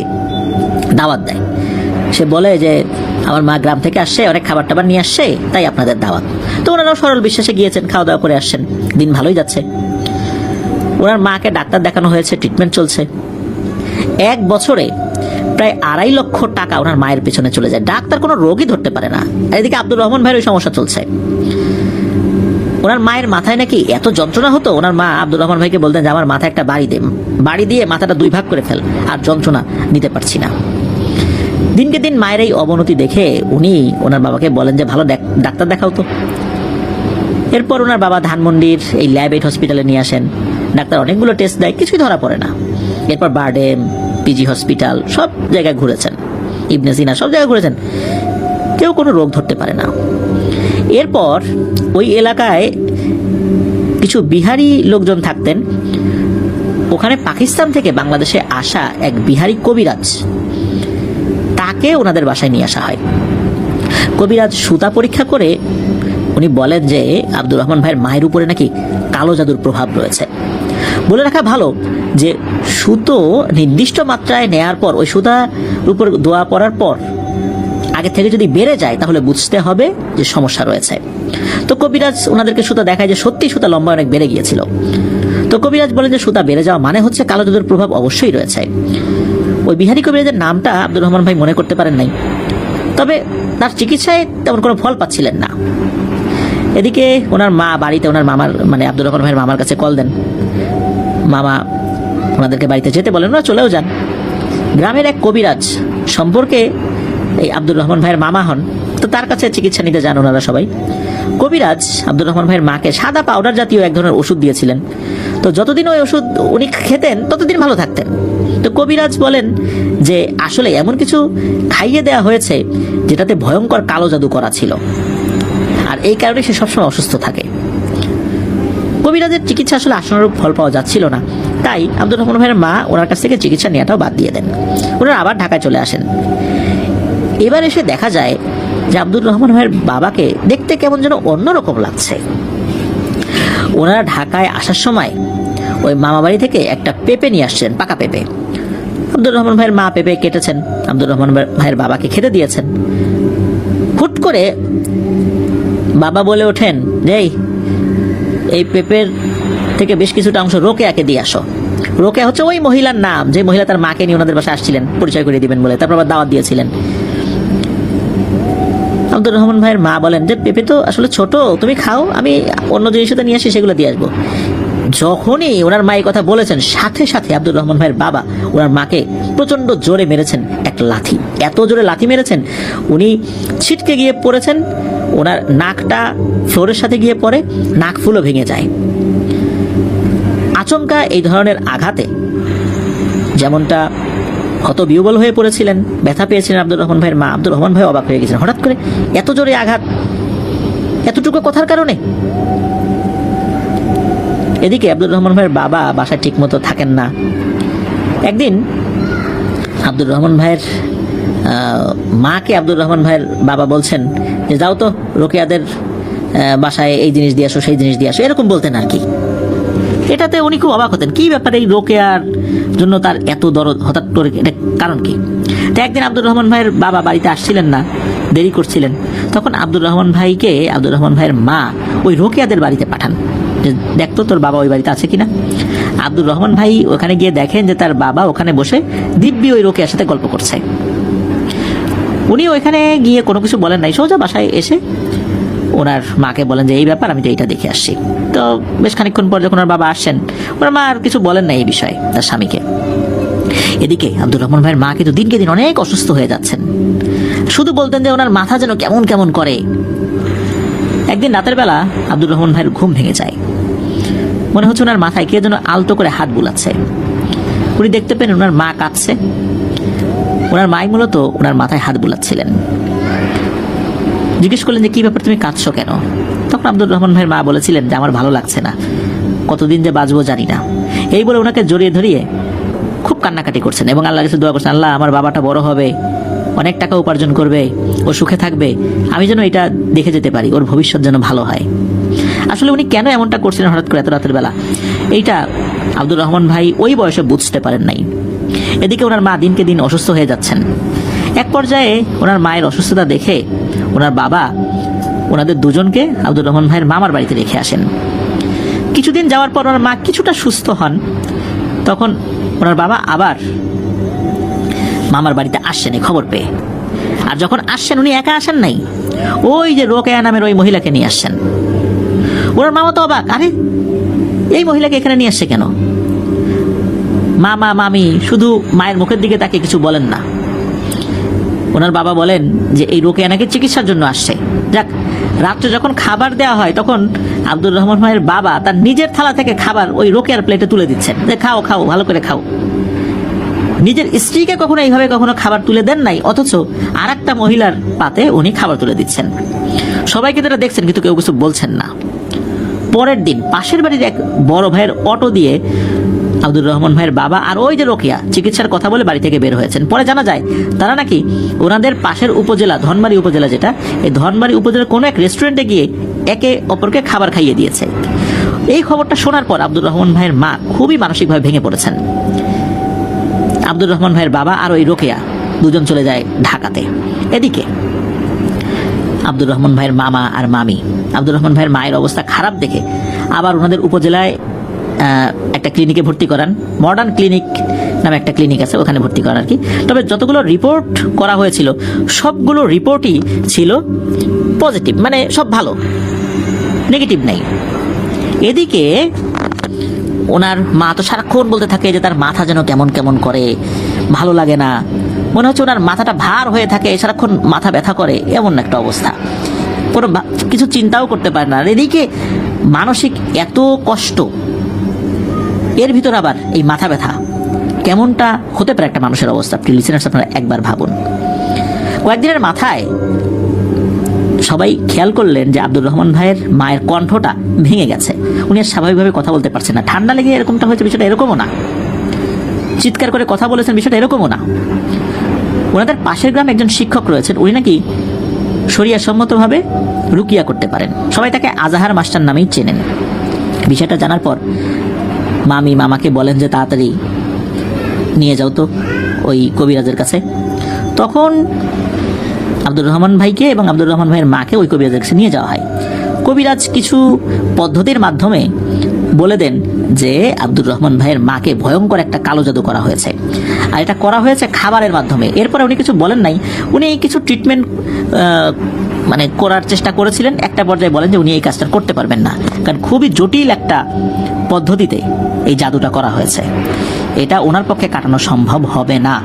দাওয়াত দেয়। সে বলে যে আমার মা গ্রাম থেকে আসছে, অনেক খাবার টাবার নিয়ে আসছে, তাই আপনাদের দাওয়াত। তো ওনারাও সরল বিশ্বাসে গিয়েছেন, খাওয়া দাওয়া করে আসছেন, দিন ভালোই যাচ্ছে। ওনার মাকে ডাক্তার দেখানো হয়েছে, ট্রিটমেন্ট চলছে। 1 বছরে প্রায় 2.5 লক্ষ টাকা ওনার মায়ের পেছনে চলে যায়, ডাক্তার কোনো রোগই ধরতে পারে না। আর এদিকে আব্দুর রহমান ভাইয়ের ওই সমস্যা চলছে। ওনার মায়ের মাথায় নাকি এত যন্ত্রণা হতো, ওনার মা আব্দুর রহমান ভাইকে বলতেন যে আমার মাথায় একটা বাড়ি দিয়ে মাথাটা 2 ভাগ করে ফেল, আর যন্ত্রণা নিতে পারছি না। দিনকে দিন মায়ের এই অবনতি দেখে উনি ওনার বাবাকে বলেন যে ভালো ডাক্তার দেখাও তো। এরপর ওনার বাবা ধানমন্ডির এই ল্যাব 8 হসপিটালে নিয়ে আসেন। ডাক্তার অনেকগুলো টেস্ট দেয়, কিছুই ধরা পড়ে না। এরপর বারডেম, পিজি হসপিটাল, সব জায়গায় ঘুরেছেন, ইবনে সিনা, সব জায়গায় ঘুরেছেন, কেউ কোনো রোগ ধরতে পারে না। এরপর ওই এলাকায় কিছু বিহারি লোকজন থাকতেন, ওখানে পাকিস্তান থেকে বাংলাদেশে আসা এক বিহারি কবিরাজ, তাকে ওনাদের বাসায় নিয়ে আসা হয়। কবিরাজ সুতা পরীক্ষা করে উনি বলেন যে আব্দুর রহমান ভাইয়ের মায়ের উপরে নাকি কালো জাদুর প্রভাব রয়েছে। বলে রাখা ভালো যে সুতো নির্দিষ্ট মাত্রায় নেয়ার পর, ওই সুতার উপর দোয়া পড়ার পর আগে থেকে যদি বেড়ে যায় তাহলে বুঝতে হবে যে সমস্যা রয়েছে। তো কবিরাজ ওনাদেরকে সুতা দেখায় যে সত্যি সুতা লম্বা অনেক বেড়ে গিয়েছিল। তো কবিরাজ বলেন যে সুতা বেড়ে যাওয়া মানে হচ্ছে কালো জাদুর প্রভাব অবশ্যই রয়েছে। ওই বিহারি কবিরাজের নামটা আব্দুর রহমান ভাই মনে করতে পারেন নাই। তবে তার চিকিৎসায় তেমন কোনো ফল পাচ্ছিলেন না। এদিকে ওনার মা বাড়িতে ওনার মামার মানে আব্দুর রহমান ভাইয়ের মামার কাছে কল দেন। মামা ওনাদেরকে বাড়িতে যেতে বলেন, ওরা চলেও যান। গ্রামের এক কবিরাজ সম্পর্কে এই আব্দুর রহমান ভাইয়ের মামা হন, তো তার কাছে চিকিৎসা নিতে যান ওনারা সবাই। কবিরাজ আব্দুর রহমান ভাইয়ের মাকে সাদা পাউডার জাতীয় এক ধরনের ওষুধ দিয়েছিলেন। তো যতদিন ওই ওষুধ উনি খেতেন ততদিন ভালো থাকতেন। তো কবিরাজ বলেন যে আসলে এমন কিছু খাইয়ে দেওয়া হয়েছে যেটাতে ভয়ঙ্কর কালো জাদু করা ছিল, আর এই কারণে সে সবসময় অসুস্থ থাকে। কবিরাজের চিকিৎসা আসলে আশানুরূপ ফল পাওয়া যাচ্ছিল না, তাই আব্দুর রহমান ভাইয়ের মা ওনার কাছ থেকে চিকিৎসা নেওয়াটাও বাদ দিয়ে দেন। ওনারা আবার ঢাকায় চলে আসেন। এবার এসে দেখা যায় যে আব্দুর রহমান ভাইয়ের বাবাকে দেখতে কেমন যেন অন্যরকম লাগছে। ওনারা ঢাকায় আসার সময় ওই মামা বাড়ি থেকে একটা পেঁপে নিয়ে আসছেন, পাকা পেঁপে। আব্দুর রহমান ভাইয়ের মা পেঁপে কেটেছেন, আব্দুর রহমান ভাইয়ের বাবাকে খেতে দিয়েছেন। হুট করে বাবা বলে ওঠেন যে এই পেঁপের থেকে বেশ কিছুটা অংশ রোকেয়াকে দিয়ে আসো। রোকেয়া হচ্ছে ওই মহিলার নাম যে মহিলা তার মাকে নিয়ে ওনাদের বাসায় আসছিলেন পরিচয় করে দিবেন বলে, তারপর আবার দাওয়াত দিয়েছিলেন। আব্দুর রহমান ভাইয়ের মা বলেন যে পেঁপে তো আসলে ছোট, তুমি খাও, আমি অন্য জিনিস নিয়ে আসি, সেগুলো দিয়ে আসবো। যখনই ওনার মা এই কথা বলেছেন, সাথে সাথে আব্দুর রহমান ভাইয়ের বাবা ওনার মাকে প্রচন্ড জোরে মেরেছেন এক লাথি। এত জোরে লাথি মেরেছেন উনি ছিটকে গিয়ে পড়েছেন, ওনার নাকটা ফ্লোরের সাথে গিয়ে পড়ে, নাক ফুলও ভেঙে যায়। আচমকা এই ধরনের আঘাতে যেমনটা হতবিহ্বল হয়ে পড়েছিলেন, ব্যথা পেয়েছিলেন আব্দুর রহমান ভাইয়ের মা, আব্দুর রহমান ভাই অবাক হয়ে গেছেন। হঠাৎ করে এত জোরে আঘাত, এতটুকু কথার কারণে। এদিকে আব্দুর রহমান ভাইয়ের বাবা বাসায় ঠিক মতো থাকেন না। একদিন আব্দুর রহমান ভাইয়ের মাকে আব্দুর রহমান ভাইয়ের বাবা বলছেন যে যাও তো রোকেয়াদের বাসায় এই জিনিস দিয়ে আসো, সেই জিনিস দিয়ে আসো, এরকম বলতেন আর কি। এটাতে উনি খুব অবাক হতেন, কি ব্যাপারে এই রোকেয়ার জন্য তার এত দরদ, হঠাৎ করে এটা কারণ কি? তো একদিন আব্দুর রহমান ভাইয়ের বাবা বাড়িতে আসছিলেন না, দেরি করছিলেন, তখন আব্দুর রহমান ভাইকে আব্দুর রহমান ভাইয়ের মা ওই রোকেয়াদের বাড়িতে পাঠান যে দেখতো তোর বাবা ওই বাড়িতে আছে কিনা। আব্দুর রহমান ভাই ওখানে গিয়ে দেখেন যে তার বাবা ওখানে বসে দিব্যি ওই রোকেয়ার সাথে গল্প করছে। উনি ওইখানে গিয়ে কোনো কিছু বলেন নাই, সোজা বাসায় এসে ওনার মাকে বলেন যে এই ব্যাপার, আমি তো এইটা দেখে আসছি। তো বেশ খানিকক্ষণ পর যখন ওনার বাবা আসছেন, ওনার মা আর কিছু বলেন না এই বিষয়ে তার স্বামীকে। এদিকে আব্দুর রহমান ভাইয়ের মা কিন্তু দিনকে দিন অনেক অসুস্থ হয়ে যাচ্ছেন, শুধু বলতেন যে ওনার মাথা যেন কেমন কেমন করে। একদিন রাতের বেলা আব্দুর রহমান ভাইয়ের ঘুম ভেঙে যায়, মনে হচ্ছে ওনার মাথায় কে যেন আলতো করে হাত বুলাচ্ছে। উনি দেখতে পেন ওনার মা কাঁদছে, ওনার মাই মূলত ওনার মাথায় হাত বুলাচ্ছিলেন। জিজ্ঞেস করলেন যে কি ব্যাপার, তুমি কাঁদছো কেন? তখন আব্দুর রহমান ভাইয়ের মা বলেছিলেন যে আমার ভালো লাগছে না, কতদিন যে বাঁচবো জানি না। এই বলে ওনাকে জড়িয়ে ধরিয়ে খুব কান্নাকাটি করছেন এবং আল্লাহর কাছে দোয়া করছেন, আল্লাহ আমার বাবাটা বড় হবে, অনেক টাকা উপার্জন করবে, ও সুখে থাকবে, আমি যেন এটা দেখে যেতে পারি, ওর ভবিষ্যৎ যেন ভালো হয়। আসলে উনি কেন এমনটা করছিলেন হঠাৎ করে এত রাতের বেলা, এইটা আব্দুর রহমান ভাই ওই বয়সে বুঝতে পারেন নাই। এদিকে ওনার মা দিনকে দিন অসুস্থ হয়ে যাচ্ছেন। এক পর্যায়ে ওনার মায়ের অসুস্থতা দেখে ওনার বাবা ওনাদের দুজনকে আব্দুর রহমান ভাইয়ের মামার বাড়িতে রেখে আসেন। কিছুদিন যাওয়ার পর ওনার মা কিছুটা সুস্থ হন, তখন ওনার বাবা আবার মামার বাড়িতে আসছেন এই খবর পেয়ে। আর যখন আসছেন উনি একা আসেন নাই, ওই যে রোকেয়া নামের ওই মহিলাকে নিয়ে আসছেন। ওনার মামা তো অবাক, আরে এই মহিলাকে এখানে নিয়ে আসছে কেন? মামা মামি শুধু মায়ের মুখের দিকে তাকে কিছু বলেন না। ওনার বাবা বলেন যে এই রোকেয়া নাকি চিকিৎসার জন্য আসছে। যাক, রাত্রে যখন খাবার দেওয়া হয় তখন আব্দুর রহমান ভাইয়ের বাবা তার নিজের থালা থেকে খাবার ওই রোকেয়ার প্লেটে তুলে দিচ্ছেন যে খাও খাও, ভালো করে খাও। নিজের স্ত্রীকে কখনো এইভাবে কখনো খাবার তুলে দেন নাই, অথচ আর একটা মহিলার পাতে উনি খাবার তুলে দিচ্ছেন। সবাইকে তারা দেখছেন কিন্তু কেউ কিছু বলছেন না। পরের দিন পাশের বাড়ির এক বড় ভাইয়ের অটো দিয়ে আব্দুর রহমান ভাইয়ের বাবা আর ওই যে রোকেয়া চিকিৎসার কথা বলে বাড়ি থেকে বের হয়েছেন। পরে জানা যায় তারা নাকি ওনাদের পাশের উপজেলা, ধনবাড়ি উপজেলা যেটা, এই ধনবাড়ি উপজেলার কোনো এক রেস্টুরেন্টে গিয়ে একে অপরকে খাবার খাইয়ে দিয়েছে। এই খবরটা শোনার পর আব্দুর রহমান ভাইয়ের মা খুবই মানসিকভাবে ভেঙে পড়েছেন। আব্দুর রহমান ভাইয়ের বাবা আর ওই রোকেয়া দুজন চলে যায় ঢাকাতে। এদিকে আব্দুর রহমান ভাইয়ের মামা আর মামি আব্দুর রহমান ভাইয়ের মায়ের অবস্থা খারাপ দেখে আবার ওনাদের উপজেলায় একটা ক্লিনিকে ভর্তি করান, মডার্ন ক্লিনিক নামে একটা ক্লিনিক আছে, ওখানে ভর্তি করার আর কি। তবে যতগুলো রিপোর্ট করা হয়েছিল সবগুলো রিপোর্টই ছিল পজিটিভ, মানে সব ভালো, নেগেটিভ নেই। এদিকে ওনার মা তো সারাক্ষণ বলতে থাকে যে তার মাথা যেন কেমন কেমন করে, ভালো লাগে না, মনে হচ্ছে ওনার মাথাটা ভার হয়ে থাকে, সারাক্ষণ মাথা ব্যথা করে, এমন একটা অবস্থা, কোনো কিছু চিন্তাও করতে পারে না। আর এদিকে মানসিক এত কষ্ট, এর ভিতর আবার এই মাথা ব্যথা, কেমনটা হতে পারে একটা মানুষের অবস্থা? আপনি লিসেনার্স আপনারা একবার ভাবুন। কয়েকদিনের মাথায় সবাই খেয়াল করলেন যে আব্দুর রহমান ভাইয়ের মায়ের কণ্ঠটা ভেঙে গেছে, উনি আর স্বাভাবিকভাবে কথা বলতে পারছেন না। ঠান্ডা লেগে এরকমটা হয়েছে বিষয়টা এরকমও না, চিৎকার করে কথা বলেছেন বিষয়টা এরকমও না। ওনাদের পাশের গ্রামে একজন শিক্ষক রয়েছেন, উনি নাকি শরিয়া সম্মতভাবে রুকিয়া করতে পারেন, সবাই তাকে আজাহার মাস্টার নামেই চেনেন। বিষয়টা জানার পর মামাকে বলেন যে তাড়াতাড়ি নিয়ে যাও তো ওই কবিরাজের কাছে। তখন আব্দুর রহমান ভাইকে এবং আব্দুর রহমান ভাইয়ের মাকে ওই কবিরাজের কাছে নিয়ে যাওয়া হয়। কবিরাজ কিছু পদ্ধতির মাধ্যমে বলে দেন যে আব্দুর রহমান ভাইয়ের মাকে ভয়ঙ্কর একটা কালো জাদু করা হয়েছে, আর এটা করা হয়েছে খাবারের মাধ্যমে। এরপরে উনি কিছু বলেন নাই, উনি কিছু ট্রিটমেন্ট মানে করার চেষ্টা করেছিলেন। একটা পর্যায়ে বলেন যে উনি এই কাজটা করতে পারবেন না, কারণ খুবই জটিল একটা পদ্ধতিতে এই জাদুটা করা হয়েছে, এটা ওনার পক্ষে কাটানো সম্ভব হবে না।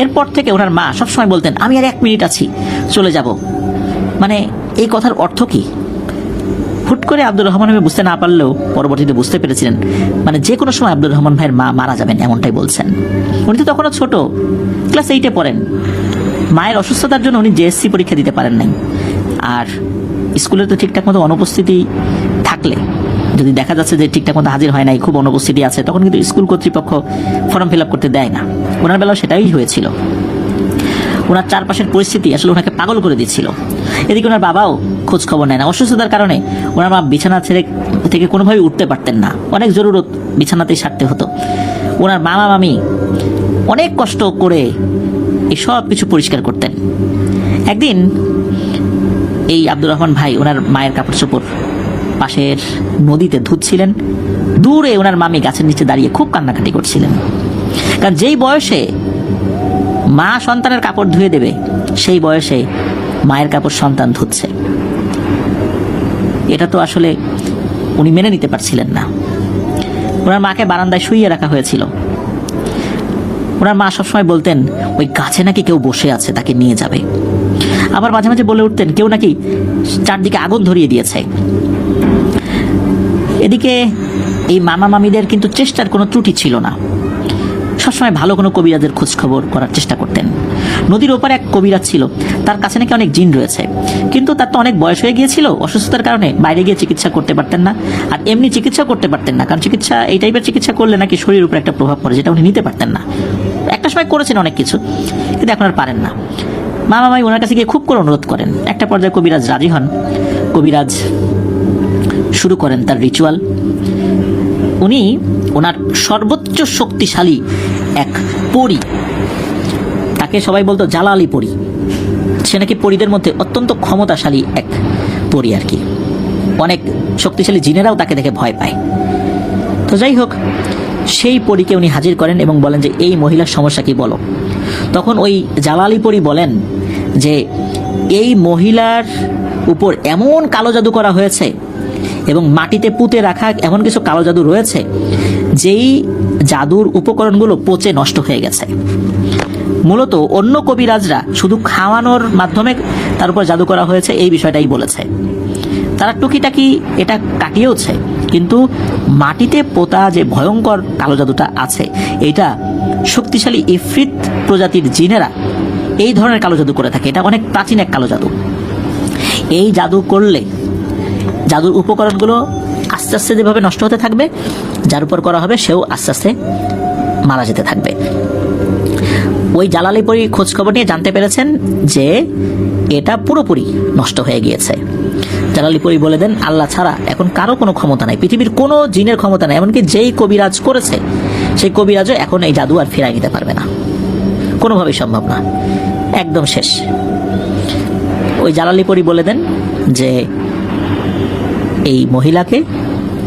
এরপর থেকে ওনার মা সবসময় বলতেন আমি আর 1 মিনিট আছি, চলে যাব। মানে এই কথার অর্থ কি? হুট করে আব্দুর রহমান ভাই বুঝতে না পারলেও পরবর্তীতে বুঝতে পেরেছিলেন, মানে যে কোনো সময় আব্দুর রহমান ভাইয়ের মা মারা যাবেন, এমনটাই বলছেন। উনি তো তখনও ছোট, ক্লাস 8-এ পড়েন। মায়ের অসুস্থতার জন্য উনি জেএসসি পরীক্ষা দিতে পারেন নাই। আর স্কুলে তো ঠিকঠাক মতো অনুপস্থিতি থাকলে, যদি দেখা যাচ্ছে যে ঠিকঠাক মতো হাজির হয় নাই, খুব অনুপস্থিতি আছে, তখন কিন্তু স্কুল কর্তৃপক্ষ ফর্ম ফিল আপ করতে দেয় না। ওনার বেলাও সেটাই হয়েছিল। ওনার চারপাশের পরিস্থিতি আসলে ওনাকে পাগল করে দিচ্ছিল। এদিকে ওনার বাবাও খোঁজ খবর নেয় না। অসুস্থতার কারণে ওনার মা বিছানা ছেড়ে থেকে কোনোভাবেই উঠতে পারতেন না, অনেক জরুরত বিছানাতেই সারতে হতো। ওনার মামি অনেক কষ্ট করে এই সব কিছু পরিষ্কার করতেন। একদিন এই আব্দুর রহমান ভাই ওনার মায়ের কাপড় চোপড় পাশের নদীতে ধুচ্ছিলেন। দূরে ওনার মামি গাছের নিচে দাঁড়িয়ে খুব কান্নাকাটি করছিলেন, কারণ যেই বয়সে মা সন্তানের কাপড় ধুয়ে দেবে, সেই বয়সে মায়ের কাপড় সন্তান ধুচ্ছে। এটা তো আসলে উনি মেনে নিতে পারছিলেন না। ওনার মাকে বারান্দায় শুইয়ে রাখা হয়েছিল। ওনার মা সবসময় বলতেন ওই গাছে নাকি কেউ বসে আছে, তাকে নিয়ে যাবে। আবার মাঝে মাঝে বলে উঠতেন কেউ নাকি চারদিকে আগুন ধরিয়ে দিয়েছে। এদিকে এই মামিদের কিন্তু চেষ্টার কোনো ত্রুটি ছিল না, সবসময় ভালো কোনো কবিরাজের খোঁজ খবর করার চেষ্টা করতেন। নদীর ওপারে এক কবিরাজ ছিল, তার কাছে নাকি অনেক জিন রয়েছে, কিন্তু তার তো অনেক বয়স হয়ে গিয়েছিল, অসুস্থতার কারণে বাইরে গিয়ে চিকিৎসা করতে পারতেন না। আর এমনি চিকিৎসা করতে পারতেন না, কারণ এই টাইপের চিকিৎসা করলে নাকি শরীরের উপর একটা প্রভাব পড়ে, যেটা উনি নিতে পারতেন না। একটা সময় করেছেন অনেক কিছু, কিন্তু এখন আর পারেন না। মামাই ওনার কাছে গিয়ে খুব করে অনুরোধ করেন। একটা পর্যায়ে কবিরাজ রাজি হন। কবিরাজ শুরু করেন তার রিচুয়াল। উনি ওনার সর্বোচ্চ শক্তিশালী এক পরী, তাকে সবাই বলতো জালালি পরী, সে নাকি পরীদের মধ্যে অত্যন্ত ক্ষমতাশালী এক পরী আর কি। অনেক শক্তিশালী জিনেরাও তাকে দেখে ভয় পায়। তো যাই হোক, সেই পরীকে উনি হাজির করেন এবং বলেন যে এই মহিলার সমস্যা কি বলো। তখন ওই জালালি পরী বলেন যে এই মহিলার উপর এমন কালো জাদু করা হয়েছে এবং মাটিতে পুঁতে রাখা এমন কিছু কালো জাদু রয়েছে, যেই জাদুর উপকরণগুলো পচে নষ্ট হয়ে গেছে। মূলত অন্য কবিরাজরা শুধু খাওয়ানোর মাধ্যমে তার উপর জাদু করা হয়েছে এই বিষয়টাই বলেছে। তারা টুকিটাকি এটা কাটিয়েওছে, কিন্তু মাটিতে পোতা যে ভয়ঙ্কর কালো জাদুটা আছে, এটা শক্তিশালী ইফরিত প্রজাতির জিনেরা এই ধরনের কালো জাদু করে থাকে। এটা অনেক প্রাচীন এক কালো জাদু। এই জাদু করলে জাদুর উপকরণগুলো আস্তে আস্তে যেভাবে নষ্ট হতে থাকবে, যার উপর করা হবে সেও আস্তে আস্তে মারা যেতে থাকবে। ওই জালালি পরী খোঁজ খবর নিয়ে জানতে পেরেছেন যে এটা পুরোপুরি নষ্ট হয়ে গিয়েছে। জালালি পরী বলে দেন আল্লাহ ছাড়া এখন কারো কোনো ক্ষমতা নাই, পৃথিবীর কোনো জিনের ক্ষমতা নাই, এমনকি যেই কবিরাজ করেছে সেই কবিরাজও এখন এই জাদু আর ফিরাই নিতে পারবে না, কোনোভাবেই সম্ভব না, একদম শেষ। ওই জালালি পরী বলে দেন যে এই মহিলাকে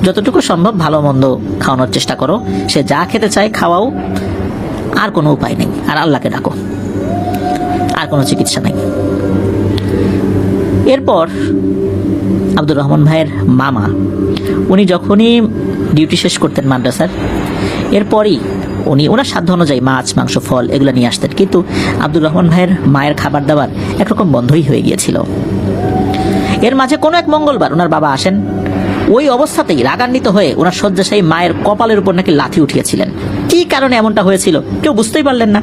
যতটুকু সম্ভব ভালো মন্দ খাওয়ানোর চেষ্টা করো, সে যা খেতে চায় খাওয়াও, আর কোনো উপায় নেই, আর আল্লাহকে ডাকো, আর কোনো চিকিৎসা নেই। এরপর আব্দুর রহমান ভাইয়ের মামা, উনি যখনই ডিউটি শেষ করতেন মাদ্রাসার, এরপরই ওনার সাধ্য অনুযায়ী মাছ, মাংস, ফল এগুলো নিয়ে আসতেন, কিন্তু আব্দুর রহমান ভাইয়ের মায়ের খাবার দাবার একরকম বন্ধই হয়ে গিয়েছিল। এর মাঝে কোনো এক মঙ্গলবার ওনার বাবা আসেন, ওই অবস্থাতেই রাগান্বিত হয়ে ওনার শয্যাশায়ী মায়ের কপালের উপর নাকি লাথি উঠিয়েছিলেন। কি কারণে এমনটা হয়েছিল কেউ বুঝতেই পারলেন না।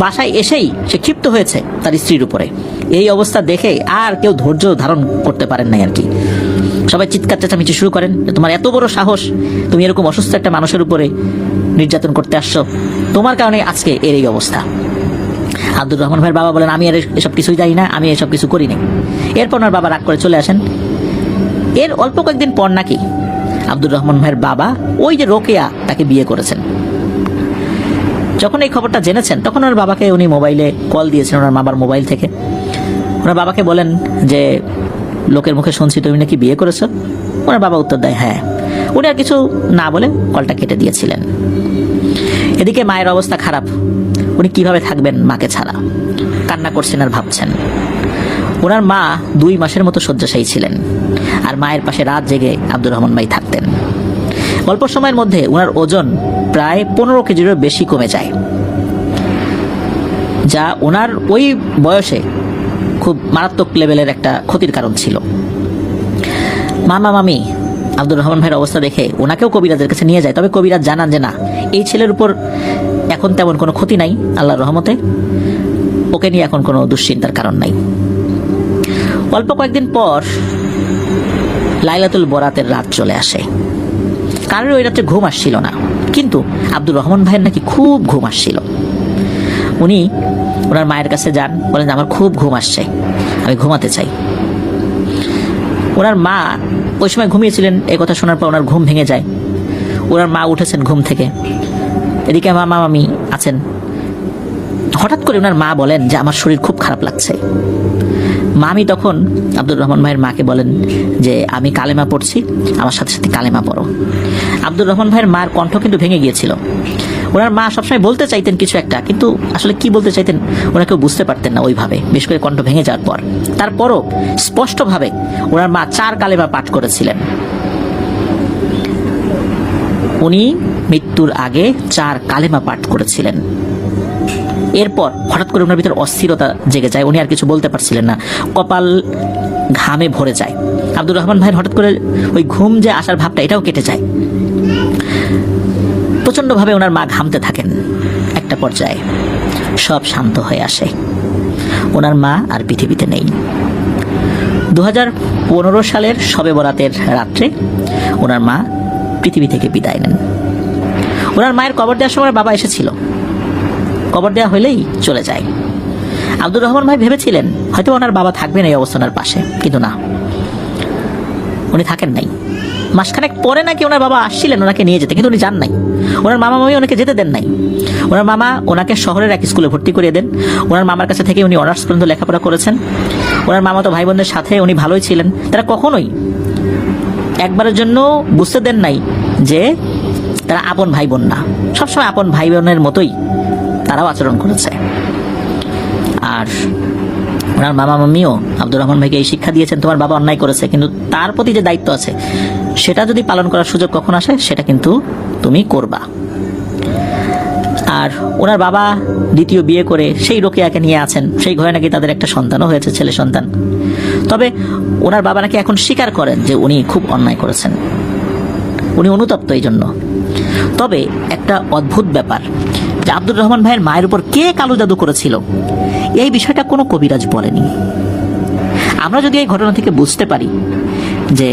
বাসায় এসেই সে ক্ষিপ্ত হয়েছে তার স্ত্রীর উপরে। এই অবস্থা দেখে আর কেউ ধৈর্য ধারণ করতে পারেন নাই আর কি। সবাই চিৎকার চেঁচামেচি শুরু করেন যে তোমার এত বড় সাহস, তুমি এরকম অসুস্থ একটা মানুষের উপরে নির্যাতন করতে আসছো, তোমার কারণে আজকে এর এই অবস্থা। আব্দুর রহমান ভাইয়ের বাবা বলেন আমি আর এসব কিছুই জানি না, আমি এসব কিছু করিনি। এরপর ওনার বাবা রাগ করে চলে আসেন। এর অল্প কয়েকদিন পর নাকি আব্দুর রহমান ভাইয়ের বাবা ওই যে রোকেয়া তাকে বিয়ে করেছেন। যখন এই খবরটা জেনেছেন তখন ওনার বাবাকে উনি মোবাইলে কল দিয়েছেন ওনার মামার মোবাইল থেকে। ওনার বাবাকে বলেন যে লোকের মুখে শুনছি তুমি নাকি বিয়ে করেছো। ওনার বাবা উত্তর দেয় হ্যাঁ। উনি আর কিছু না বলে কলটা কেটে দিয়েছিলেন। এদিকে মায়ের অবস্থা খারাপ, উনি কিভাবে থাকবেন মাকে ছাড়া, কান্না করছেন আর ভাবছেন। ওনার মা 2 মাসের মতো শয্যাশায়ী ছিলেন, আর মায়ের পাশে রাত জেগে আব্দুর রহমান ভাই থাকতেন। অল্প সময়ের মধ্যে ওনার ওজন প্রায় 15 কেজিরও বেশি কমে যায়, যা ওনার ওই বয়সে খুব মারাত্মক লেভেলের একটা ক্ষতির কারণ ছিল। মামা মামি আব্দুর রহমান ভাইয়ের অবস্থা দেখে ওনাকেও কবিরাজের কাছে নিয়ে যায়, তবে কবিরাজ জানান যে না, এই ছেলের উপর এখন তেমন কোনো ক্ষতি নাই আল্লাহর রহমতে, ওকে নিয়ে এখন কোনো দুশ্চিন্তার কারণ নাই। অল্প কয়েকদিন পর লাইলাতুল বরাতের রাত চলে আসে। কারোর ওই রাত্রে ঘুম আসছিল না, কিন্তু আব্দুর রহমান ভাইয়ের নাকি খুব ঘুম আসছিল। উনি ওনার মায়ের কাছে যান, বলেন আমার খুব ঘুম আসছে, আমি ঘুমাতে চাই। ওনার মা ওই সময় ঘুমিয়েছিলেন, এই কথা শোনার পর ওনার ঘুম ভেঙে যায়। ওনার মা উঠেছেন ঘুম থেকে, এদিকে মামা মামি আছেন। হঠাৎ করে ওনার মা বলেন যে আমার শরীর খুব খারাপ লাগছে। মামি তখন আব্দুর রহমান ভাইয়ের মাকে বলেন যে আমি কালেমা পড়ছি, আমার সাথে সাথে কালেমা পড়ো। আব্দুর রহমান ভাইয়ের মার কণ্ঠ কিন্তু ভেঙে গিয়েছিল। ওনার মা সবসময় বলতে চাইতেন কিছু একটা, কিন্তু আসলে কি বলতে চাইতেন ওরা কেউ বুঝতে পারতেন না ওইভাবে, বিশেষ করে কণ্ঠ ভেঙে যাওয়ার পর। তারপরও স্পষ্টভাবে ওনার মা 4 কালেমা পাঠ করেছিলেন। উনি মৃত্যুর আগে 4 কালেমা পাঠ করেছিলেন। এরপর হঠাৎ করে ওনার ভিতর অস্থিরতা জেগে যায়, উনি আর কিছু বলতে পারছিলেন না, কপাল ঘামে ভরে যায়। আব্দুর রহমান ভাইয়ের হঠাৎ করে ওই ঘুম যে আসার ভাবটা এটাও কেটে যায়। প্রচন্ডভাবে ওনার মা ঘামতে থাকেন। একটা পর্যায়ে সব শান্ত হয়ে আসে, ওনার মা আর পৃথিবীতে নেই। 2015 সালের শবে বরাতের রাত্রে ওনার মা পৃথিবী থেকে বিদায় নেন। ওনার মায়ের কবর দেওয়ার সময় বাবা এসেছিল, কবর দেওয়া হলেই চলে যায়। আব্দুর রহমান ভাই ভেবেছিলেন হয়তো ওনার বাবা থাকবেন এই অবস্থানের পাশে, কিন্তু না, উনি থাকেন নাই। মাসখানেক পরে নাকি ওনার বাবা আসছিলেন ওনাকে নিয়ে যেতে, কিন্তু উনি যান নাই। ওনার মামা মামি ওনাকে যেতে দেন নাই। ওনার মামা ওনাকে শহরের এক স্কুলে ভর্তি করিয়ে দেন। ওনার মামার কাছে থেকে উনি অনার্স পর্যন্ত লেখাপড়া করেছেন। ওনার মামা তো ভাই বোনদের সাথে উনি ভালোই ছিলেন, তারা কখনোই একবারের জন্য বুঝতে দেন নাই যে তারা আপন ভাই বোন না। সবসময় আপন ভাই বোনের মতোই তারাও আচরণ করেছে। আর ওনার মামা মামিও আব্দুর রহমান ভাইকে এই শিক্ষা দিয়েছেন, তোমার বাবা অন্যায় করেছে, কিন্তু তার প্রতি যে দায়িত্ব আছে সেটা যদি পালন করার সুযোগ কখন আসে সেটা কিন্তু তুমি করবা। আর ওনার বাবা দ্বিতীয় বিয়ে করে সেই রোকেয়াকে নিয়ে আছেন, সেই ঘরে নাকি তাদের একটা সন্তানও হয়েছে, ছেলে সন্তান। তবে ওনার বাবা নাকি এখন স্বীকার করেন যে উনি খুব অন্যায় করেছেন, উনি অনুতপ্ত এই জন্য। তবে একটা অদ্ভুত ব্যাপার যে আব্দুর রহমান ভাইয়ের মায়ের উপর কে কালো জাদু করেছিল এই বিষয়টা কোনো কবিরাজ বলেনি। আমরা যদি এই ঘটনা থেকে বুঝতে পারি যে